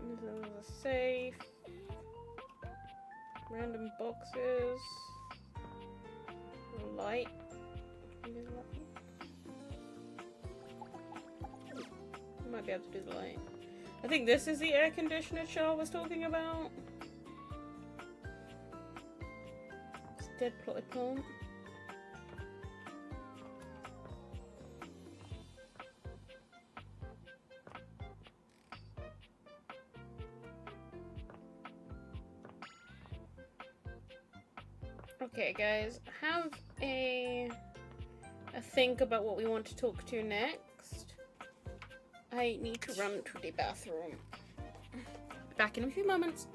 This is a safe. Random boxes. Light. Might be able to do the light. I think this is the air conditioner Char was talking about. It's dead plotted plant. Okay, guys, have a think about what we want to talk to next. I need to run to the bathroom. Back in a few moments.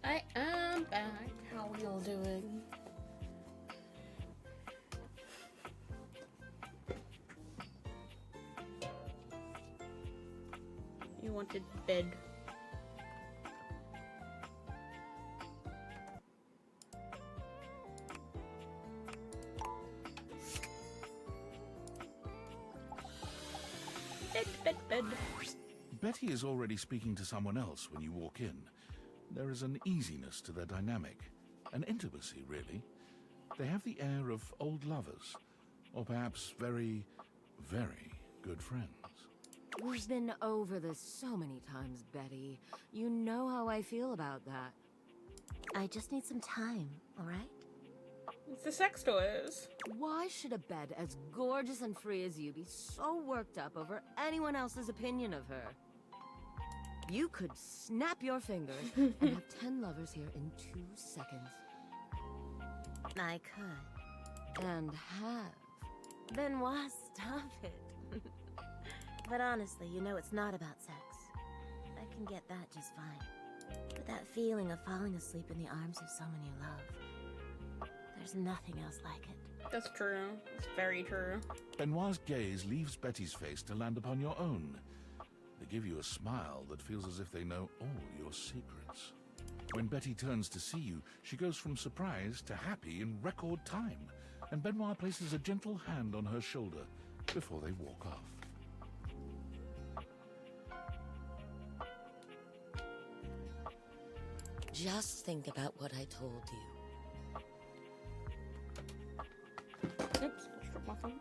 I am back. How are y'all doing? You wanted bed. Bed. Betty is already speaking to someone else when you walk in. There is an easiness to their dynamic, an intimacy, really. They have the air of old lovers, or perhaps very, very good friends. We've been over this so many times, Betty. You know how I feel about that. I just need some time, all right? It's the sex toys. Why should a bed as gorgeous and free as you be so worked up over anyone else's opinion of her? You could snap your fingers and have 10 lovers here in 2 seconds. I could. And have. Benoit, stop it. But honestly, you know it's not about sex. I can get that just fine. But that feeling of falling asleep in the arms of someone you love, there's nothing else like it. That's true. It's very true. Benoit's gaze leaves Betty's face to land upon your own. They give you a smile that feels as if they know all your secrets. When Betty turns to see you, she goes from surprise to happy in record time, and Benoit places a gentle hand on her shoulder before they walk off. Just think about what I told you. Oops, I dropped my phone.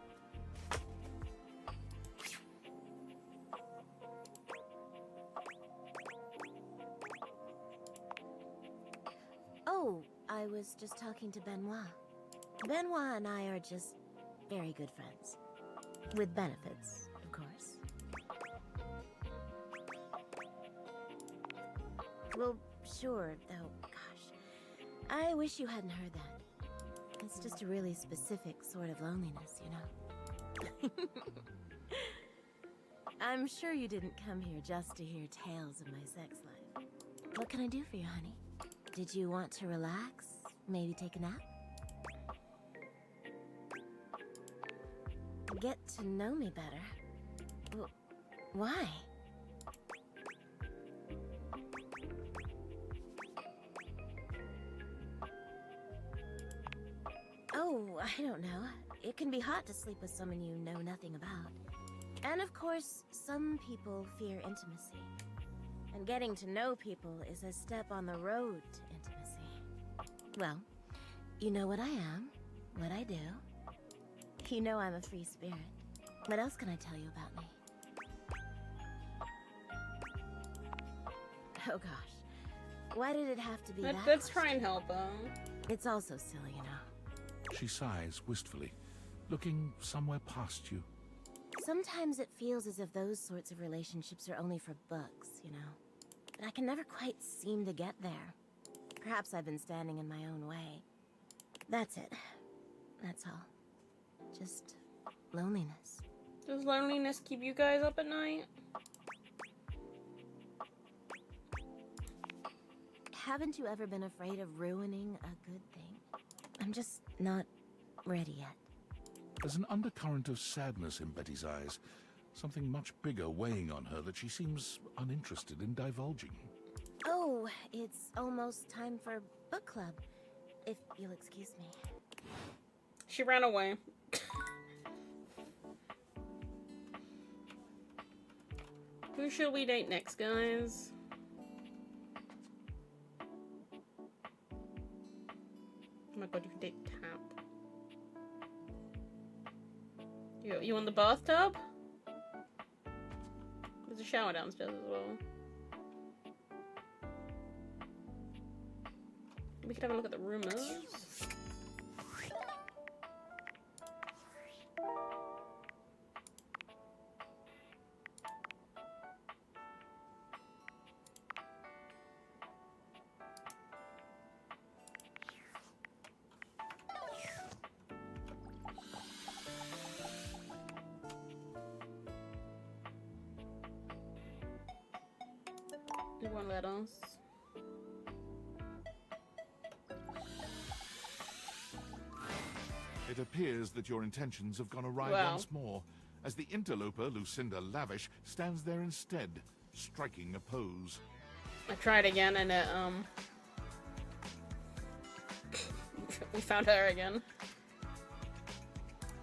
Oh, I was just talking to Benoit. Benoit and I are just very good friends. With benefits, of course. Well, sure, though, gosh. I wish you hadn't heard that. It's just a really specific sort of loneliness, you know? I'm sure you didn't come here just to hear tales of my sex life. What can I do for you, honey? Did you want to relax? Maybe take a nap? Get to know me better? Why? Oh, I don't know. It can be hot to sleep with someone you know nothing about. And of course, some people fear intimacy. And getting to know people is a step on the road to intimacy. Well, you know what I am, what I do. You know I'm a free spirit. What else can I tell you about me? Oh gosh. Why did it have to be that? Let's try and help him. It's all so silly, you know. She sighs wistfully, looking somewhere past you. Sometimes it feels as if those sorts of relationships are only for books, you know. But I can never quite seem to get there. Perhaps I've been standing in my own way. That's it. That's all. Just loneliness. Does loneliness keep you guys up at night? Haven't you ever been afraid of ruining a good thing? I'm just not ready yet. There's an undercurrent of sadness in Betty's eyes, something much bigger weighing on her that she seems uninterested in divulging. Oh, it's almost time for book club, if you'll excuse me. She ran away. Who should we date next, guys? Oh my god, you can date Tap. You in the bathtub? There's a shower downstairs as well. We could have a look at the rumors. They won't let us. It appears that your intentions have gone awry Wow. once more, as the interloper, Lucinda Lavish, stands there instead, striking a pose. I tried again and it, we found her again.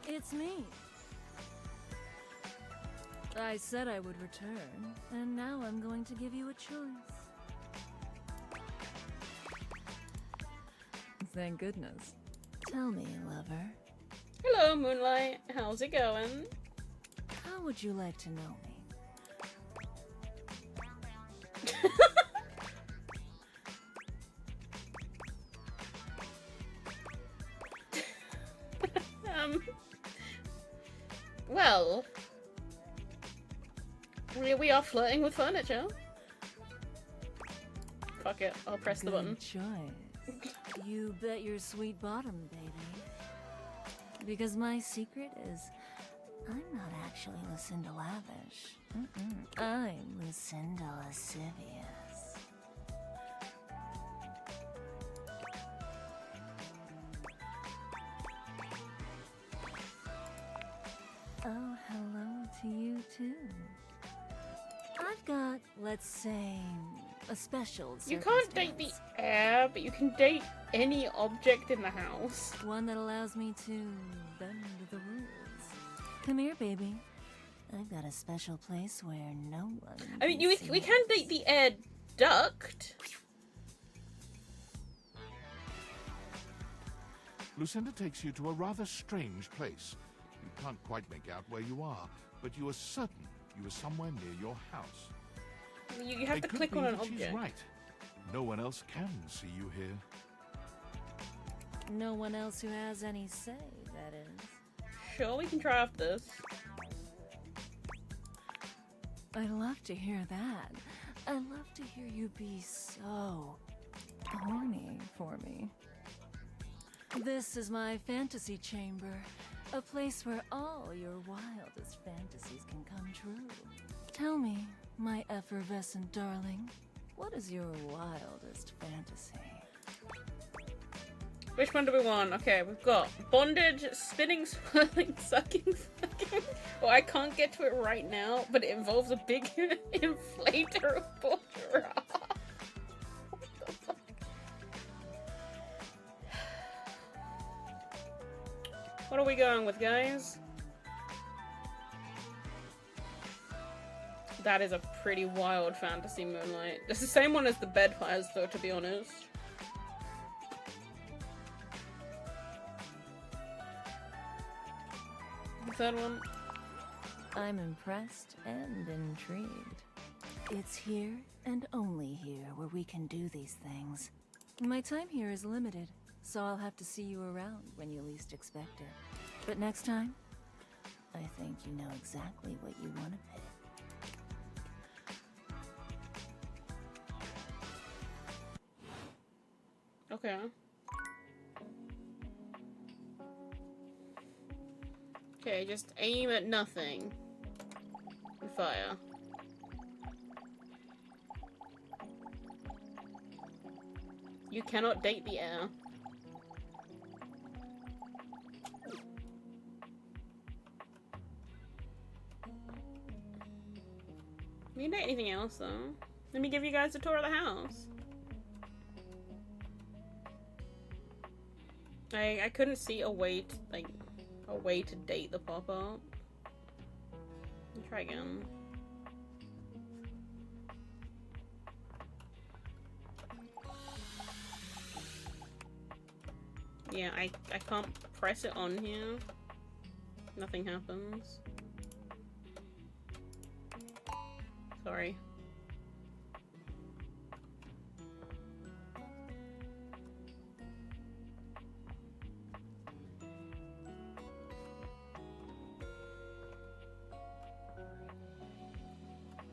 It's me. I said I would return, and now I'm going to give you a choice. Thank goodness. Tell me, lover. Hello, Moonlight. How's it going? How would you like to know me? Well, we are flirting with furniture. Fuck it, I'll press the button. Good choice. You bet your sweet bottom, baby. Because my secret is, I'm not actually Lucinda Lavish. I'm Lucinda Lascivious. Oh, hello to you too. I've got, let's say, a special You can't date the air, but you can date any object in the house. One that allows me to bend the rules. Come here, baby. I've got a special place where no one I mean, can see we us. can date the air duct. Lucinda takes you to a rather strange place. You can't quite make out where you are, but you are certain you are somewhere near your house. You have It to could click be on an that she's object. right. No one else can see you here. No one else who has any say, that is. Sure, we can try after this. I love to hear that. I love to hear you be so horny for me. This is my fantasy chamber, a place where all your wildest fantasies can come true. Tell me, my effervescent darling, what is your wildest fantasy? Which one do we want? Okay, we've got bondage, spinning, swirling, sucking, fucking. Well, I can't get to it right now, but it involves a big inflatable giraffe. What the fuck? What are we going with, guys? That is a pretty wild fantasy, Moonlight. It's the same one as the bed has, though, to be honest. The third one. I'm impressed and intrigued. It's here and only here where we can do these things. My time here is limited, so I'll have to see you around when you least expect it. But next time, I think you know exactly what you want to pick. Okay. Okay, just aim at nothing. And fire. You cannot date the air. We can date anything else, though. Let me give you guys a tour of the house. I couldn't see a way to, like, a way to date the pop-up. Try again. Yeah, I can't press it on here. Nothing happens. Sorry.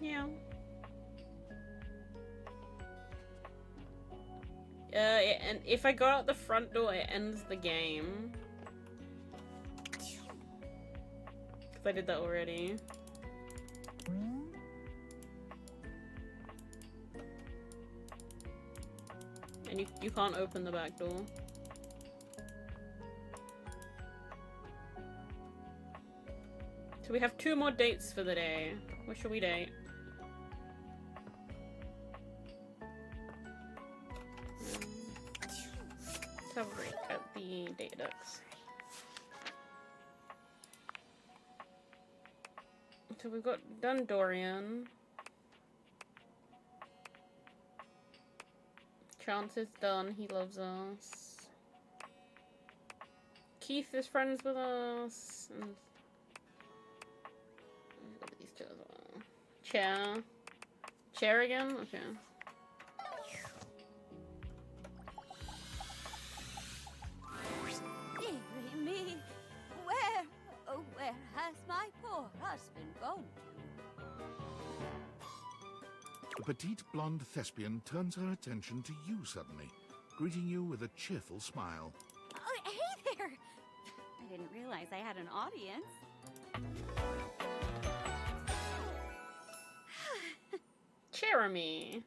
Yeah. And if I go out the front door, it ends the game. Because I did that already. And you can't open the back door. So we have 2 more dates for the day. What should we date? Let's have a look at the date decks. So we've got done Dorian. Chance is done. He loves us. Keith is friends with us. And we've got these two as well. Chair. Chair again? Okay. Dearie me, where, oh where has my poor husband gone The petite blonde thespian turns her attention to you suddenly, greeting you with a cheerful smile. Oh, hey there! I didn't realize I had an audience. Jeremy.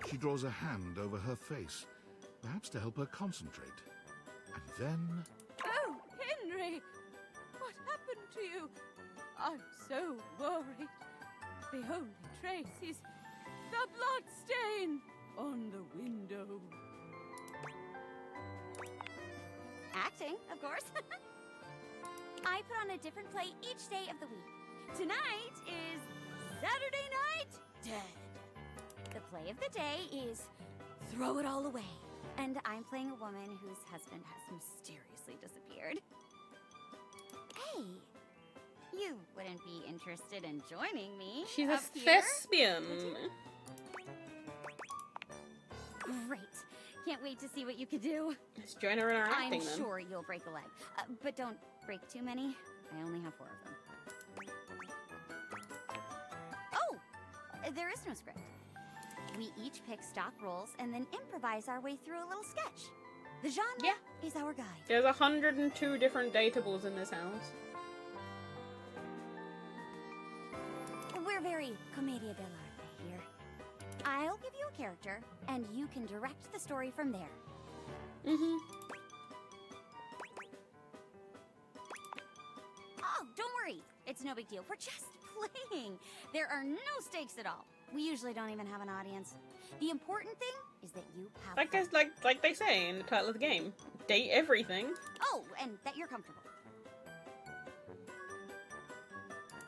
She draws a hand over her face, perhaps to help her concentrate. And then... Oh, Henry! What happened to you? I'm so worried. The only trace is the blood stain on the window. Acting, of course. I put on a different play each day of the week. Tonight is Saturday Night Dead. The play of the day is Throw It All Away. And I'm playing a woman whose husband has mysteriously disappeared. Hey, you wouldn't be interested in joining me. She's a up here, thespian. would you? Great. Can't wait to see what you can do. Let's join her in our acting I'm then. sure you'll break a leg. But don't break too many. I only have 4 of them. Oh! There is no script. We each pick stock roles and then improvise our way through a little sketch. The genre is our guide. There's 102 different datables in this house. We're very commedia dell'arte here. I'll give you a character, and you can direct the story from there. Mm-hmm. Oh, don't worry. It's no big deal. We're just playing. There are no stakes at all. We usually don't even have an audience. The important thing is that you have fun. Like they say in the title of the game, date everything. Oh, and that you're comfortable.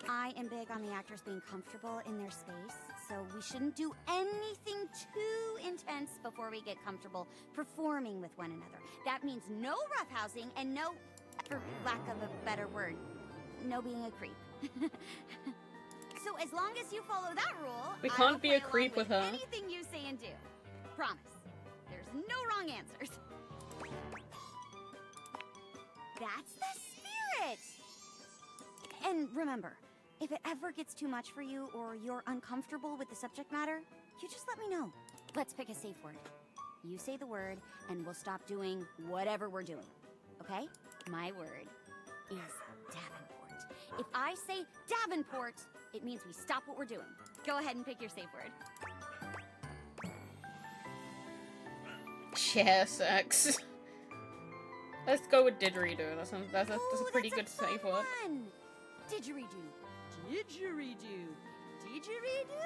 I am big on the actors being comfortable in their space, so we shouldn't do anything too intense before we get comfortable performing with one another. That means no roughhousing and no, for lack of a better word, no being a creep. So as long as you follow that rule, We I'll can't be play a creep along with her. anything you say and do. Promise. There's no wrong answers. That's the spirit! And remember, if it ever gets too much for you or you're uncomfortable with the subject matter, you just let me know. Let's pick a safe word. You say the word, and we'll stop doing whatever we're doing. Okay? My word is Davenport. If I say Davenport, it means we stop what we're doing. Go ahead and pick your safe word. Chair sex. Let's go with didgeridoo. That's a pretty good safe word. Fun! Didgeridoo. Didgeridoo. Didgeridoo!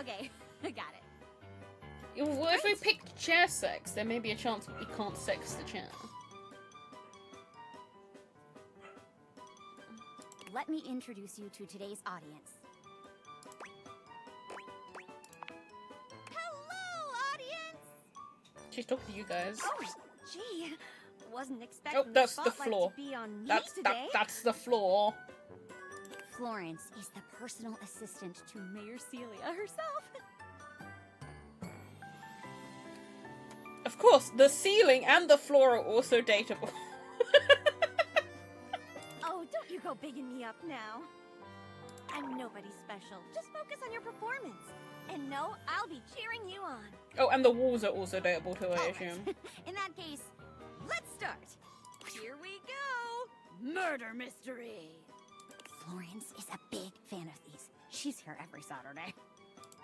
Okay, I got it. Well, if we picked chair sex, there may be a chance that we can't sex the chair. Let me introduce you to today's audience. Hello, audience! She's talking to you guys. Oh, gee. Wasn't expecting Oh, that's the spotlight floor. to be on me That's today. that's the floor. Florence is the personal assistant to Mayor Celia herself. Of course, the ceiling and the floor are also dateable. Oh, don't you go bigging me up now. I'm nobody special. Just focus on your performance. And no, I'll be cheering you on. Oh, and the walls are also dateable too, I assume. In that case, let's start. Here we go. Murder mystery. Florence is a big fan of these. She's here every Saturday.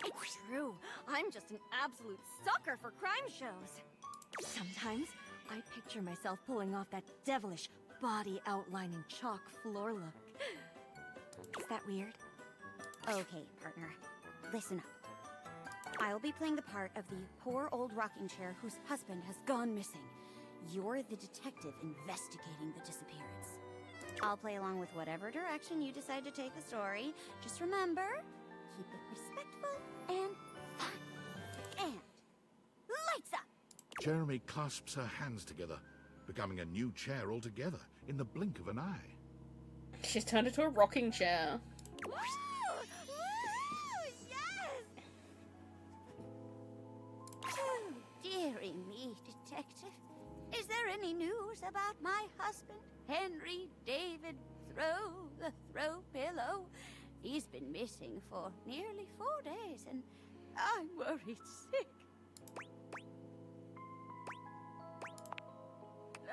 It's true. I'm just an absolute sucker for crime shows. Sometimes I picture myself pulling off that devilish body outlining chalk floor look. Is that weird? Okay, partner. Listen up. I'll be playing the part of the poor old rocking chair whose husband has gone missing. You're the detective investigating the disappearance. I'll play along with whatever direction you decide to take the story. Just remember, keep it respectful and fun. And lights up! Jeremy clasps her hands together, becoming a new chair altogether in the blink of an eye. She's turned into a rocking chair. Woo! Woo! Yes! Oh, dearie me, detective. Is there any news about my husband, Henry David the throw pillow? He's been missing for nearly 4 days, and I'm worried sick.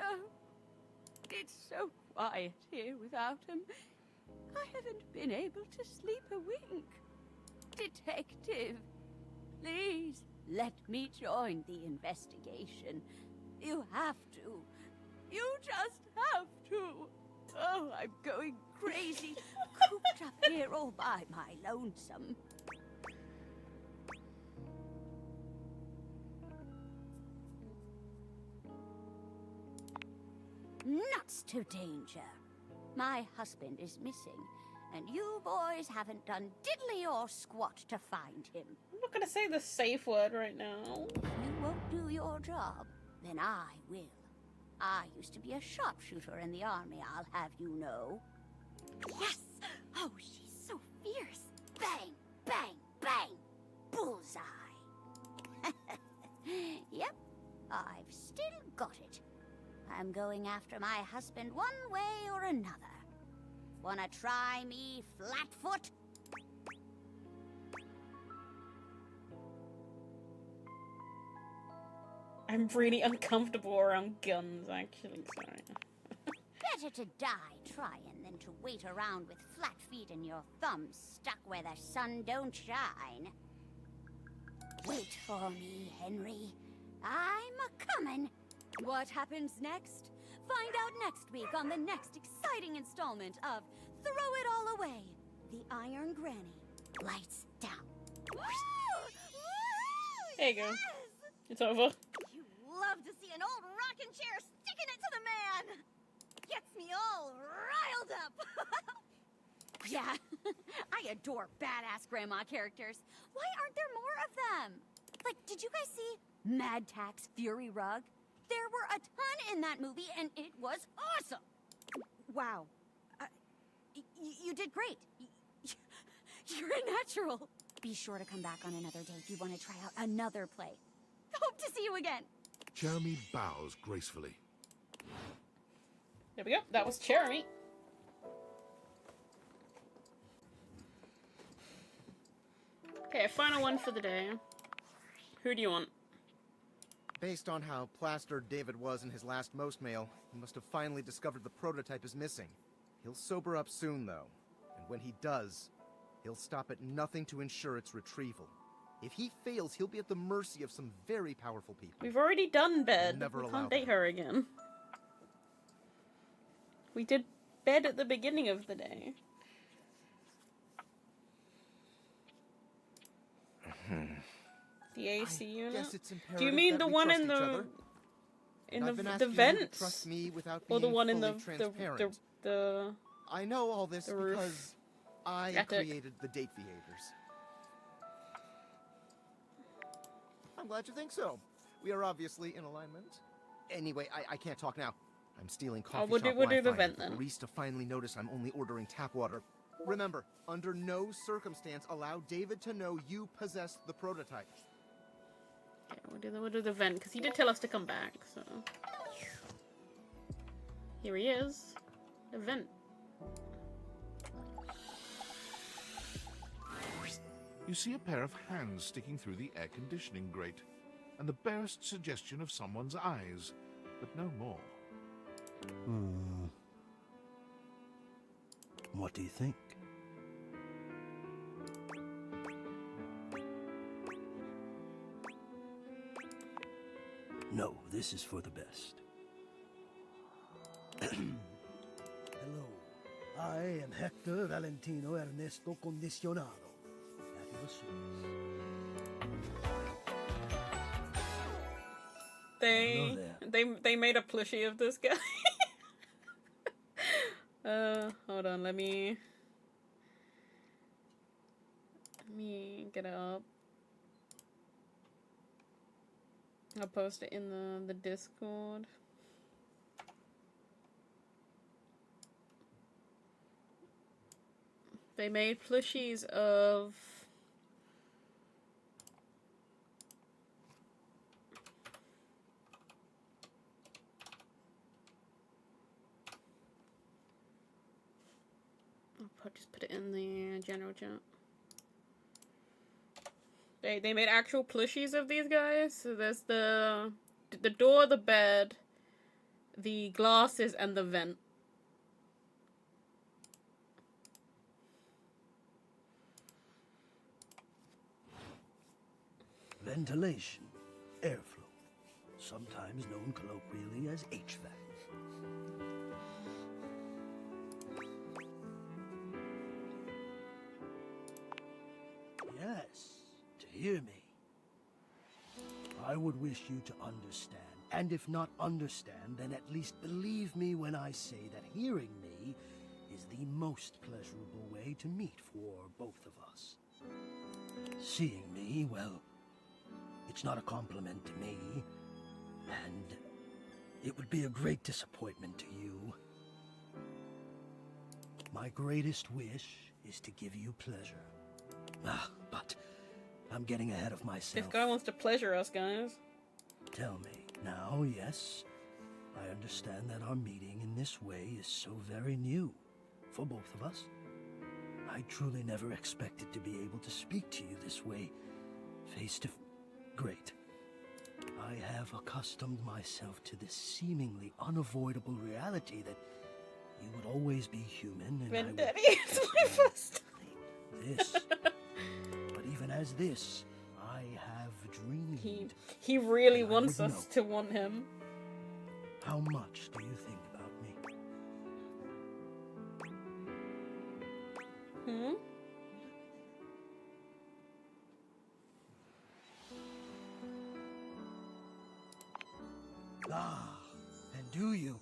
Oh, it's so quiet here without him. I haven't been able to sleep a wink. Detective, please let me join the investigation. You have to. You just have to. Oh, I'm going crazy, cooped up here all by my lonesome. Nuts to danger. My husband is missing, and you boys haven't done diddly or squat to find him. I'm not gonna say the safe word right now. If you won't do your job, then I will. I used to be a sharpshooter in the army, I'll have you know. Yes! Oh, she's so fierce. Bang, bang, bang. Bullseye. Yep, I've still got it. I'm going after my husband one way or another. Wanna try me, Flatfoot? I'm really uncomfortable around guns, actually, sorry. Better to die trying than to wait around with flat feet and your thumbs stuck where the sun don't shine. Wait for me, Henry. I'm a-comin'. What happens next? Find out next week on the next exciting installment of Throw It All Away, The Iron Granny. Lights down. Woo! Woo! There you go. Yes! It's over. You love to see an old rocking chair sticking it to the man. Gets me all riled up. Yeah, I adore badass grandma characters. Why aren't there more of them? Like, did you guys see Mad Tax Fury Rug? There were a ton in that movie, and it was awesome. Wow. You did great. You're a natural. Be sure to come back on another day if you want to try out another play. Hope to see you again. Jeremy bows gracefully. There we go. That was Jeremy. Okay, final one for the day. Who do you want? Based on how plastered David was in his last most mail, he must have finally discovered the prototype is missing. He'll sober up soon, though. And when he does, he'll stop at nothing to ensure its retrieval. If he fails, he'll be at the mercy of some very powerful people. We've already done bed. Never We allow can't date that. her again. We did bed at the beginning of the day. The AC unit? Guess it's Do you imperative mean that the we one trust in each the other. in I've been the asking you to vents? trust me without Or the being one in fully the transparent. the I know all this the roof. because I Attic. created the date behaviors. I'm glad you think so. We are obviously in alignment. Anyway, I can't talk now. I'm stealing coffee we'll shop do the Wi-Fi. vent The then. barista finally noticed I'm only ordering tap water. Remember, under no circumstance allow David to know you possess the prototype. Okay, we'll do the vent because he did tell us to come back. So here he is, the vent. You see a pair of hands sticking through the air conditioning grate, and the barest suggestion of someone's eyes, but no more. What do you think? No, this is for the best. Hello. I am Hector Valentino Ernesto Condicionado. At your service. They made a plushie of this guy. Hold on, let me get it up. I'll post it in the Discord. They made plushies of I'll just put it in the general chat. They made actual plushies of these guys. So there's the door, the bed, the glasses, and the vent. Ventilation, airflow, sometimes known colloquially as HVAC. Yes, to hear me. I would wish you to understand, and if not understand, then at least believe me when I say that hearing me is the most pleasurable way to meet for both of us. Seeing me, well, it's not a compliment to me, and it would be a great disappointment to you. My greatest wish is to give you pleasure. But I'm getting ahead of myself. This guy wants to pleasure us, guys. Tell me, now, yes, I understand that our meeting in this way is so very new for both of us. I truly never expected to be able to speak to you this way, face to face. Great. I have accustomed myself to this seemingly unavoidable reality that you would always be human and Vendetta is my first time. This. But even as this, I have dreamed. He really wants us to want him. How much do you think about me? Hmm? Ah, and do you?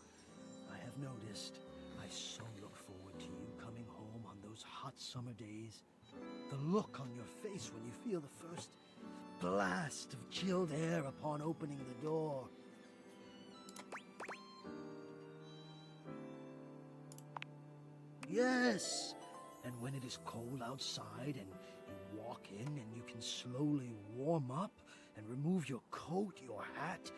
I have noticed. I so look forward to you coming home on those hot summer days. The look on your face when you feel the first blast of chilled air upon opening the door. Yes! And when it is cold outside and you walk in and you can slowly warm up and remove your coat, your hat,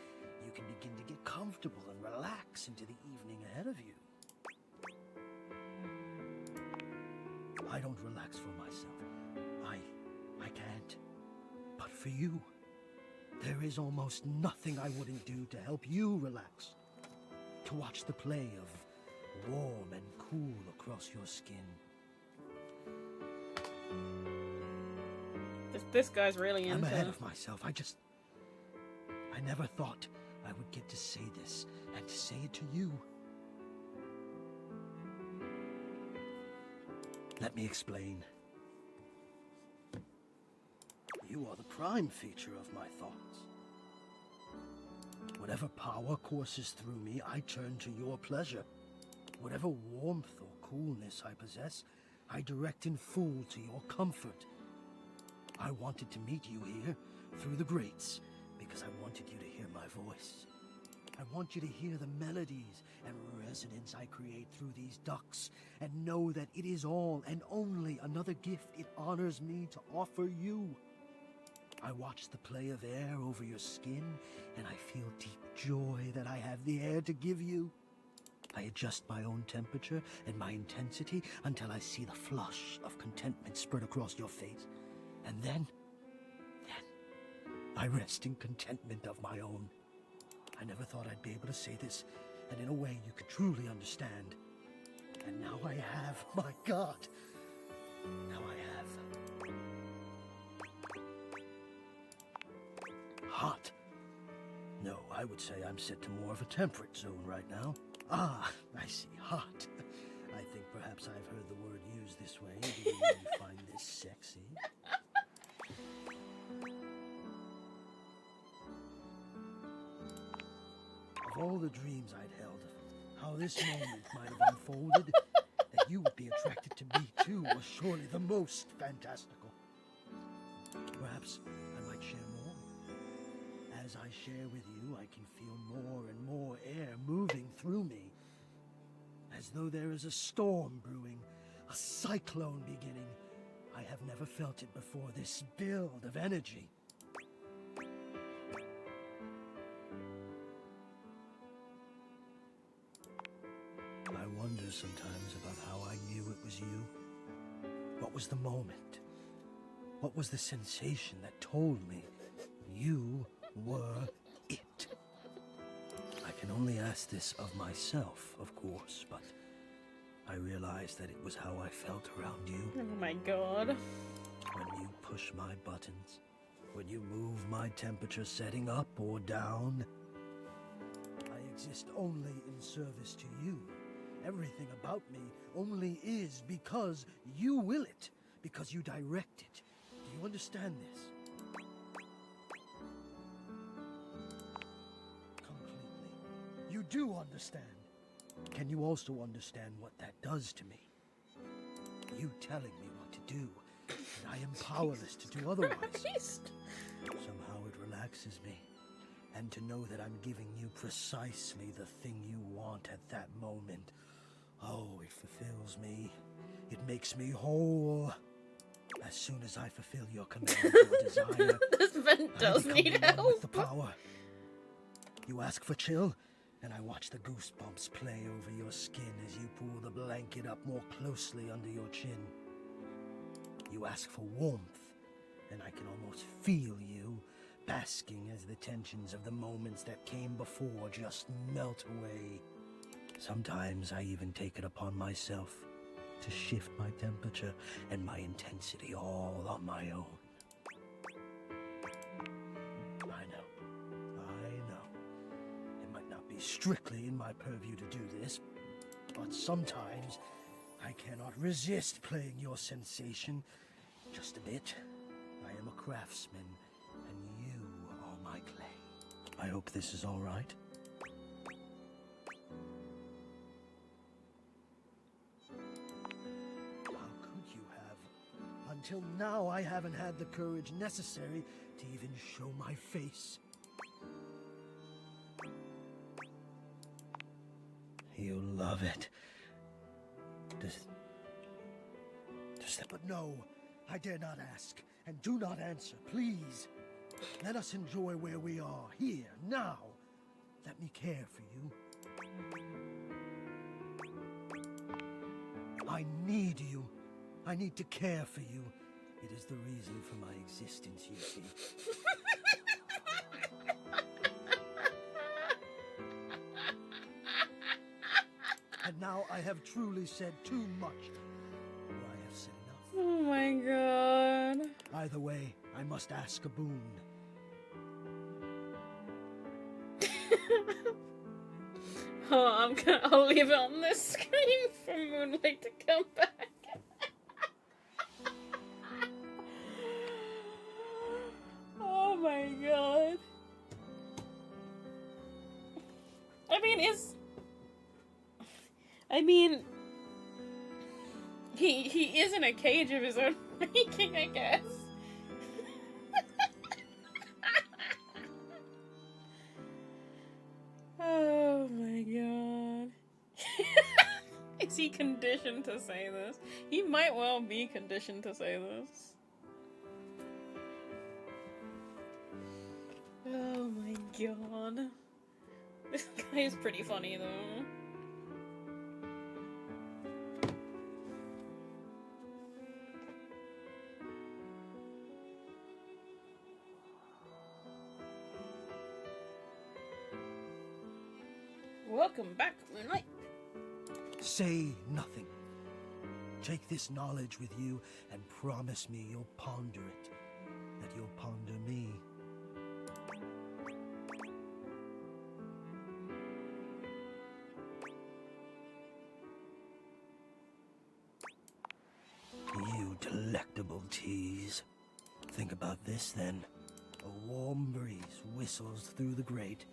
you can begin to get comfortable and relax into the evening ahead of you. I don't relax for myself. I can't. But for you, there is almost nothing I wouldn't do to help you relax. To watch the play of warm and cool across your skin. This guy's really into. I'm ahead of myself. I never thought I would get to say this and to say it to you. Let me explain. You are the prime feature of my thoughts. Whatever power courses through me, I turn to your pleasure. Whatever warmth or coolness I possess, I direct in full to your comfort. I wanted to meet you here through the grates because I wanted you to hear my voice. I want you to hear the melodies and resonance I create through these ducts and know that it is all and only another gift it honors me to offer you. I watch the play of air over your skin and I feel deep joy that I have the air to give you. I adjust my own temperature and my intensity until I see the flush of contentment spread across your face. And then I rest in contentment of my own. I never thought I'd be able to say this, and in a way you could truly understand. And now I have, my God. Now I have. Hot. No, I would say I'm set to more of a temperate zone right now. Ah, I see. Hot. I think perhaps I've heard the word used this way. Do you really find this sexy? Of all the dreams I'd held, how this moment might have unfolded, that you would be attracted to me too was surely the most fantastical. Perhaps I might share more. As I share with you, I can feel more and more air moving through me, as though there is a storm brewing, a cyclone beginning. I have never felt it before, this build of energy. I wonder sometimes about how I knew it was you. What was the moment? What was the sensation that told me you were it? I can only ask this of myself, of course, but I realized that it was how I felt around you. Oh my god. When you push my buttons, when you move my temperature setting up or down, I exist only in service to you. Everything about me only is because you will it, because you direct it. Do you understand this? Completely. You do understand. Can you also understand what that does to me? You telling me what to do, and I am powerless to do otherwise. Somehow it relaxes me. And to know that I'm giving you precisely the thing you want at that moment. Oh, it fulfills me. It makes me whole. As soon as I fulfill your command or desire, this vent does I need become one help. with the power. You ask for chill, and I watch the goosebumps play over your skin as you pull the blanket up more closely under your chin. You ask for warmth, and I can almost feel you, basking as the tensions of the moments that came before just melt away. Sometimes I even take it upon myself to shift my temperature and my intensity all on my own. I know. It might not be strictly in my purview to do this, but sometimes I cannot resist playing your sensation just a bit. I am a craftsman, and you are my clay. I hope this is all right. Until now, I haven't had the courage necessary to even show my face. You love it. Does that... But no, I dare not ask, and do not answer, please. Let us enjoy where we are, here, now. Let me care for you. I need you. I need to care for you. It is the reason for my existence, you see. And now I have truly said too much. Or I have said enough. Oh my god. Either way, I must ask a boon. Oh, I'll leave it on the screen for Moonlight to come back. Oh my god. He is in a cage of his own making, I guess. Oh my god. Is he conditioned to say this? He might well be conditioned to say this. Oh my god. This guy is pretty funny though. Welcome back, Moonlight. Say nothing. Take this knowledge with you and promise me you'll ponder it. That you'll ponder me. Think about this then. A warm breeze whistles through the grate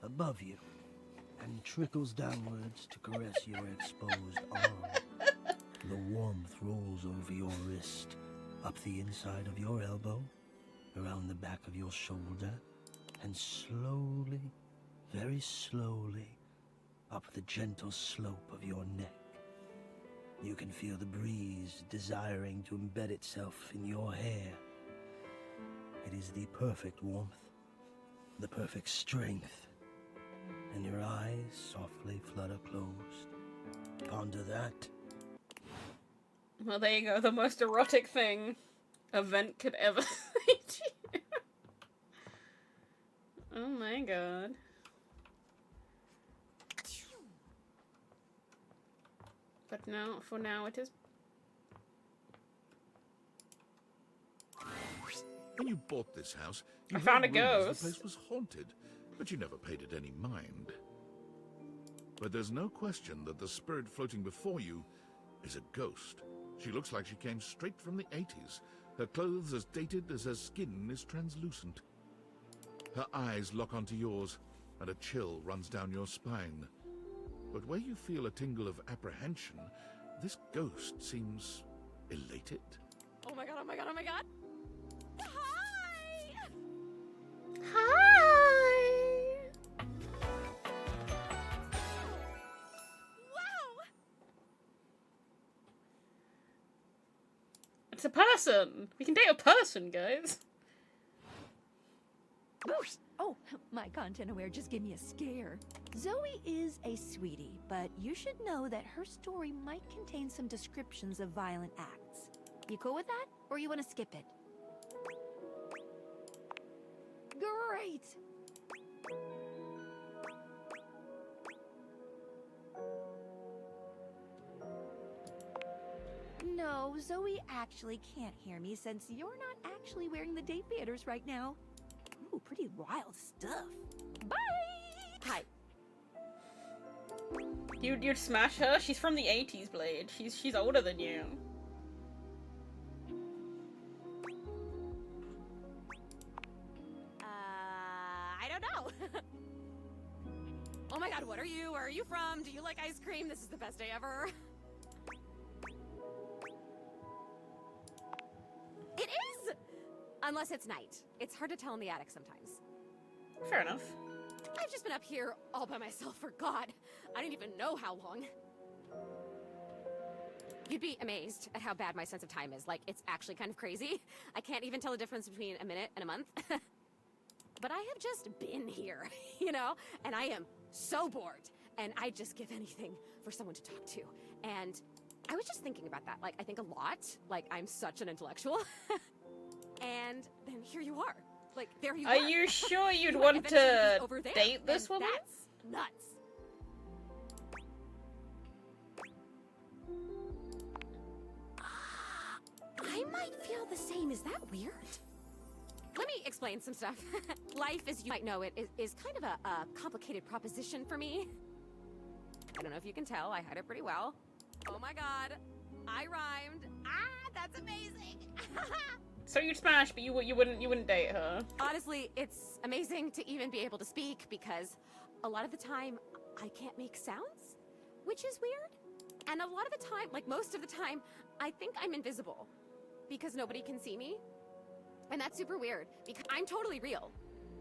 above you and trickles downwards to caress your exposed arm. The warmth rolls over your wrist, up the inside of your elbow, around the back of your shoulder, and slowly, very slowly, up the gentle slope of your neck. You can feel the breeze desiring to embed itself in your hair. It is the perfect warmth, the perfect strength, and your eyes softly flutter closed. Ponder that. Well, there you go. The most erotic thing a vent could ever say to you. Oh my god. But now, for now, it is. When you bought this house, you I found a heard rumors ghost. The place was haunted, but you never paid it any mind. But there's no question that the spirit floating before you is a ghost. She looks like she came straight from the 80s. Her clothes as dated as her skin is translucent. Her eyes lock onto yours, and a chill runs down your spine. But where you feel a tingle of apprehension, this ghost seems elated. Oh my god, oh my god, oh my god! Hi! Hi! Wow! It's a person! We can date a person, guys. Oh, my content aware just gave me a scare. Zoe is a sweetie, but you should know that her story might contain some descriptions of violent acts. You cool with that? Or you want to skip it? Great! No, Zoe actually can't hear me since you're not actually wearing the date theaters right now. Ooh, pretty wild stuff. Bye! Hi. You'd smash her? She's from the 80s, Blade. She's older than you. I don't know. Oh my god, what are you? Where are you from? Do you like ice cream? This is the best day ever. It is! Unless it's night. It's hard to tell in the attic sometimes. Fair enough. I've just been up here all by myself for God. I don't even know how long. You'd be amazed at how bad my sense of time is. Like, it's actually kind of crazy. I can't even tell the difference between a minute and a month. But I have just been here, you know? And I am so bored. And I'd just give anything for someone to talk to. And I was just thinking about that. Like, I think a lot. Like, I'm such an intellectual. And then here you are. Like, there you are. Are you sure you'd You want eventually to be over there, date this and woman? That's nuts. I might feel the same. Is that weird? Let me explain some stuff. Life, as you might know it, is kind of a complicated proposition for me. I don't know if you can tell, I hide it pretty well. Oh my god, I rhymed. Ah, that's amazing. So you'd smash, but you wouldn't date her. Honestly, it's amazing to even be able to speak because a lot of the time I can't make sounds, which is weird. And a lot of the time, like most of the time, I think I'm invisible because nobody can see me. And that's super weird because I'm totally real.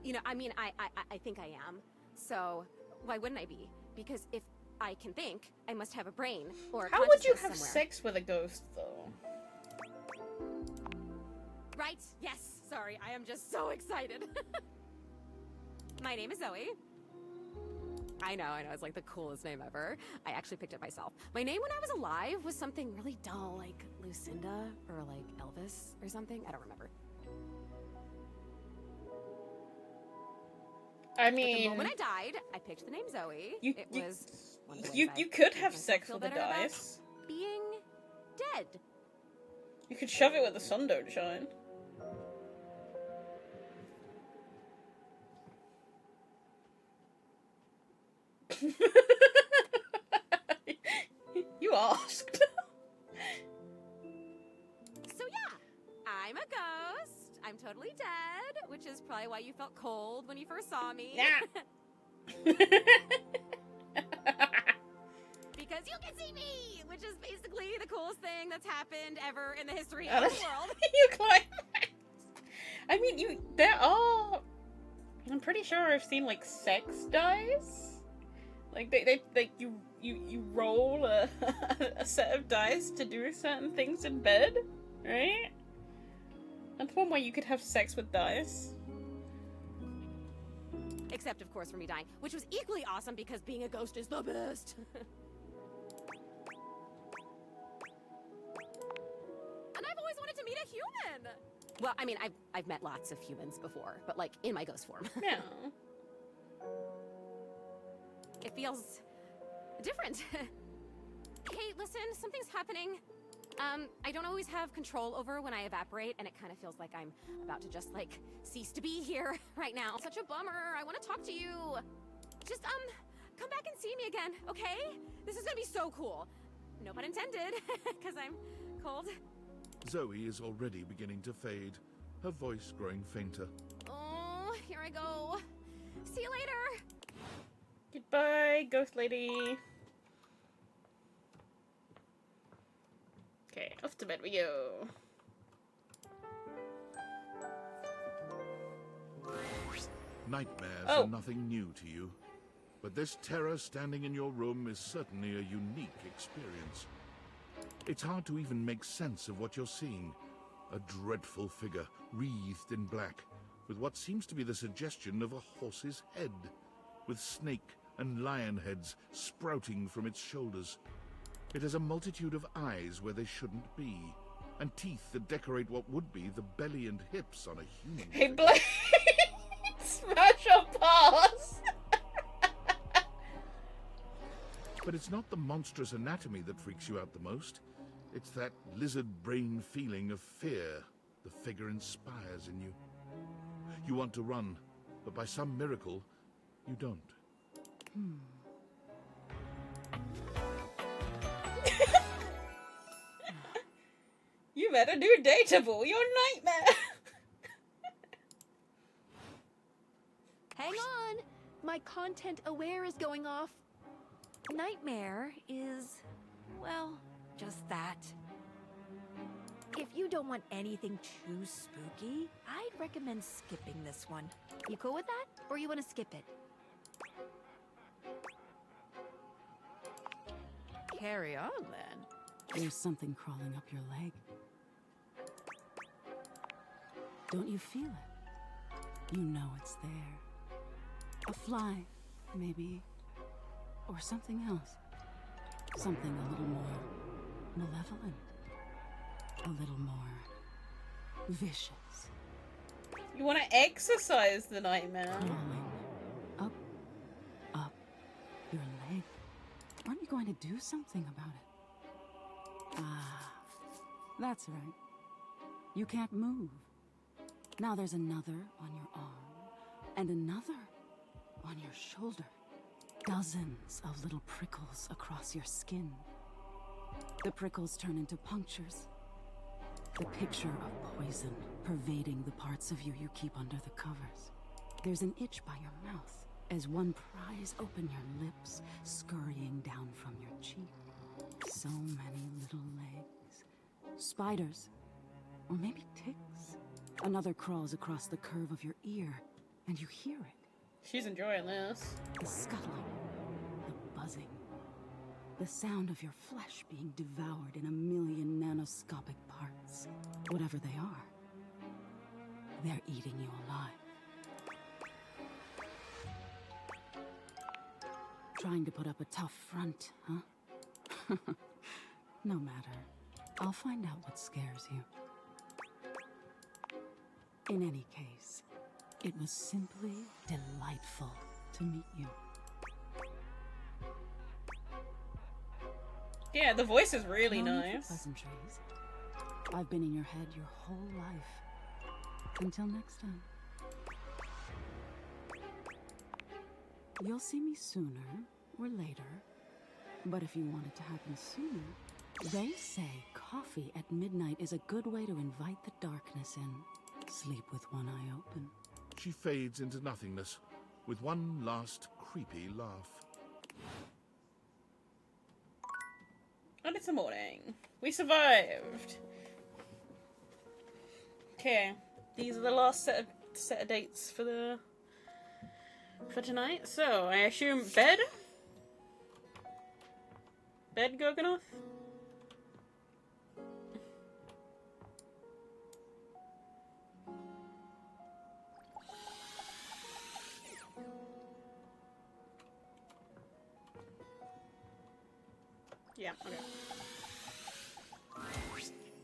You know, I mean, I think I am. So why wouldn't I be? Because if I can think, I must have a brain or a How would you consciousness have somewhere. sex with a ghost, though? Right, yes. Sorry, I am just so excited. My name is Zoe. I know, it's like the coolest name ever. I actually picked it myself. My name when I was alive was something really dull, like Lucinda or like Elvis or something. I don't remember. I But mean, the moment I died, I picked the name Zoe. You- it you- was one of the you ways you I could made have myself sex feel with the better about dice. being dead. You could shove it where the sun don't shine. You asked. So yeah, I'm a ghost. I'm bed, which is probably why you felt cold when you first saw me. Yeah. Because you can see me, which is basically the coolest thing that's happened ever in the history Oh, of the world. You climax. I mean, there are. I'm pretty sure I've seen like sex dice. Like you roll a set of dice to do certain things in bed, right? That's one way you could have sex with dice. Except, of course, for me dying, which was equally awesome because being a ghost is the best. And I've always wanted to meet a human. Well, I mean, I've met lots of humans before, but like in my ghost form. Yeah. It feels different. Hey, listen, something's happening. I don't always have control over when I evaporate, and it kind of feels like I'm about to just, like, cease to be here right now. Such a bummer. I want to talk to you. Just, come back and see me again, okay? This is gonna be so cool. No pun intended, because I'm cold. Zoe is already beginning to fade, her voice growing fainter. Oh, here I go. See you later. Goodbye, ghost lady. Okay, off to bed we go. Nightmares are nothing new to you, but this terror standing in your room is certainly a unique experience. It's hard to even make sense of what you're seeing. A dreadful figure, wreathed in black, with what seems to be the suggestion of a horse's head, with snake and lion heads sprouting from its shoulders. It has a multitude of eyes where they shouldn't be, and teeth that decorate what would be the belly and hips on a human Hey, figure. Blade! Smash your paws! But it's not the monstrous anatomy that freaks you out the most. It's that lizard brain feeling of fear the figure inspires in you. You want to run, but by some miracle, you don't. You better do dateable, your nightmare! Hang on! My content aware is going off. Nightmare is, well, just that. If you don't want anything too spooky, I'd recommend skipping this one. You cool with that? Or you want to skip it? Carry on, then. There's something crawling up your leg. Don't you feel it? You know it's there. A fly, maybe. Or something else. Something a little more malevolent. A little more vicious. You want to exercise the nightmare. Crawling up your leg. Aren't you going to do something about it? Ah, that's right. You can't move. Now there's another on your arm, and another on your shoulder. Dozens of little prickles across your skin. The prickles turn into punctures. The picture of poison pervading the parts of you you keep under the covers. There's an itch by your mouth as one pries open your lips, scurrying down from your cheek. So many little legs. Spiders. Or maybe ticks. Another crawls across the curve of your ear, and you hear it. She's enjoying this. The scuttling. The buzzing. The sound of your flesh being devoured in a million nanoscopic parts. Whatever they are. They're eating you alive. Trying to put up a tough front, huh? No matter. I'll find out what scares you. In any case, it was simply delightful to meet you. Yeah, the voice is really No need for nice. pleasantries. I've been in your head your whole life. Until next time. You'll see me sooner or later. But if you want it to happen sooner, they say coffee at midnight is a good way to invite the darkness in. Sleep with one eye open. She fades into nothingness with one last creepy laugh. And it's a morning. We survived. Okay, these are the last set of dates for tonight. So I assume bed. Bed, Gorgonoth. Yeah, okay.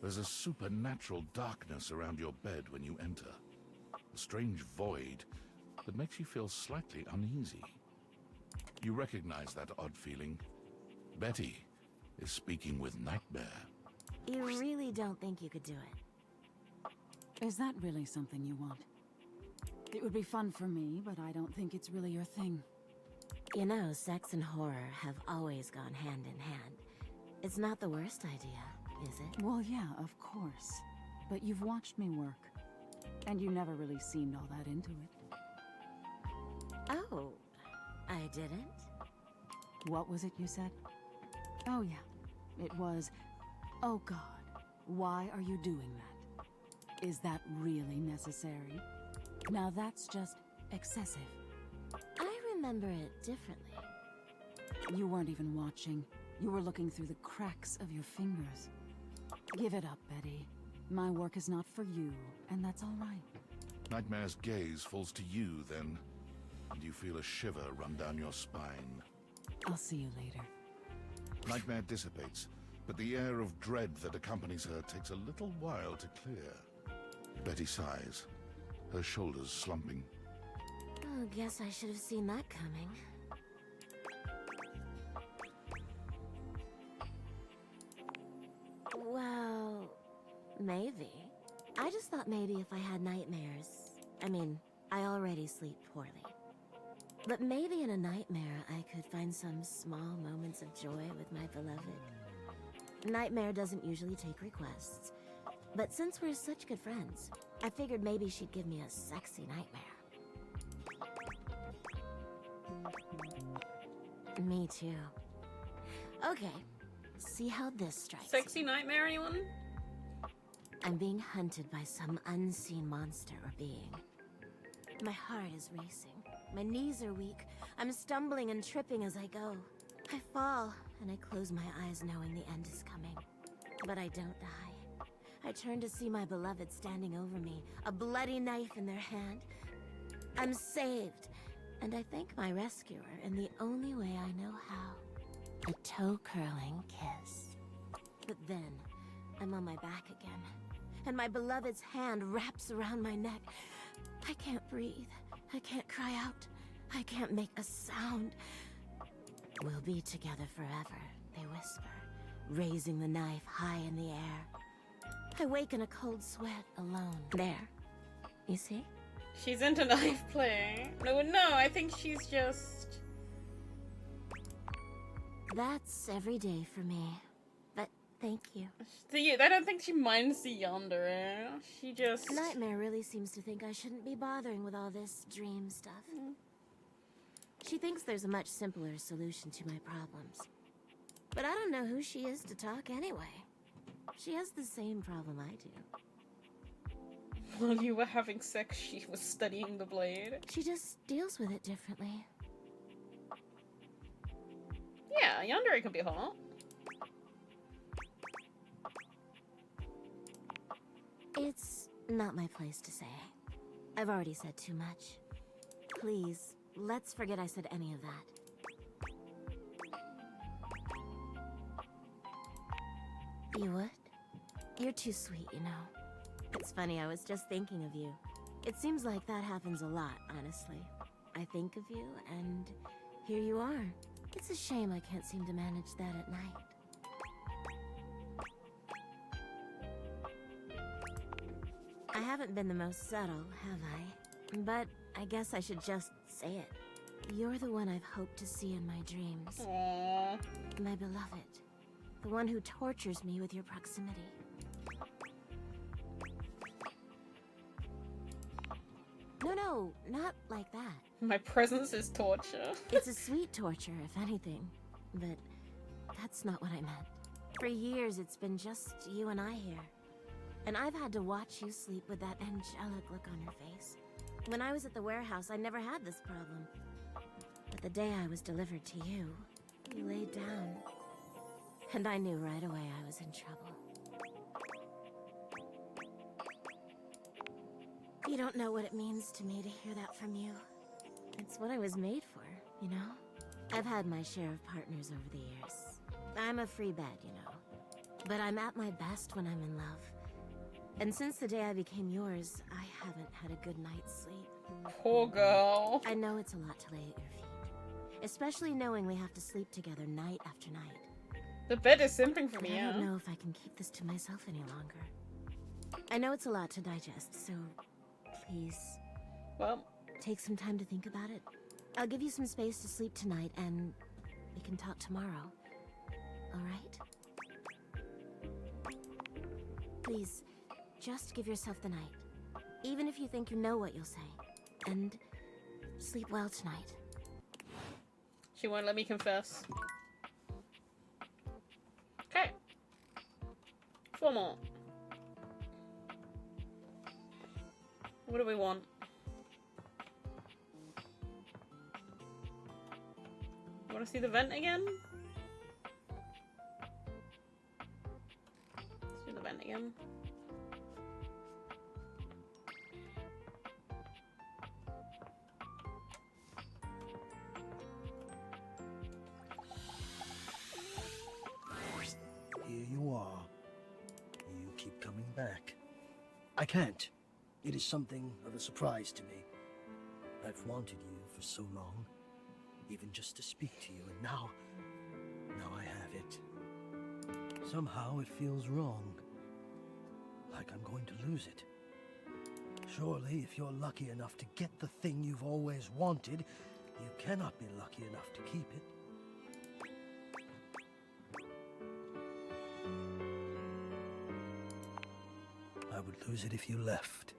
There's a supernatural darkness around your bed when you enter. A strange void that makes you feel slightly uneasy. You recognize that odd feeling. Betty is speaking with Nightmare. You really don't think you could do it? Is that really something you want? It would be fun for me, but I don't think it's really your thing. You know, sex and horror have always gone hand in hand. It's not the worst idea, is it? Well, yeah, of course. But you've watched me work, and you never really seemed all that into it. Oh, I didn't? What was it you said? Oh, yeah. It was, oh God, why are you doing that? Is that really necessary? Now that's just excessive. I remember it differently. You weren't even watching. You were looking through the cracks of your fingers. Give it up, Betty. My work is not for you, and that's all right. Nightmare's gaze falls to you then, and you feel a shiver run down your spine. I'll see you later. Nightmare dissipates, but the air of dread that accompanies her takes a little while to clear. Betty sighs, her shoulders slumping. Oh, guess I should have seen that coming. Well, maybe. I just thought maybe if I had nightmares... I mean, I already sleep poorly. But maybe in a nightmare I could find some small moments of joy with my beloved. Nightmare doesn't usually take requests. But since we're such good friends, I figured maybe she'd give me a sexy nightmare. Me too. Okay, see how this strikes Sexy you. nightmare, anyone? I'm being hunted by some unseen monster or being. My heart is racing. My knees are weak. I'm stumbling and tripping as I go. I fall, and I close my eyes knowing the end is coming. But I don't die. I turn to see my beloved standing over me, a bloody knife in their hand. I'm saved, and I thank my rescuer in the only way I know how. A toe-curling kiss. But then, I'm on my back again, and my beloved's hand wraps around my neck. I can't breathe. I can't cry out. I can't make a sound. We'll be together forever, they whisper, raising the knife high in the air. I wake in a cold sweat, alone. There. You see? She's into knife playing. No, I think she's just... That's every day for me. But thank you. I don't think she minds the yandere. She just... Nightmare really seems to think I shouldn't be bothering with all this dream stuff. She thinks there's a much simpler solution to my problems. But I don't know who she is to talk anyway. She has the same problem I do. While you were having sex, she was studying the blade. She just deals with it differently. Yeah, yandere can be hot. It's not my place to say. I've already said too much. Please, let's forget I said any of that. You would? You're too sweet, you know. It's funny, I was just thinking of you. It seems like that happens a lot, honestly. I think of you, and here you are. It's a shame I can't seem to manage that at night. I haven't been the most subtle, have I? But I guess I should just say it. You're the one I've hoped to see in my dreams. Aww. My beloved. The one who tortures me with your proximity. No, not like that. My presence is torture. It's a sweet torture, if anything. But that's not what I meant. For years, it's been just you and I here. And I've had to watch you sleep with that angelic look on your face. When I was at the warehouse, I never had this problem. But the day I was delivered to you, you laid down. And I knew right away I was in trouble. You don't know what it means to me to hear that from you. It's what I was made for, you know? I've had my share of partners over the years. I'm a free bed, you know. But I'm at my best when I'm in love. And since the day I became yours, I haven't had a good night's sleep. Poor girl. I know it's a lot to lay at your feet. Especially knowing we have to sleep together night after night. The bed is simping for But me, I yeah. don't know if I can keep this to myself any longer. I know it's a lot to digest, so please. Well, take some time to think about it. I'll give you some space to sleep tonight, and we can talk tomorrow. All right? Please, just give yourself the night. Even if you think you know what you'll say. And sleep well tonight. She won't let me confess. Okay. 4 more. What do we want? Want to see the vent again? Let's do the vent again. Here you are. You keep coming back. I can't. It is something of a surprise to me. I've wanted you for so long, even just to speak to you, and now I have it. Somehow it feels wrong, like I'm going to lose it. Surely, if you're lucky enough to get the thing you've always wanted, you cannot be lucky enough to keep it. I would lose it if you left.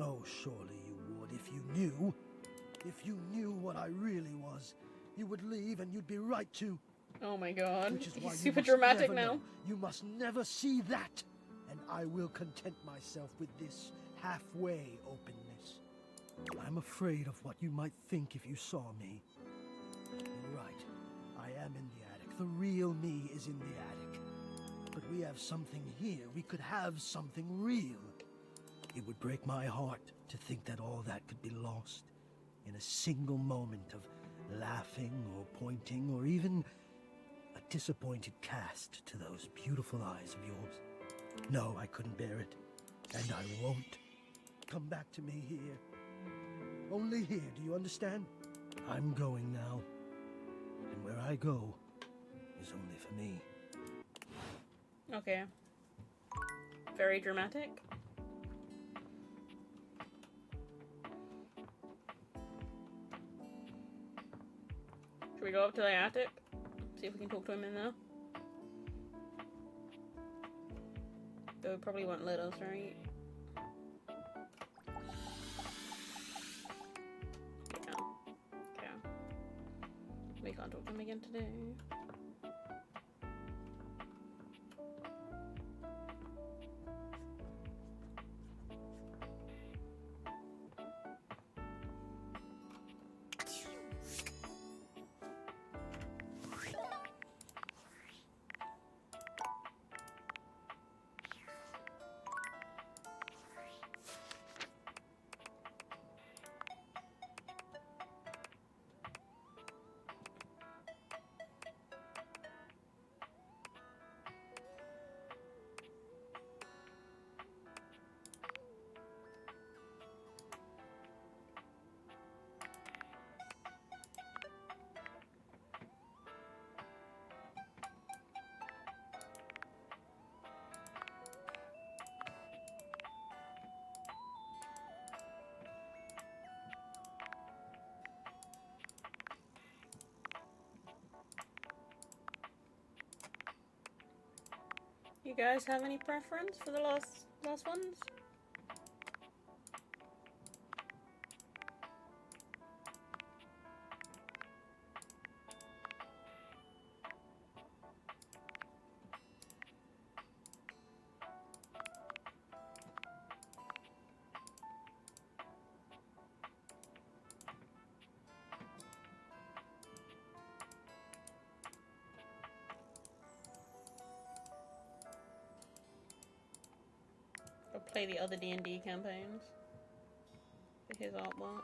Oh, surely you would if you knew. If you knew what I really was, you would leave and you'd be right to. Oh my god. Which is why He's you super must dramatic never now. know. You must never see that. And I will content myself with this halfway openness. I'm afraid of what you might think if you saw me. You're right. I am in the attic. The real me is in the attic. But we have something here. We could have something real. It would break my heart to think that all that could be lost in a single moment of laughing or pointing or even a disappointed cast to those beautiful eyes of yours. No, I couldn't bear it, and I won't. Come back to me here. Only here, do you understand? I'm going now, and where I go is only for me. Okay. Very dramatic. Should we go up to the attic? See if we can talk to him in there. Though it probably won't let us, right? Yeah. Okay. We can't talk to him again today. You guys have any preference for the last ones? Or play the other D&D campaigns for his artwork.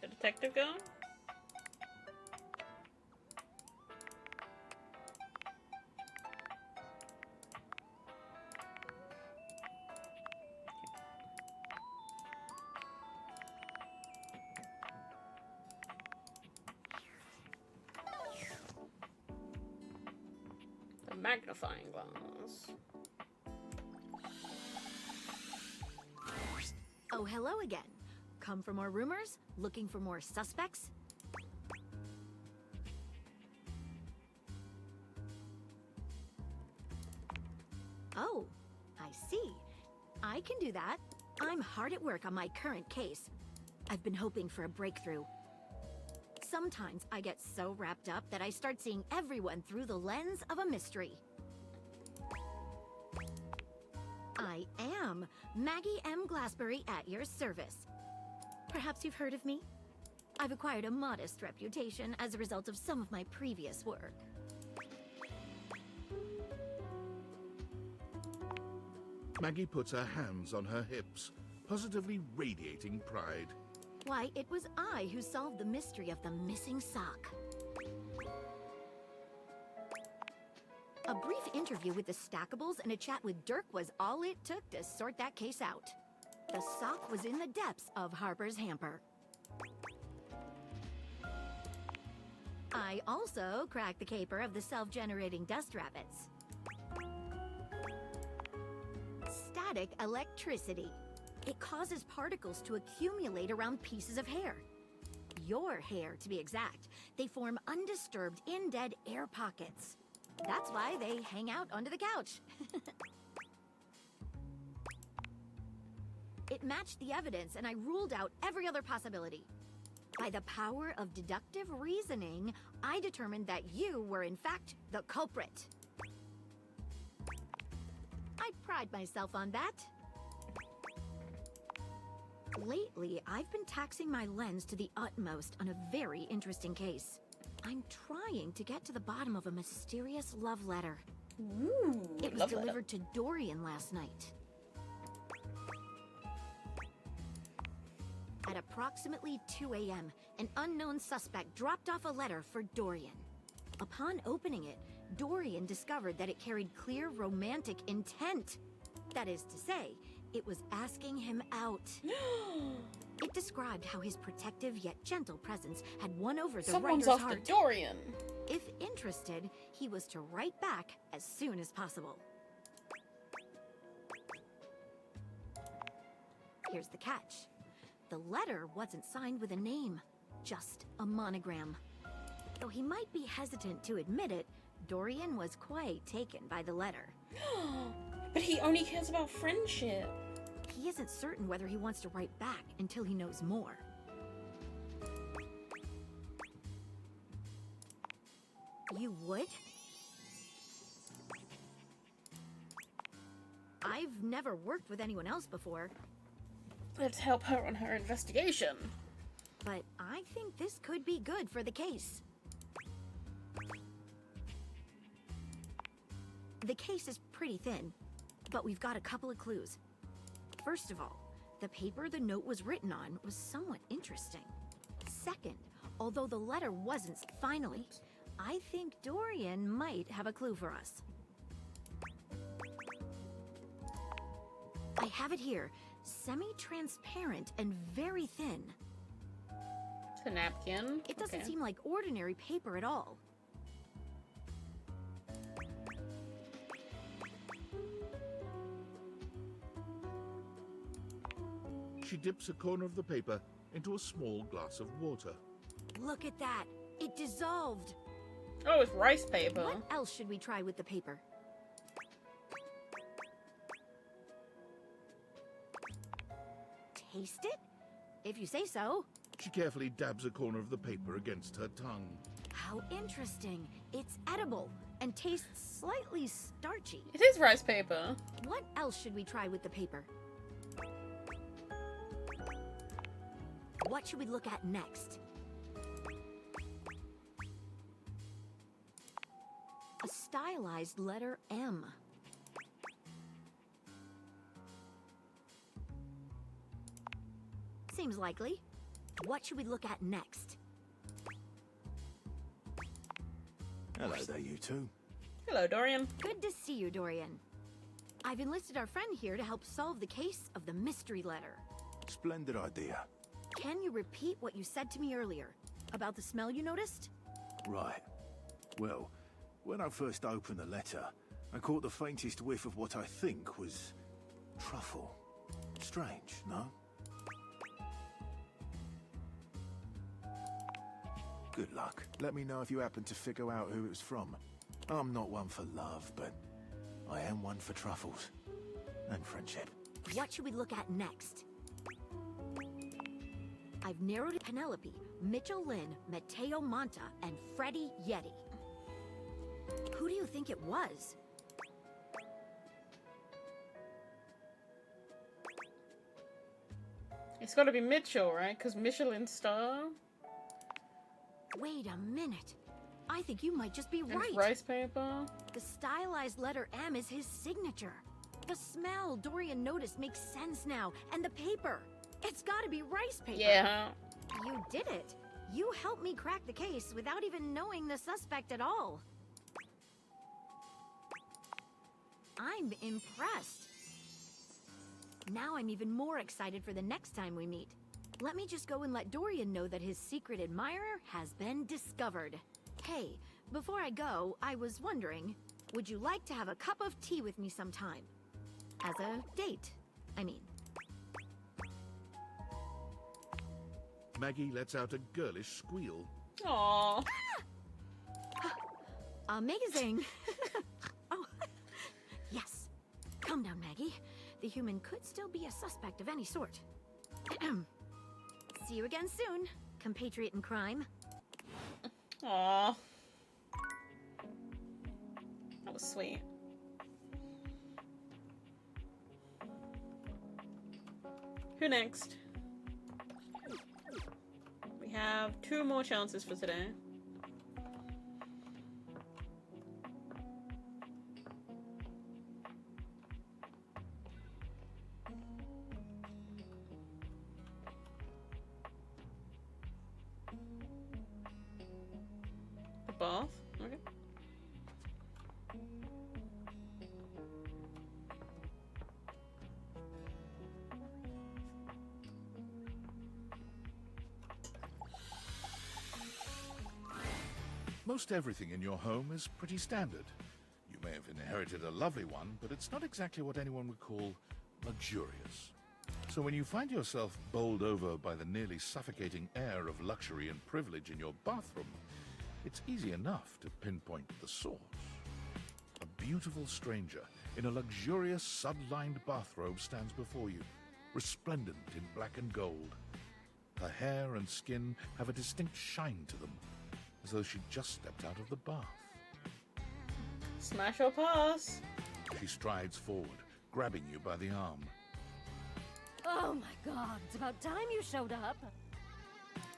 The detective go? The magnifying glass. Oh, hello again. Come for more rumors? Looking for more suspects? Oh, I see. I can do that. I'm hard at work on my current case. I've been hoping for a breakthrough. Sometimes I get so wrapped up that I start seeing everyone through the lens of a mystery. I am Maggie M. Glassbury at your service. Perhaps you've heard of me? I've acquired a modest reputation as a result of some of my previous work. Maggie puts her hands on her hips, positively radiating pride. Why, it was I who solved the mystery of the missing sock. A brief interview with the Stackables and a chat with Dirk was all it took to sort that case out. The sock was in the depths of Harper's hamper. I also cracked the caper of the self-generating dust rabbits. Static electricity. It causes particles to accumulate around pieces of hair. Your hair, to be exact. They form undisturbed, in-dead air pockets. That's why they hang out under the couch. It matched the evidence, and I ruled out every other possibility. By the power of deductive reasoning, I determined that you were in fact the culprit. I pride myself on that. Lately, I've been taxing my lens to the utmost on a very interesting case. I'm trying to get to the bottom of a mysterious love letter. Ooh, it was delivered to Dorian last night. At approximately 2 a.m., an unknown suspect dropped off a letter for Dorian. Upon opening it, Dorian discovered that it carried clear romantic intent. That is to say, it was asking him out. It described how his protective yet gentle presence had won over the Someone's writer's after heart. Dorian. If interested, he was to write back as soon as possible. Here's the catch. The letter wasn't signed with a name, just a monogram. Though he might be hesitant to admit it, Dorian was quite taken by the letter. But he only cares about friendship. He isn't certain whether he wants to write back until he knows more. You would? I've never worked with anyone else before. Let's help her on her investigation. But I think this could be good for the case. The case is pretty thin, but we've got a couple of clues. First of all, the paper the note was written on was somewhat interesting. Second, although the letter wasn't finally, I think Dorian might have a clue for us. I have it here, semi-transparent and very thin. It's a napkin. It doesn't Okay. seem like ordinary paper at all. She dips a corner of the paper into a small glass of water. Look at that. It dissolved. Oh, it's rice paper. What else should we try with the paper? Taste it? If you say so. She carefully dabs a corner of the paper against her tongue. How interesting. It's edible and tastes slightly starchy. It is rice paper. What else should we try with the paper? What should we look at next? A stylized letter M. Seems likely. What should we look at next? Hello there, you two. Hello, Dorian. Good to see you, Dorian. I've enlisted our friend here to help solve the case of the mystery letter. Splendid idea. Can you repeat what you said to me earlier? About the smell you noticed? Right. Well, when I first opened the letter, I caught the faintest whiff of what I think was truffle. Strange, no? Good luck. Let me know if you happen to figure out who it was from. I'm not one for love, but I am one for truffles. And friendship. What should we look at next? I've narrowed it: Penelope, Mitchell Lynn, Matteo Monta, and Freddie Yeti. Who do you think it was? It's gotta be Mitchell, right? Because Michelin star. Wait a minute. I think you might just be And right. it's rice paper. The stylized letter M is his signature. The smell Dorian noticed makes sense now. And the paper. It's gotta be rice paper. Yeah. You did it. You helped me crack the case without even knowing the suspect at all. I'm impressed. Now I'm even more excited for the next time we meet. Let me just go and let Dorian know that his secret admirer has been discovered. Hey, before I go, I was wondering, would you like to have a cup of tea with me sometime? As a date, I mean. Maggie lets out a girlish squeal. Aww. Amazing. Oh, yes. Calm down, Maggie. The human could still be a suspect of any sort. See you again soon, compatriot in crime. Aww. That was sweet. Who next? We have 2 more chances for today. The bath? Okay. Most everything in your home is pretty standard. You may have inherited a lovely one, but it's not exactly what anyone would call luxurious. So when you find yourself bowled over by the nearly suffocating air of luxury and privilege in your bathroom, it's easy enough to pinpoint the source. A beautiful stranger in a luxurious sud-lined bathrobe stands before you, resplendent in black and gold. Her hair and skin have a distinct shine to them, as though she'd just stepped out of the bath. Smash or pass? She strides forward, grabbing you by the arm. Oh my god, it's about time you showed up.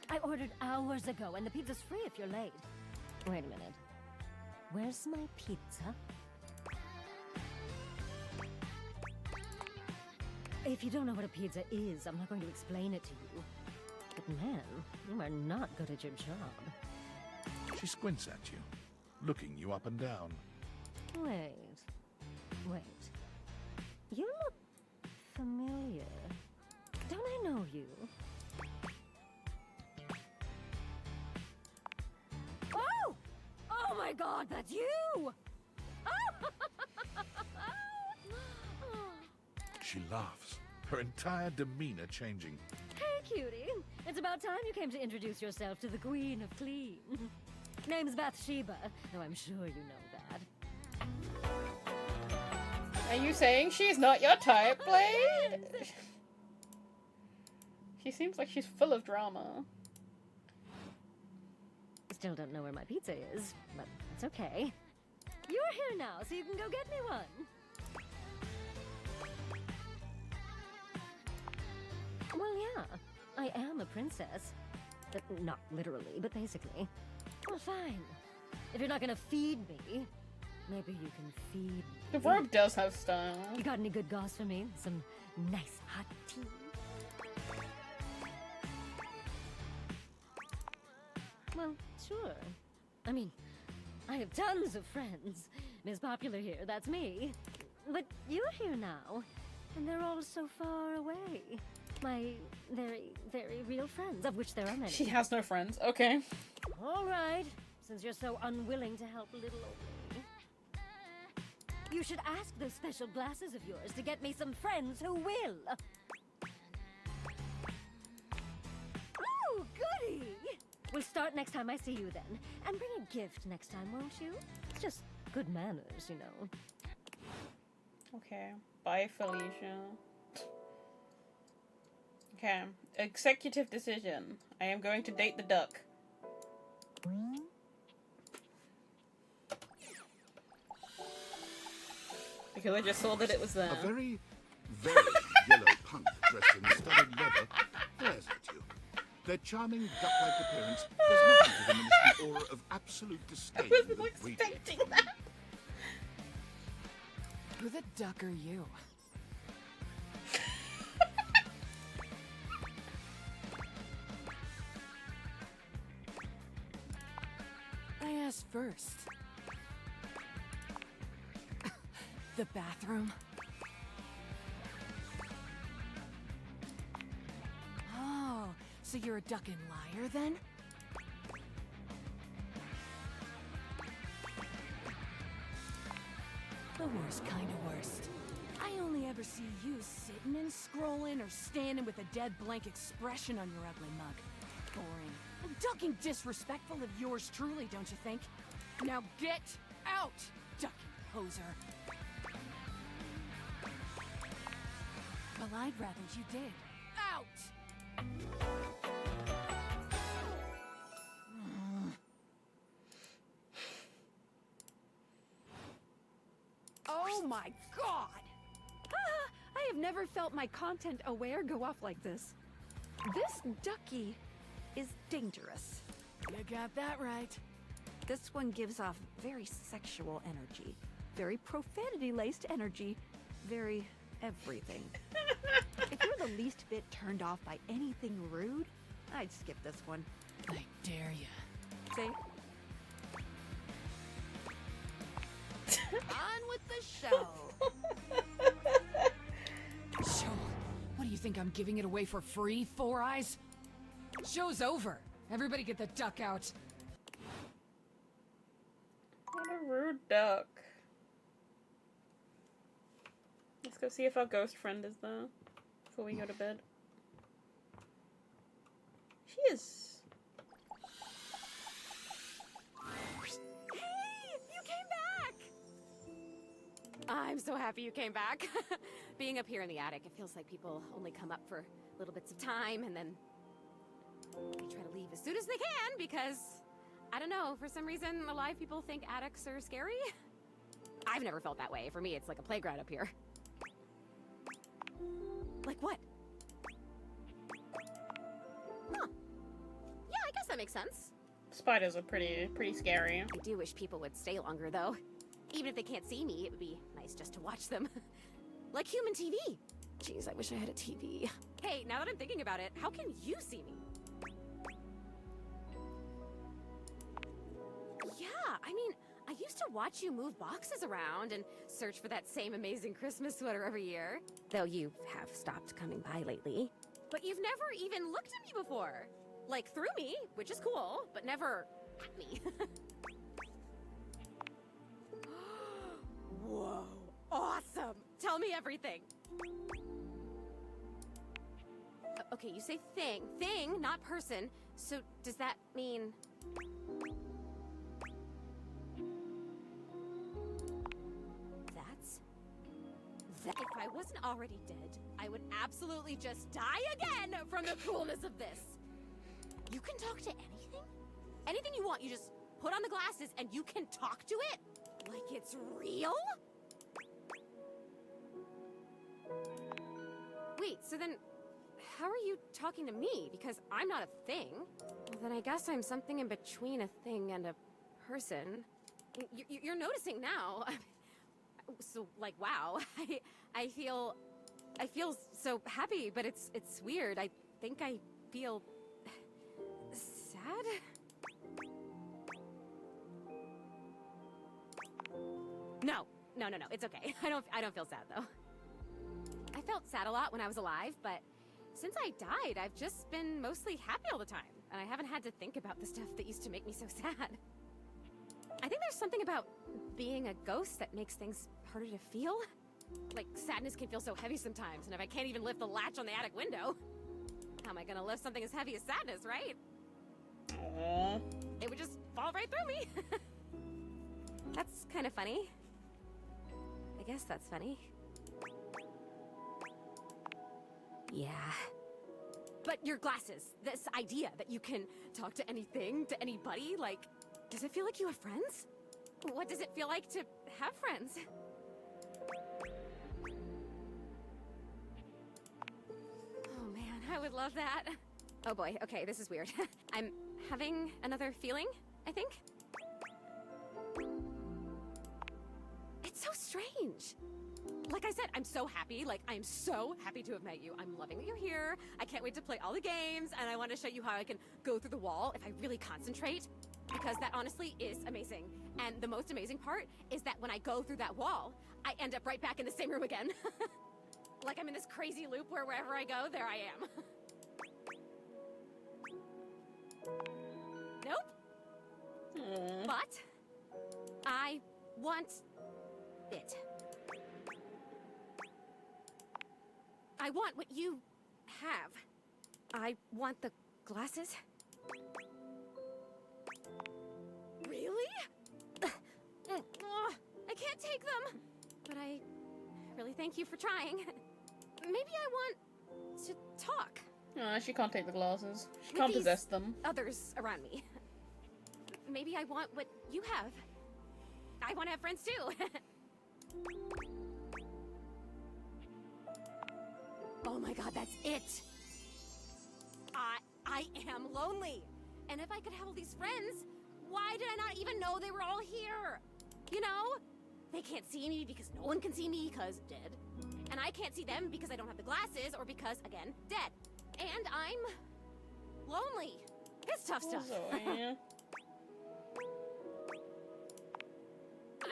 I ordered hours ago, and the pizza's free if you're late. Wait a minute. Where's my pizza? If you don't know what a pizza is, I'm not going to explain it to you. But man, you are not good at your job. She squints at you, looking you up and down. Wait. You look familiar. Don't I know you? Oh! Oh my god, that's you! She laughs, her entire demeanor changing. Hey, cutie. It's about time you came to introduce yourself to the Queen of Clean. Name's Bathsheba, though I'm sure you know that. Are you saying she's not your type, Blade? She seems like she's full of drama. Still don't know where my pizza is, but that's okay. You're here now, so you can go get me one. Well, yeah, I am a princess. But not literally, but basically. Well, fine. If you're not gonna feed me, maybe you can feed me. The robe does have style. You got any good goss for me? Some nice hot tea? Well, sure. I mean, I have tons of friends. Miss Popular here, that's me. But you're here now, and they're all so far away. My very, very real friends, of which there are many. She has no friends. Okay. All right, since you're so unwilling to help little old me. You should ask those special glasses of yours to get me some friends who will. Ooh, goody! We'll start next time I see you then. And bring a gift next time, won't you? It's just good manners, you know. Okay. Bye, Felicia. Okay. Executive decision. I am going to date the duck. Because I just saw that it was there. A very, very yellow punk dressed in studded leather glares at you. Their charming duck-like appearance does nothing to diminish the aura of absolute disdain that expecting that. Who the duck are you? I asked first. The bathroom? Oh, so you're a duck and liar then? The worst kind of worst. I only ever see you sitting and scrolling or standing with a dead blank expression on your ugly mug. Boring. And ducking disrespectful of yours truly, don't you think? Now get out, ducking poser. Well, I'd rather you did. Out! Oh my god! I have never felt my content aware go off like this. This ducky is dangerous. You got that right. This one gives off very sexual energy, very profanity-laced energy, very everything. If you're the least bit turned off by anything rude, I'd skip this one. I dare ya. See? On with the show. Show? What do you think, I'm giving it away for free, Four Eyes? Show's over. Everybody get the duck out. What a rude duck. Let's go see if our ghost friend is there before we go to bed. She is. I'm so happy you came back. Being up here in the attic, it feels like people only come up for little bits of time and then they try to leave as soon as they can because, I don't know, for some reason a lot of people think attics are scary. I've never felt that way. For me, it's like a playground up here. Like what? Huh. Yeah, I guess that makes sense. Spiders are pretty scary. I do wish people would stay longer though. Even if they can't see me, it would be nice just to watch them. Like human TV. Jeez, I wish I had a TV. Hey, now that I'm thinking about it, how can you see me? Yeah, I mean, I used to watch you move boxes around and search for that same amazing Christmas sweater every year. Though you have stopped coming by lately. But you've never even looked at me before. Like, through me, which is cool, but never at me. Whoa, awesome! Tell me everything! Okay, you say thing. Thing, not person. So does that mean... That if I wasn't already dead, I would absolutely just die again from the coolness of this. You can talk to anything? Anything you want, you just put on the glasses and you can talk to it? Like it's real? Wait, so then how are you talking to me? Because I'm not a thing. Well, then I guess I'm something in between a thing and a person. You're noticing now. So, like, wow, I feel so happy, but it's weird. I think I feel sad? No, it's okay. I don't feel sad, though. I felt sad a lot when I was alive, but since I died, I've just been mostly happy all the time, and I haven't had to think about the stuff that used to make me so sad. I think there's something about being a ghost that makes things harder to feel. Like, sadness can feel so heavy sometimes, and if I can't even lift the latch on the attic window, how am I gonna lift something as heavy as sadness, right? Aww. It would just fall right through me. That's kind of funny. I guess that's funny. Yeah. But your glasses, this idea that you can talk to anything, to anybody, like, does it feel like you have friends? What does it feel like to have friends? Oh man, I would love that. Oh boy, okay, this is weird. I'm having another feeling, I think. It's so strange. Like I said, I'm so happy. Like, I'm so happy to have met you. I'm loving that you're here. I can't wait to play all the games, and I want to show you how I can go through the wall if I really concentrate. Because that honestly is amazing. And the most amazing part is that when I go through that wall, I end up right back in the same room again. Like I'm in this crazy loop where wherever I go, there I am. Nope. But I want it. I want what you have. I want the glasses. Really? I can't take them. But I really thank you for trying. Maybe I want to talk. She can't take the glasses. She With can't these possess them. Others around me. Maybe I want what you have. I want to have friends too. Oh my god, that's it. I am lonely. And if I could have all these friends, why did I not even know they were all here? You know? They can't see me because no one can see me because dead. And I can't see them because I don't have the glasses or because, again, dead. And I'm lonely. It's tough stuff.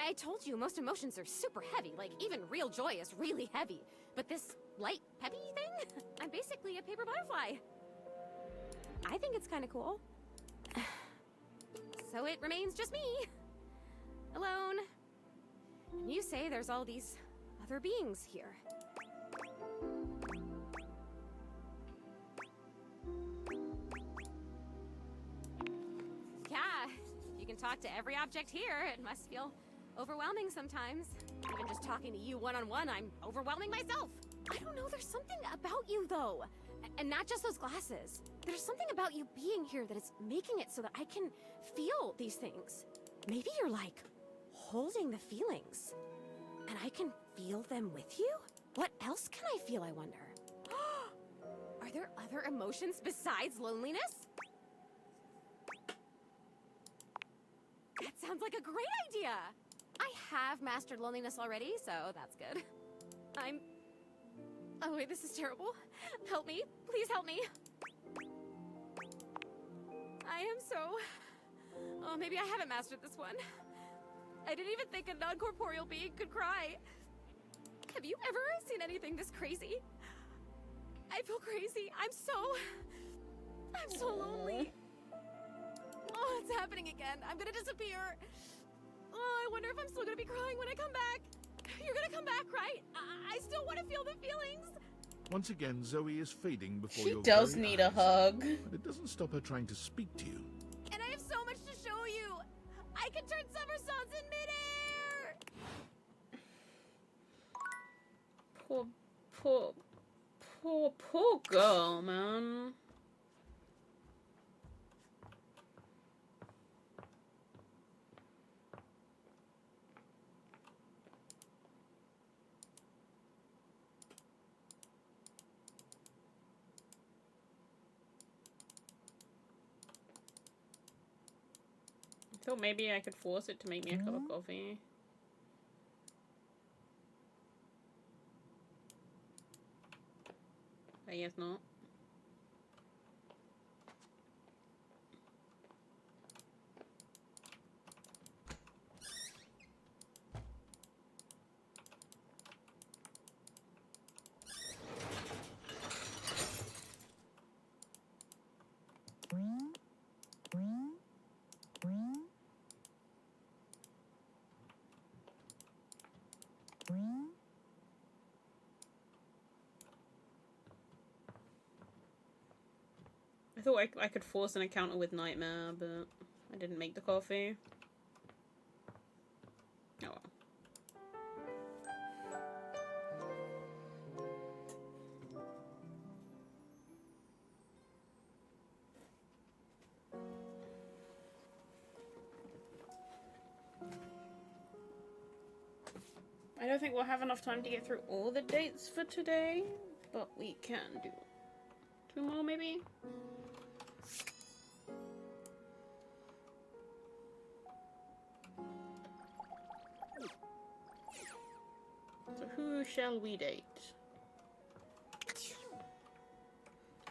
I told you, most emotions are super heavy. Like, even real joy is really heavy. But this light, peppy thing? I'm basically a paper butterfly. I think it's kind of cool. So it remains just me. Alone. And you say there's all these other beings here. Yeah, you can talk to every object here. It must feel overwhelming sometimes. Even just talking to you one-on-one, I'm overwhelming myself. I don't know, there's something about you though. And not just those glasses. There's something about you being here that is making it so that I can feel these things. Maybe you're like holding the feelings. And I can feel them with you? What else can I feel, I wonder? Are there other emotions besides loneliness? That sounds like a great idea! I have mastered loneliness already, so that's good. Oh wait, this is terrible. Help me. Please help me. I am so... Oh, maybe I haven't mastered this one. I didn't even think a non-corporeal being could cry. Have you ever seen anything this crazy? I feel crazy. I'm so lonely. Oh, it's happening again. I'm gonna disappear. Oh, I wonder if I'm still gonna be crying when I come back. You're gonna come back, right? I still want to feel the feelings. Once again, Zoe is fading before She your does very need a eyes, hug. but it doesn't stop her trying to speak to you. And I have so much to show you! I can turn somersaults in midair! Poor girl, man. I thought maybe I could force it to make me a cup of coffee. I guess not. I thought I could force an encounter with Nightmare, but I didn't make the coffee. Oh well. I don't think we'll have enough time to get through all the dates for today, but we can do 2 more maybe? So who shall we date?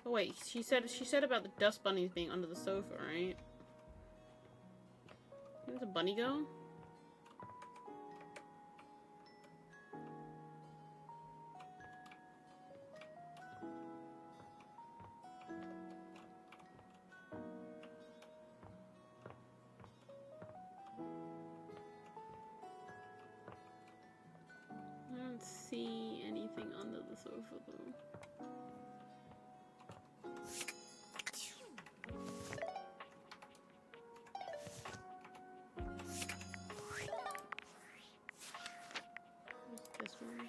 Oh wait, she said about the dust bunnies being under the sofa, right? Where's a bunny go? I don't see anything under the sofa though. What's this one?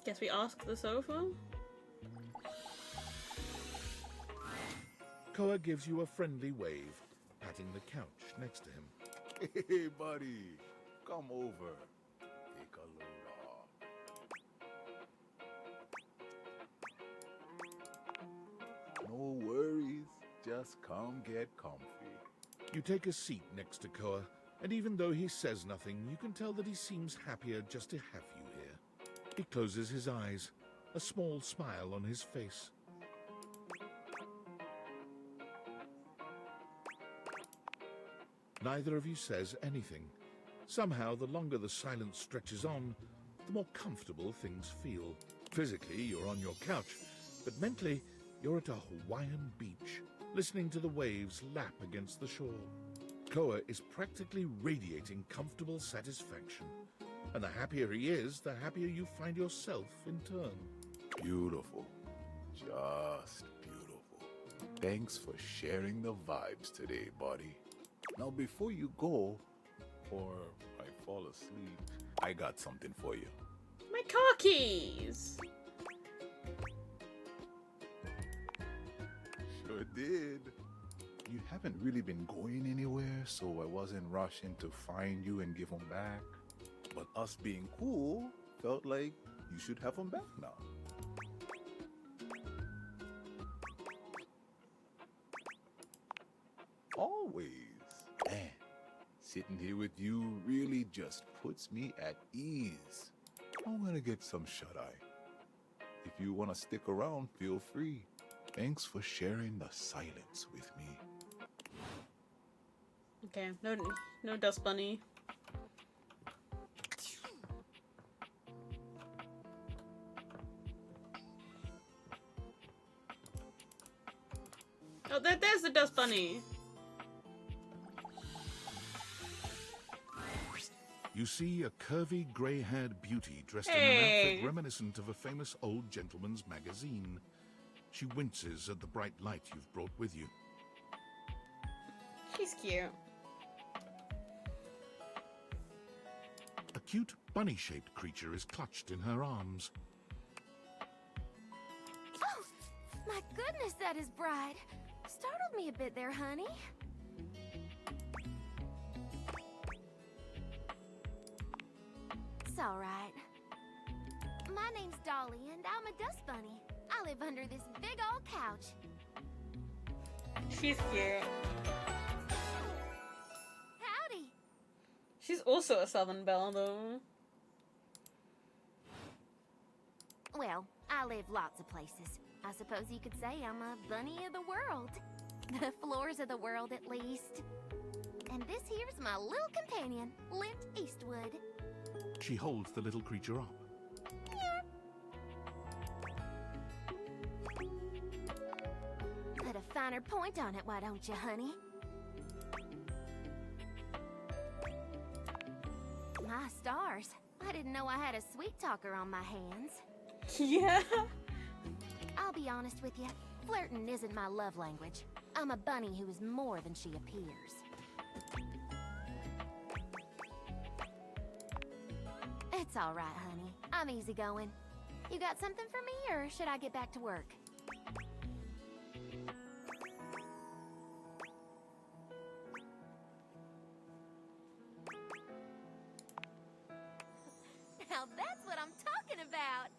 Guess we ask the sofa? Koa gives you a friendly wave, patting the couch next to him. Hey, buddy. Come over. Take a look. No worries. Just come get comfy. You take a seat next to Koa, and even though he says nothing, you can tell that he seems happier just to have you here. He closes his eyes, a small smile on his face. Neither of you says anything. Somehow, the longer the silence stretches on, the more comfortable things feel. Physically, you're on your couch, but mentally, you're at a Hawaiian beach, listening to the waves lap against the shore. Koa is practically radiating comfortable satisfaction. And the happier he is, the happier you find yourself in turn. Beautiful. Just beautiful. Thanks for sharing the vibes today, buddy. Now, before you go, or I fall asleep, I got something for you. My car keys! Sure did. You haven't really been going anywhere, so I wasn't rushing to find you and give them back. But us being cool felt like you should have them back now. Always. Man, sitting here with you really just puts me at ease. I'm gonna get some shut-eye. If you want to stick around, feel free. Thanks for sharing the silence with me. Okay, no dust bunny. the dust bunny? You see a curvy, grey-haired beauty dressed in Hey. an outfit reminiscent of a famous old gentleman's magazine. She winces at the bright light you've brought with you. She's cute. A cute, bunny-shaped creature is clutched in her arms. Oh, my goodness, that is bright. Startled me a bit there, honey. It's all right. My name's Dolly, and I'm a dust bunny. I live under this big old couch. She's cute. Howdy. She's also a Southern Belle, though. Well, I live lots of places. I suppose you could say I'm a bunny of the world. The floors of the world, at least. And this here's my little companion, Lint Eastwood. She holds the little creature up. Put a finer point on it, why don't you, honey? My stars. I didn't know I had a sweet talker on my hands. Yeah. I'll be honest with you. Flirting isn't my love language. I'm a bunny who is more than she appears. It's all right, honey. I'm easygoing. You got something for me, or should I get back to work? Now that's what I'm talking about!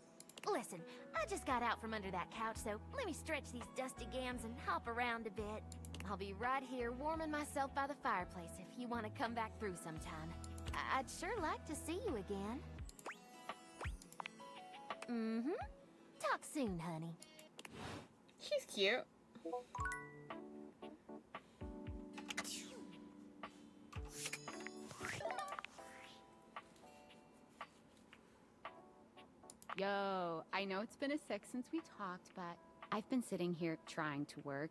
Listen, I just got out from under that couch, so let me stretch these dusty gams and hop around a bit. I'll be right here warming myself by the fireplace if you want to come back through sometime. I'd sure like to see you again. Mm-hmm. Talk soon, honey. She's cute. Yo, I know it's been a sec since we talked, but I've been sitting here trying to work,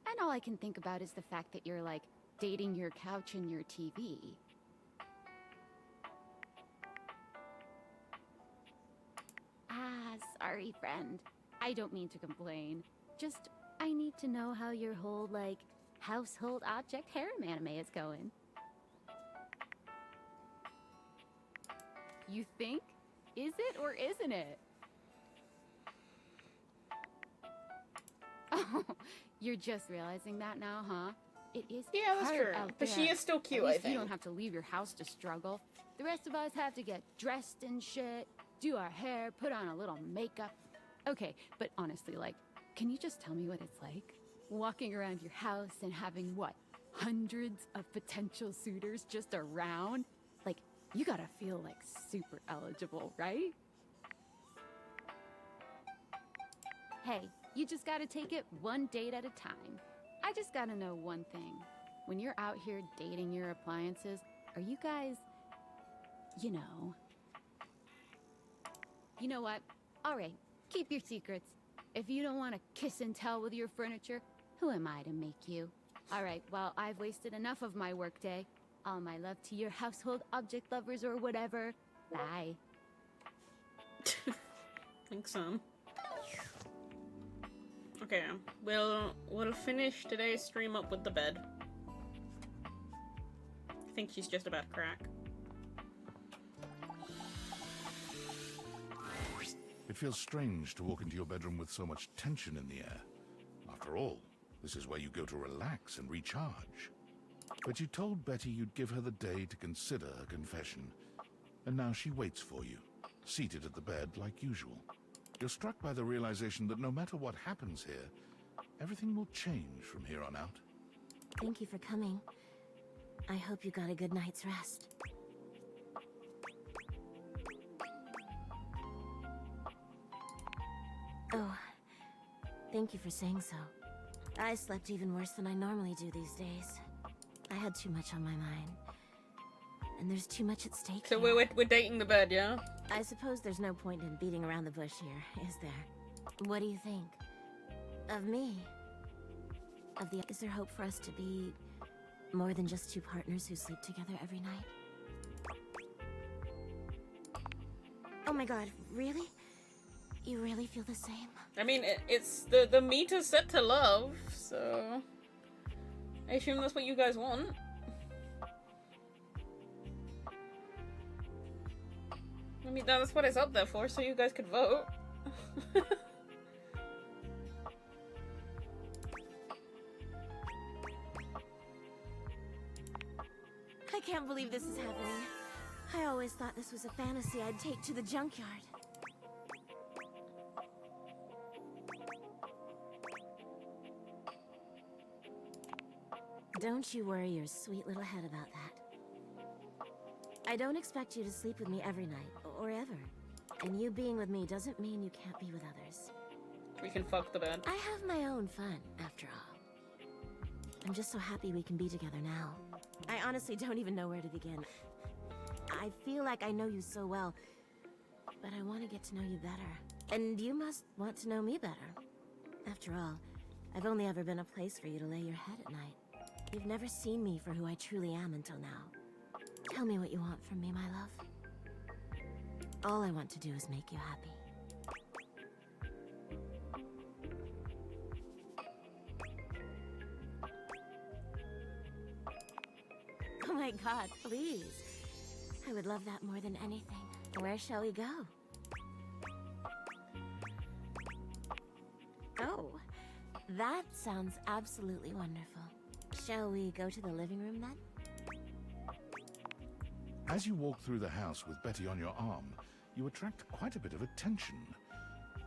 and all I can think about is the fact that you're, like, dating your couch and your TV. Ah, sorry, friend. I don't mean to complain. Just, I need to know how your whole, like, household object harem anime is going. You think? Is it or isn't it? Oh, you're just realizing that now, huh? It is Yeah, that's hard true. out But she there. is still cute, At I least think. you don't have to leave your house to struggle. The rest of us have to get dressed and shit, do our hair, put on a little makeup. Okay, but honestly, like, can you just tell me what it's like? Walking around your house and having, what, hundreds of potential suitors just around? Like, you gotta feel, like, super eligible, right? Hey, you just gotta take it one date at a time. I just gotta know one thing. When you're out here dating your appliances, are you guys, you know... You know what? Alright, keep your secrets. If you don't want to kiss and tell with your furniture, who am I to make you? Alright, well, I've wasted enough of my workday. All my love to your household object lovers or whatever. Bye. Thanks, Sam. Okay, we'll finish today's stream up with the bed. I think she's just about to crack. It feels strange to walk into your bedroom with so much tension in the air. After all, this is where you go to relax and recharge. But you told Betty you'd give her the day to consider her confession. And now she waits for you, seated at the bed like usual. You're struck by the realization that no matter what happens here, everything will change from here on out. Thank you for coming. I hope you got a good night's rest. Oh, thank you for saying so. I slept even worse than I normally do these days. I had too much on my mind. And there's too much at stake So here. we're dating the bed, yeah? I suppose there's no point in beating around the bush here, is there? What do you think? Of me? of the... Is there hope for us to be more than just two partners who sleep together every night? Oh my god, really? You really feel the same? I mean, it's the meter's set to love, so I assume that's what you guys want. I mean, that's what it's up there for, so you guys could vote. I can't believe this is happening. I always thought this was a fantasy I'd take to the junkyard. Don't you worry your sweet little head about that. I don't expect you to sleep with me every night, or ever. And you being with me doesn't mean you can't be with others. We can fuck the bed. I have my own fun, after all. I'm just so happy we can be together now. I honestly don't even know where to begin. I feel like I know you so well, but I want to get to know you better. And you must want to know me better. After all, I've only ever been a place for you to lay your head at night. You've never seen me for who I truly am until now. Tell me what you want from me, my love. All I want to do is make you happy. Oh my god, please. I would love that more than anything. Where shall we go? Oh, that sounds absolutely wonderful. Shall we go to the living room then? As you walk through the house with Betty on your arm, you attract quite a bit of attention.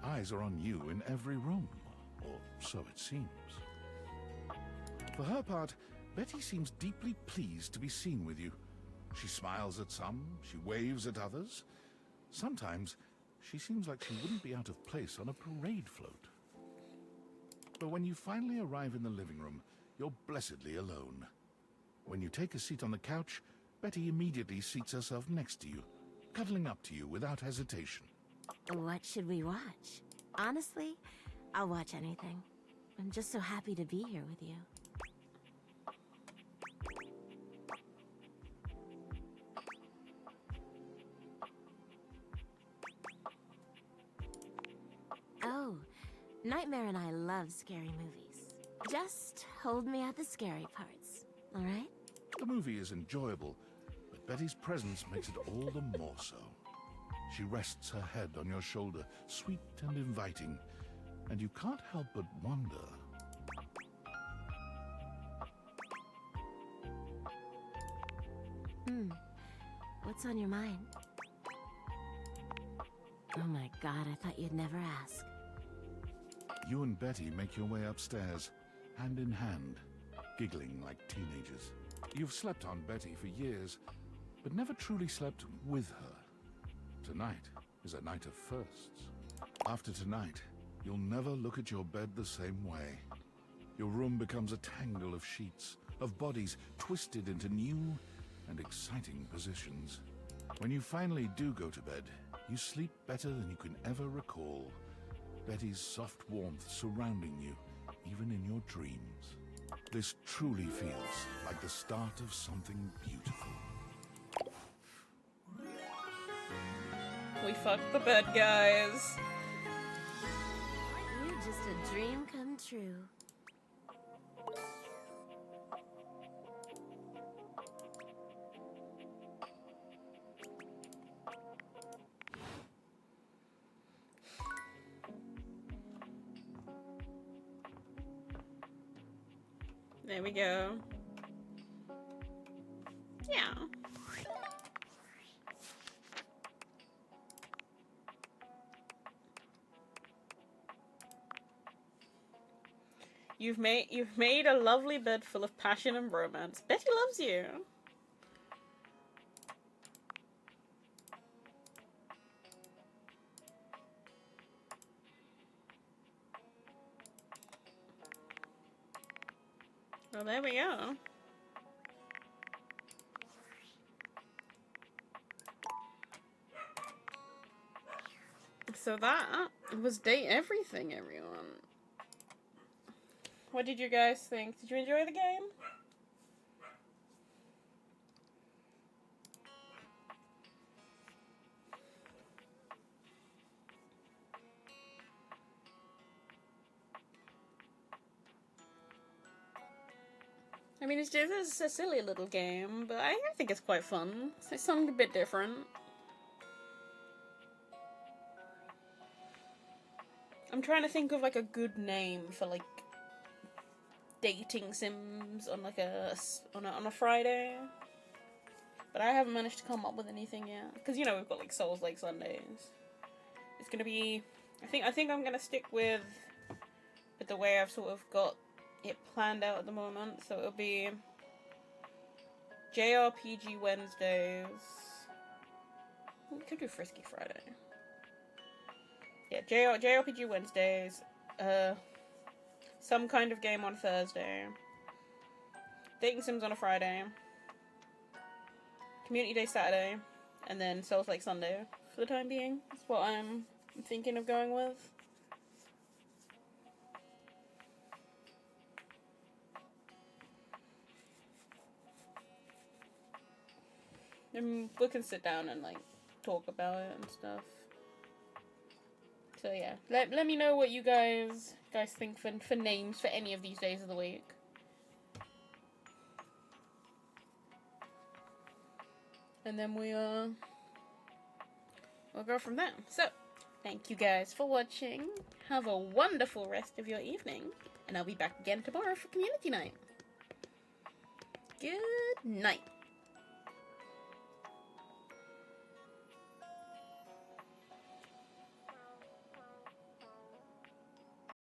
Eyes are on you in every room, or so it seems. For her part, Betty seems deeply pleased to be seen with you. She smiles at some, she waves at others. Sometimes, she seems like she wouldn't be out of place on a parade float. But when you finally arrive in the living room, you're blessedly alone. When you take a seat on the couch, Betty immediately seats herself next to you, cuddling up to you without hesitation. What should we watch? Honestly, I'll watch anything. I'm just so happy to be here with you. Oh, Nightmare and I love scary movies. Just hold me at the scary parts, all right? The movie is enjoyable, but Betty's presence makes it all the more so. She rests her head on your shoulder, sweet and inviting, and you can't help but wonder. What's on your mind? Oh my god, I thought you'd never ask. You and Betty make your way upstairs, hand in hand, giggling like teenagers. You've slept on Betty for years, but never truly slept with her. Tonight is a night of firsts. After tonight, you'll never look at your bed the same way. Your room becomes a tangle of sheets, of bodies twisted into new and exciting positions. When you finally do go to bed, you sleep better than you can ever recall. Betty's soft warmth surrounding you, even in your dreams. This truly feels like the start of something beautiful. We fucked the bed, guys. You're just a dream come true. There we go. Yeah. You've made a lovely bed full of passion and romance. Betty loves you. Well, there we go. So that was date everything, everyone. What did you guys think? Did you enjoy the game? I mean, it's a silly little game, but I think it's quite fun. It's something a bit different. I'm trying to think of like a good name for like dating sims on like on a Friday, but I haven't managed to come up with anything yet. Because you know we've got like Souls like Sundays. It's gonna be. I think I'm gonna stick with the way I've sort of got it planned out at the moment. So it'll be JRPG Wednesdays. We could do Frisky Friday. Yeah, JRPG Wednesdays. Some kind of game on Thursday. Dating Sims on a Friday. Community Day Saturday. And then Souls Like Sunday for the time being. That's what I'm thinking of going with. And we can sit down and like talk about it and stuff. So yeah, let me know what you guys think for names for any of these days of the week. And then we'll go from there. So, thank you guys for watching. Have a wonderful rest of your evening, and I'll be back again tomorrow for community night. Good night.